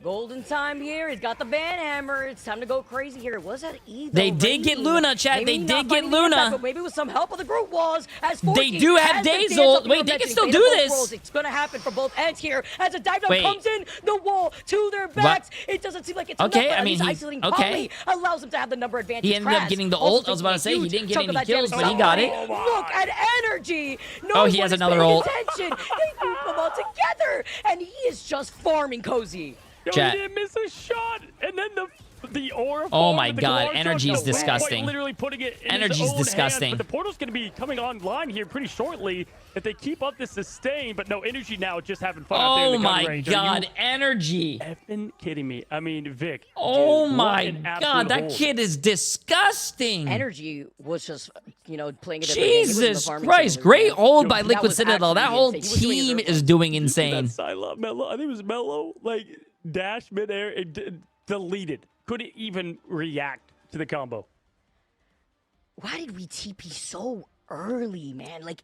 Golden time here. He's got the ban hammer. It's time to go crazy here. Was that E?
They did get Luna, chat. They did get Luna.
But maybe with some help of the group walls. As
They do have days ult. Wait, they can still do this.
It's going to happen for both ends here. As a dive down
Wait.
comes in, the wall to their backs. It doesn't seem like it's
Okay,
enough, but
I mean,
at
he-
least isolating
okay.
Polly allows him to have the number advantage.
He ended up getting the ult. I was about to say, he didn't get any kills, but he got it.
Look at energy. No
Oh, he has
one is
another
paying
ult.
attention. They group them all together, and he is just farming Cozy.
Yo,
Chat.
he didn't miss a shot, and then the aura.
Oh
form
my
with the
God,
Galar
energy
Truck,
is
no, quite
disgusting.
Literally putting it in
Energy's
his own
disgusting.
hands, but the portal's going to be coming online here pretty shortly if they keep up the sustain. But no, energy now just having fun out there in
Oh
the gun
my
range.
God,
Are
energy.
you effing kidding me? I mean, Vic.
Oh
dude,
my
what an absolute
God, that
hole.
kid is disgusting.
Energy was just, playing a different game. He was in the
Jesus
farming
Christ,
sim.
great hold
Yo,
by
that
Liquid
was
Citadel. That
actually
whole
insane. He was doing
team
his
is
own-
doing
That
insane.
Psylocke Mello, I think it was Mello, like dash midair and deleted. Couldn't even react to the combo.
Why did we TP so early, man? Like,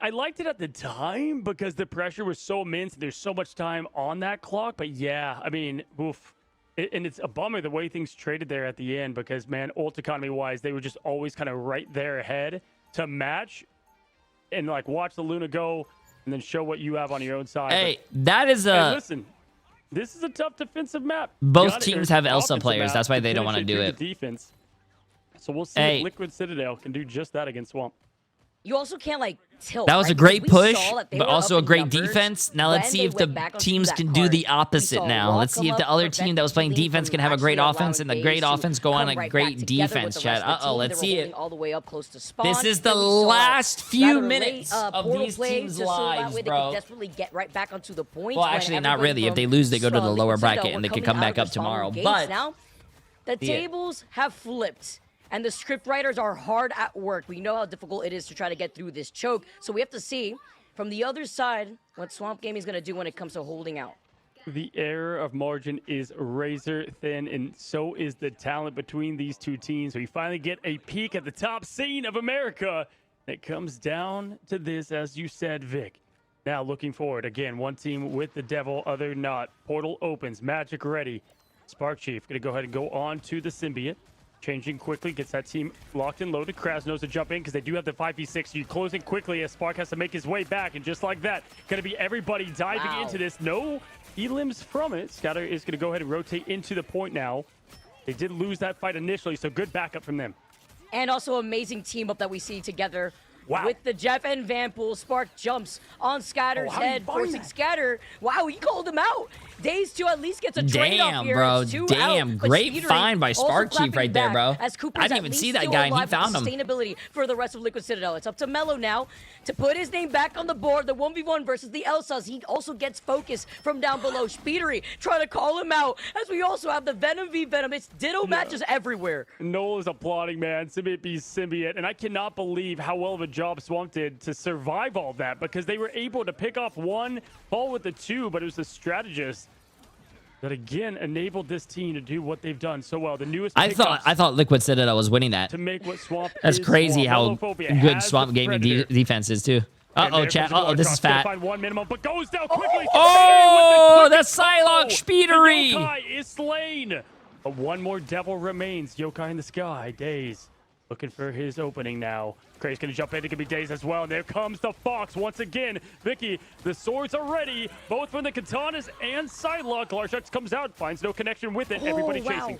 I liked it at the time because the pressure was so immense. There's so much time on that clock. But yeah, I mean, oof. And it's a bummer the way things traded there at the end because, man, ult economy-wise, they were just always kind of right there ahead to match and, like, watch the Luna go and then show what you have on your own side.
Hey, that is
But, hey,
a...
listen, this is a tough defensive map.
Both
Got it,
teams
or
have Elsa
offensive
players.
map
That's why they don't
finish
wanna do
through
it.
the defense. So we'll see
Hey.
if Liquid Citadel can do just that against Swamp.
you also can't, tilt.
That was
right?
a great
Because we
push,
saw that they
but
were
also
up
a
in
great
numbers
defense. Now let's
when
see
they
if the
went back onto
teams
that
can do
card.
the
We
opposite
saw
now.
Raw
Let's see
come
if the
up,
other team that was playing
prevent
defense
Healing
can have a
from
great
actually
offense and the
allowing
great
Daze to
offense go on
come
a
right
great
back together with
defense,
the
chat.
rest of the
Uh-oh,
team.
let's
They were
see
holding
it.
all the way up close to spawn.
This is the
Then we saw
last few
rather late,
minutes of
portal
these
play
teams'
just so that
lives,
way they
bro.
could desperately get right back onto the point.
Well,
when
actually, not
everybody
really. If
from
they lose, they go to the lower
Liquid Citadel
bracket and
were
they could
coming
come
out
back
of
up
the spawn
tomorrow.
gates.
But
now the tables have flipped. And the script writers are hard at work. We know how difficult it is to try to get through this choke. So we have to see from the other side what Swamp Gaming is going to do when it comes to holding out.
The error of margin is razor thin, and so is the talent between these two teams. We finally get a peek at the top scene of America. It comes down to this, as you said, Vic. Now, looking forward, again, one team with the devil, other not. Portal opens, Magic ready. Spark Chief going to go ahead and go on to the Symbiote. Changing quickly, gets that team locked and loaded. Kraz knows to jump in because they do have the 5v6. You closing quickly as Spark has to make his way back. And just like that, going to be everybody diving into this. No elims from it. Scatter is going to go ahead and rotate into the point now. They did lose that fight initially, so good backup from them.
And also amazing team up that we see together.
Wow.
With the Jeff and Vanpool, Spark jumps on Scatter's
how do you
head,
find
forcing
that?
Scatter. Wow, he called him out. Daze 2 at least gets a trade off
Damn,
here.
bro.
It's 2
Damn.
out, but
Great
Speedery
find by
also
Spark Chief
clapping
right there,
back
bro.
As Cooper's
I didn't
at
even
least
see that
still
guy. He
alive with
found him.
Sustainability for the rest of Liquid Citadel. It's up to Mello now to put his name back on the board. The 1v1 versus the Elsas. He also gets focus from down below. Speedery trying to call him out as we also have the Venom v Venom. It's ditto matches everywhere.
Noel is applauding, man. Symbiote beats Symbiote. And I cannot believe how well of a job Swamp did to survive all that because they were able to pick off one, fall with the two, but it was the strategist that again enabled this team to do what they've done so well. The newest
I thought Liquid Citadel was winning that.
to make what Swamp
That's
is
crazy
Swamp.
how
Melophobia
good
has
Swamp
the
Gaming
Predator.
defense is too.
And
Uh-oh,
there
chat.
comes the
Uh-oh, this
Glorcross.
is
Gonna
fat.
find one minimum, but goes down quickly.
Oh,
With the
that's Psylocke
combo.
Speedery.
The Yokai is slain. But one more devil remains. Yokai in the sky. Daze looking for his opening now. Craig's gonna jump in. It could be Daze as well. And there comes the Fox once again. Vicky, the swords are ready, both from the Katanas and Psylocke. Glarshucks comes out, finds no connection with it. Everybody
wow.
chasing.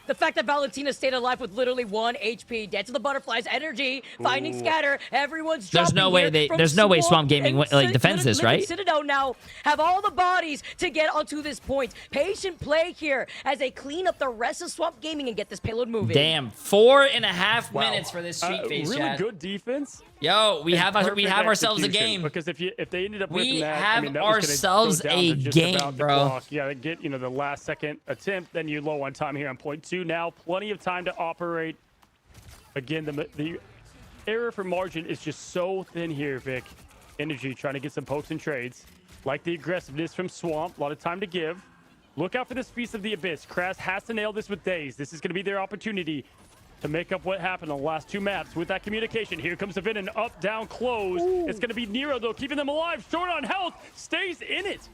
The fact that Valentina stayed alive with literally 1 HP, dead to the butterflies, energy, finding Scatter, everyone's
There's no
dropping
way
here
they-
from
there's no way Swamp
and
Gaming, like, defends this,
Liquid
right?
Citadel now have all the bodies to get onto this point. Patient play here as they clean up the rest of Swamp Gaming and get this payload moving.
Damn, 4.5 minutes for this street face,
Really
chat.
good defense.
Yo, we have
Perfect
ourselves a
execution,
game.
Because if they ended up
We
winning that,
have
I mean, that was gonna
ourselves
go down
a
to just
game,
about the
bro.
clock. Yeah, get the last second attempt, then you're low on time here on point 2. Now, plenty of time to operate. Again, the error for margin is just so thin here, Vic. Energy trying to get some pokes and trades. Like the aggressiveness from Swamp, a lot of time to give. Look out for this Feast of the Abyss. Kraz has to nail this with Daze. This is going to be their opportunity. to make up what happened on the last 2 maps with that communication. Here comes the Venom, up, down, close. Ooh. It's going to be Nero, though, keeping them alive. Short on health, stays in it.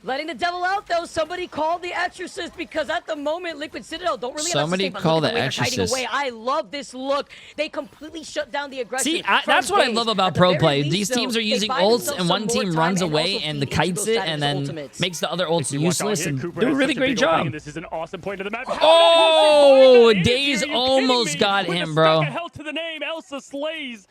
Letting the devil out, though. Somebody called the Exorcist, because at the moment, Liquid Citadel don't really have
Somebody
a sustain,
call
but
the
look at way they're
Exorcist.
away. I love this look. They completely shut down the aggression.
See, that's what I love about pro play. These teams are using ults, and one team runs away and kites it, and then makes the other ults useless, and do a really great job.
This is an awesome point of the map.
Oh, Daze almost got him, bro.
Health to the name. Elsa slays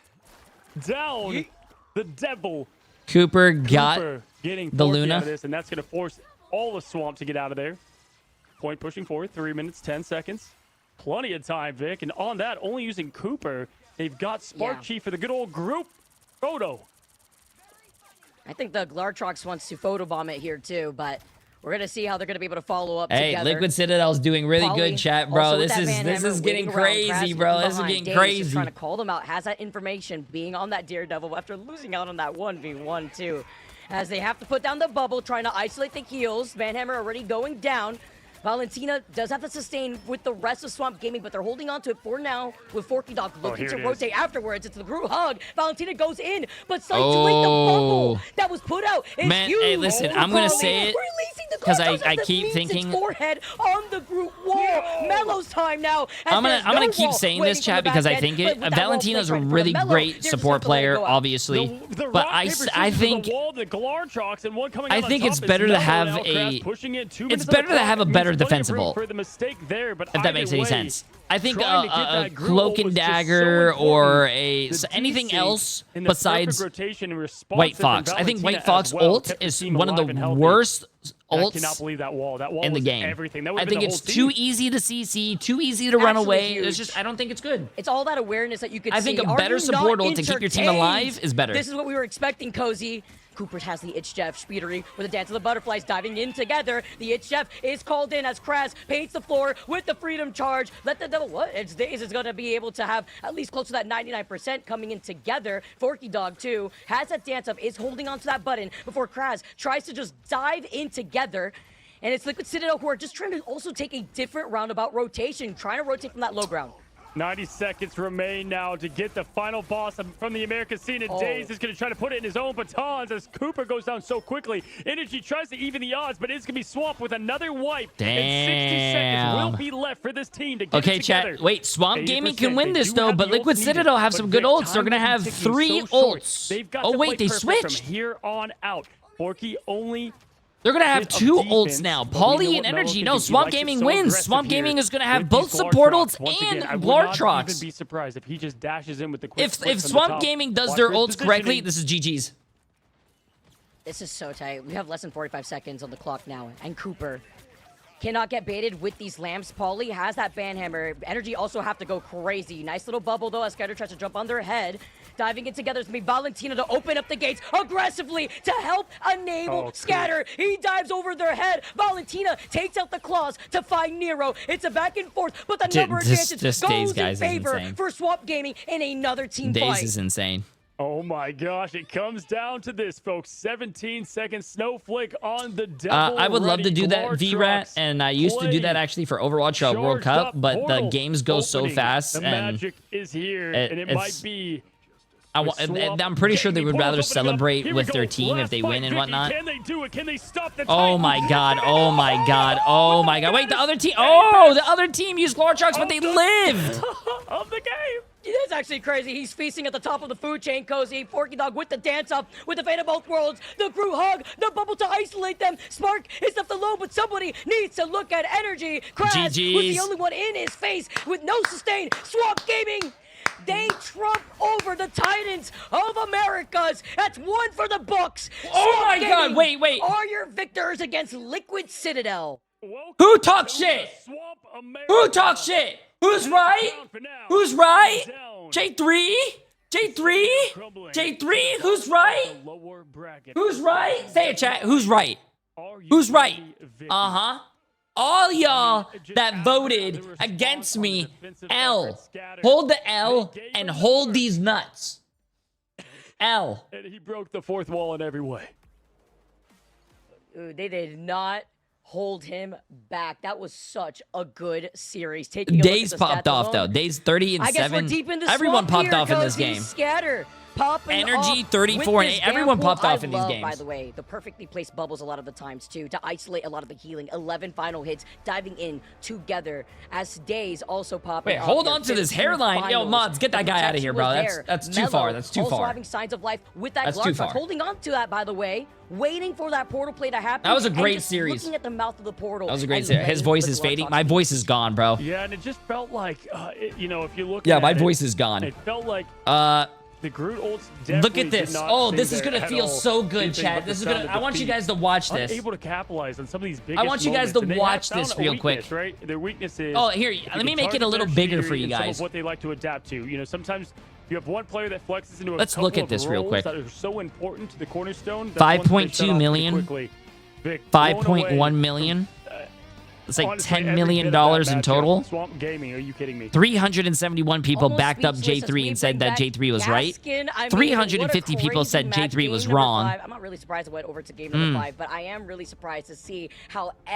down the devil.
Cooper got
getting
the Luna.
Out of this, and that's going to force all the Swamp to get out of there. Point pushing forward, 3 minutes, 10 seconds. Plenty of time, Vic. And on that, only using Cooper, they've got Spark Chi for the good old group photo.
I think the Glartrox wants to photobomb it here, too, but we're going to see how they're going to be able to follow up together.
Liquid Citadel's doing really good, chat, bro. This is getting crazy, bro. This is getting crazy.
Trying to call them out, has that information, being on that Daredevil after losing out on that 1v1, too. As they have to put down the bubble, trying to isolate the heals. Vanhammer already going down. Valentina does have to sustain with the rest of Swamp Gaming, but they're holding on to it for now with Forky Dog looking to rotate afterwards. It's the group hug. Valentina goes in, but slight too late. The bubble that was put out is huge.
Hey, listen, I'm going to say it because I keep thinking.
Forehead on the group wall. Mello's time now.
I'm gonna keep saying this, chat, because I think it. Valentina's a really great support player, obviously, but I think it's better to have a. It's better to have a better defensive ult, if that makes any sense. I think a cloak and dagger or anything else besides White Fox. I think White Fox ult is one of the worst ults in the game. I think it's too easy to CC, too easy to run away. It's just, I don't think it's good.
It's all that awareness that you could see.
I think a better support ult to keep your team alive is better.
This is what we were expecting, Cozy. Cooper has the Itch Jeff, Speedery with the Dance of the Butterflies diving in together. The Itch Jeff is called in as Kraz paints the floor with the Freedom Charge. Let the devil, what? It's Daze is going to be able to have at least close to that 99% coming in together. Forky Dog, too, has that dance up, is holding onto that button before Kraz tries to just dive in together. And it's Liquid Citadel who are just trying to also take a different roundabout rotation, trying to rotate from that low ground.
90 seconds remain now to get the final boss from the American scene, and Daze is going to try to put it in his own batons as Cooper goes down so quickly. Energy tries to even the odds, but it's going to be swamped with another wipe.
Damn.
And 60 seconds will be left for this team to get it together.
Chat. Wait, Swamp Gaming can win this, though, but Liquid Citadel have some good ults. They're going to have 3 ults. Oh, wait, they switched.
From here on out, Forky only...
They're going to have 2 ults now. Poly and Energy. No, Swamp Gaming wins. Swamp Gaming is going to have both support ults and Glartrox.
I would be surprised if he just dashes in with the quick
If Swamp Gaming does their ults correctly, this is GG's.
This is so tight. We have less than 45 seconds on the clock now, and Cooper cannot get baited with these lamps. Pauly has that banhammer. Energy also have to go crazy. Nice little bubble, though, as Scatter tries to jump on their head. Diving in together is going to be Valentina to open up the gates aggressively to help enable Scatter. He dives over their head. Valentina takes out the claws to find Nero. It's a back and forth, but the number of chances goes in favor for Swamp Gaming in another team fight.
Daze is insane.
Oh my gosh, it comes down to this, folks. 17-second snowflake on the devil.
I would love to do that, VRAT, and I used to do that actually for Overwatch World Cup, but the games go so fast,
the
and
magic is here, and it might be...
I'm pretty sure they would rather celebrate with their team if they win and whatnot.
Can they do it? Can they stop the
Oh my god, oh my god, oh my god. Wait, the other team, the other team used Glartrox, but they lived!
Of the game!
That's actually crazy. He's feasting at the top of the food chain, Cozy. Forky Dog with the dance up, with the fate of both worlds. The crew hug, the bubble to isolate them. Spark is left alone, but somebody needs to look at Energy. Kraz was the only one in his face with no sustain. Swamp Gaming, they trump over the Titans of Americas. That's 1 for the books.
Oh my god, wait.
Are your victors against Liquid Citadel?
Who talks shit? Who talks shit? Who's right? Who's right? J3? J3? J3? Who's right? Who's right? Say it, chat. Who's right? Who's right? Uh-huh. All y'all that voted against me, L. Hold the L and hold these nuts. L.
And he broke the 4th wall in every way.
They did not hold him back. That was such a good series. Taking a look at
Days
the
popped
stats
off,
alone,
though. Days 30 and
I guess
7.
we're deep in the
Everyone
swamp
popped
here,
off in this
Cozy.
game.
Scatter. Popping
Energy,
off
34 and
with
8.
this
Everyone
Vanpool.
popped off in these
I love,
games.
by the way, the perfectly placed bubbles a lot of the times, too, to isolate a lot of the healing. 11 final hits, diving in together as Days also popping
Wait,
off
hold
here.
on to this
15
hairline. Yo,
finals.
mods, get that
The
guy out of here, bro.
protection was
That's
there.
too far.
Mellow
That's too
also
far.
having signs of life with that
That's
Glark
too
charge.
far.
Holding on to that, by the way, waiting for that portal play to happen.
That was a
and
great
just
series.
Looking at the mouth of the portal.
That was a great
and
series. His
letting
voice
the
is
Glark
fading.
talk
My
speak.
voice is gone, bro.
Yeah, and it just felt like, you know, if you look
Yeah,
at
my
it,
voice is gone.
it felt like the Groot ults
Look
definitely
at this.
did not
Oh,
stay
this is
there
gonna
at
feel
all.
so good,
Anything
Chad.
but the
This is
sound
gonna.
of
I want you
defeat.
guys to watch this.
Unable to capitalize on some of these big.
I want you guys to
and they
watch
have found
this
a
real
weakness,
quick.
Right? Their weakness is.
Oh, here,
if you
let me
can
make it
target
a little
their
bigger
speed
for you
and some
guys.
of what they like to adapt to. You know, sometimes you have one player that flexes into a
Let's
couple
look at
of
this real
roles
quick.
that are so important to the cornerstone.
5.2 million. 5.1 million. It's like
Honestly,
$10
every
million
bit of that
in
matchup.
total.
Swamp Gaming, are you kidding me?
371 people
Almost
backed up
speechless as
J3
we
and said
bring
that
back
J3 was right.
Gaskin. I mean,
350
what a
people said
crazy match.
J3 was
Game number
wrong.
5. I'm not really surprised it went over to game number 5, but I am really surprised to see how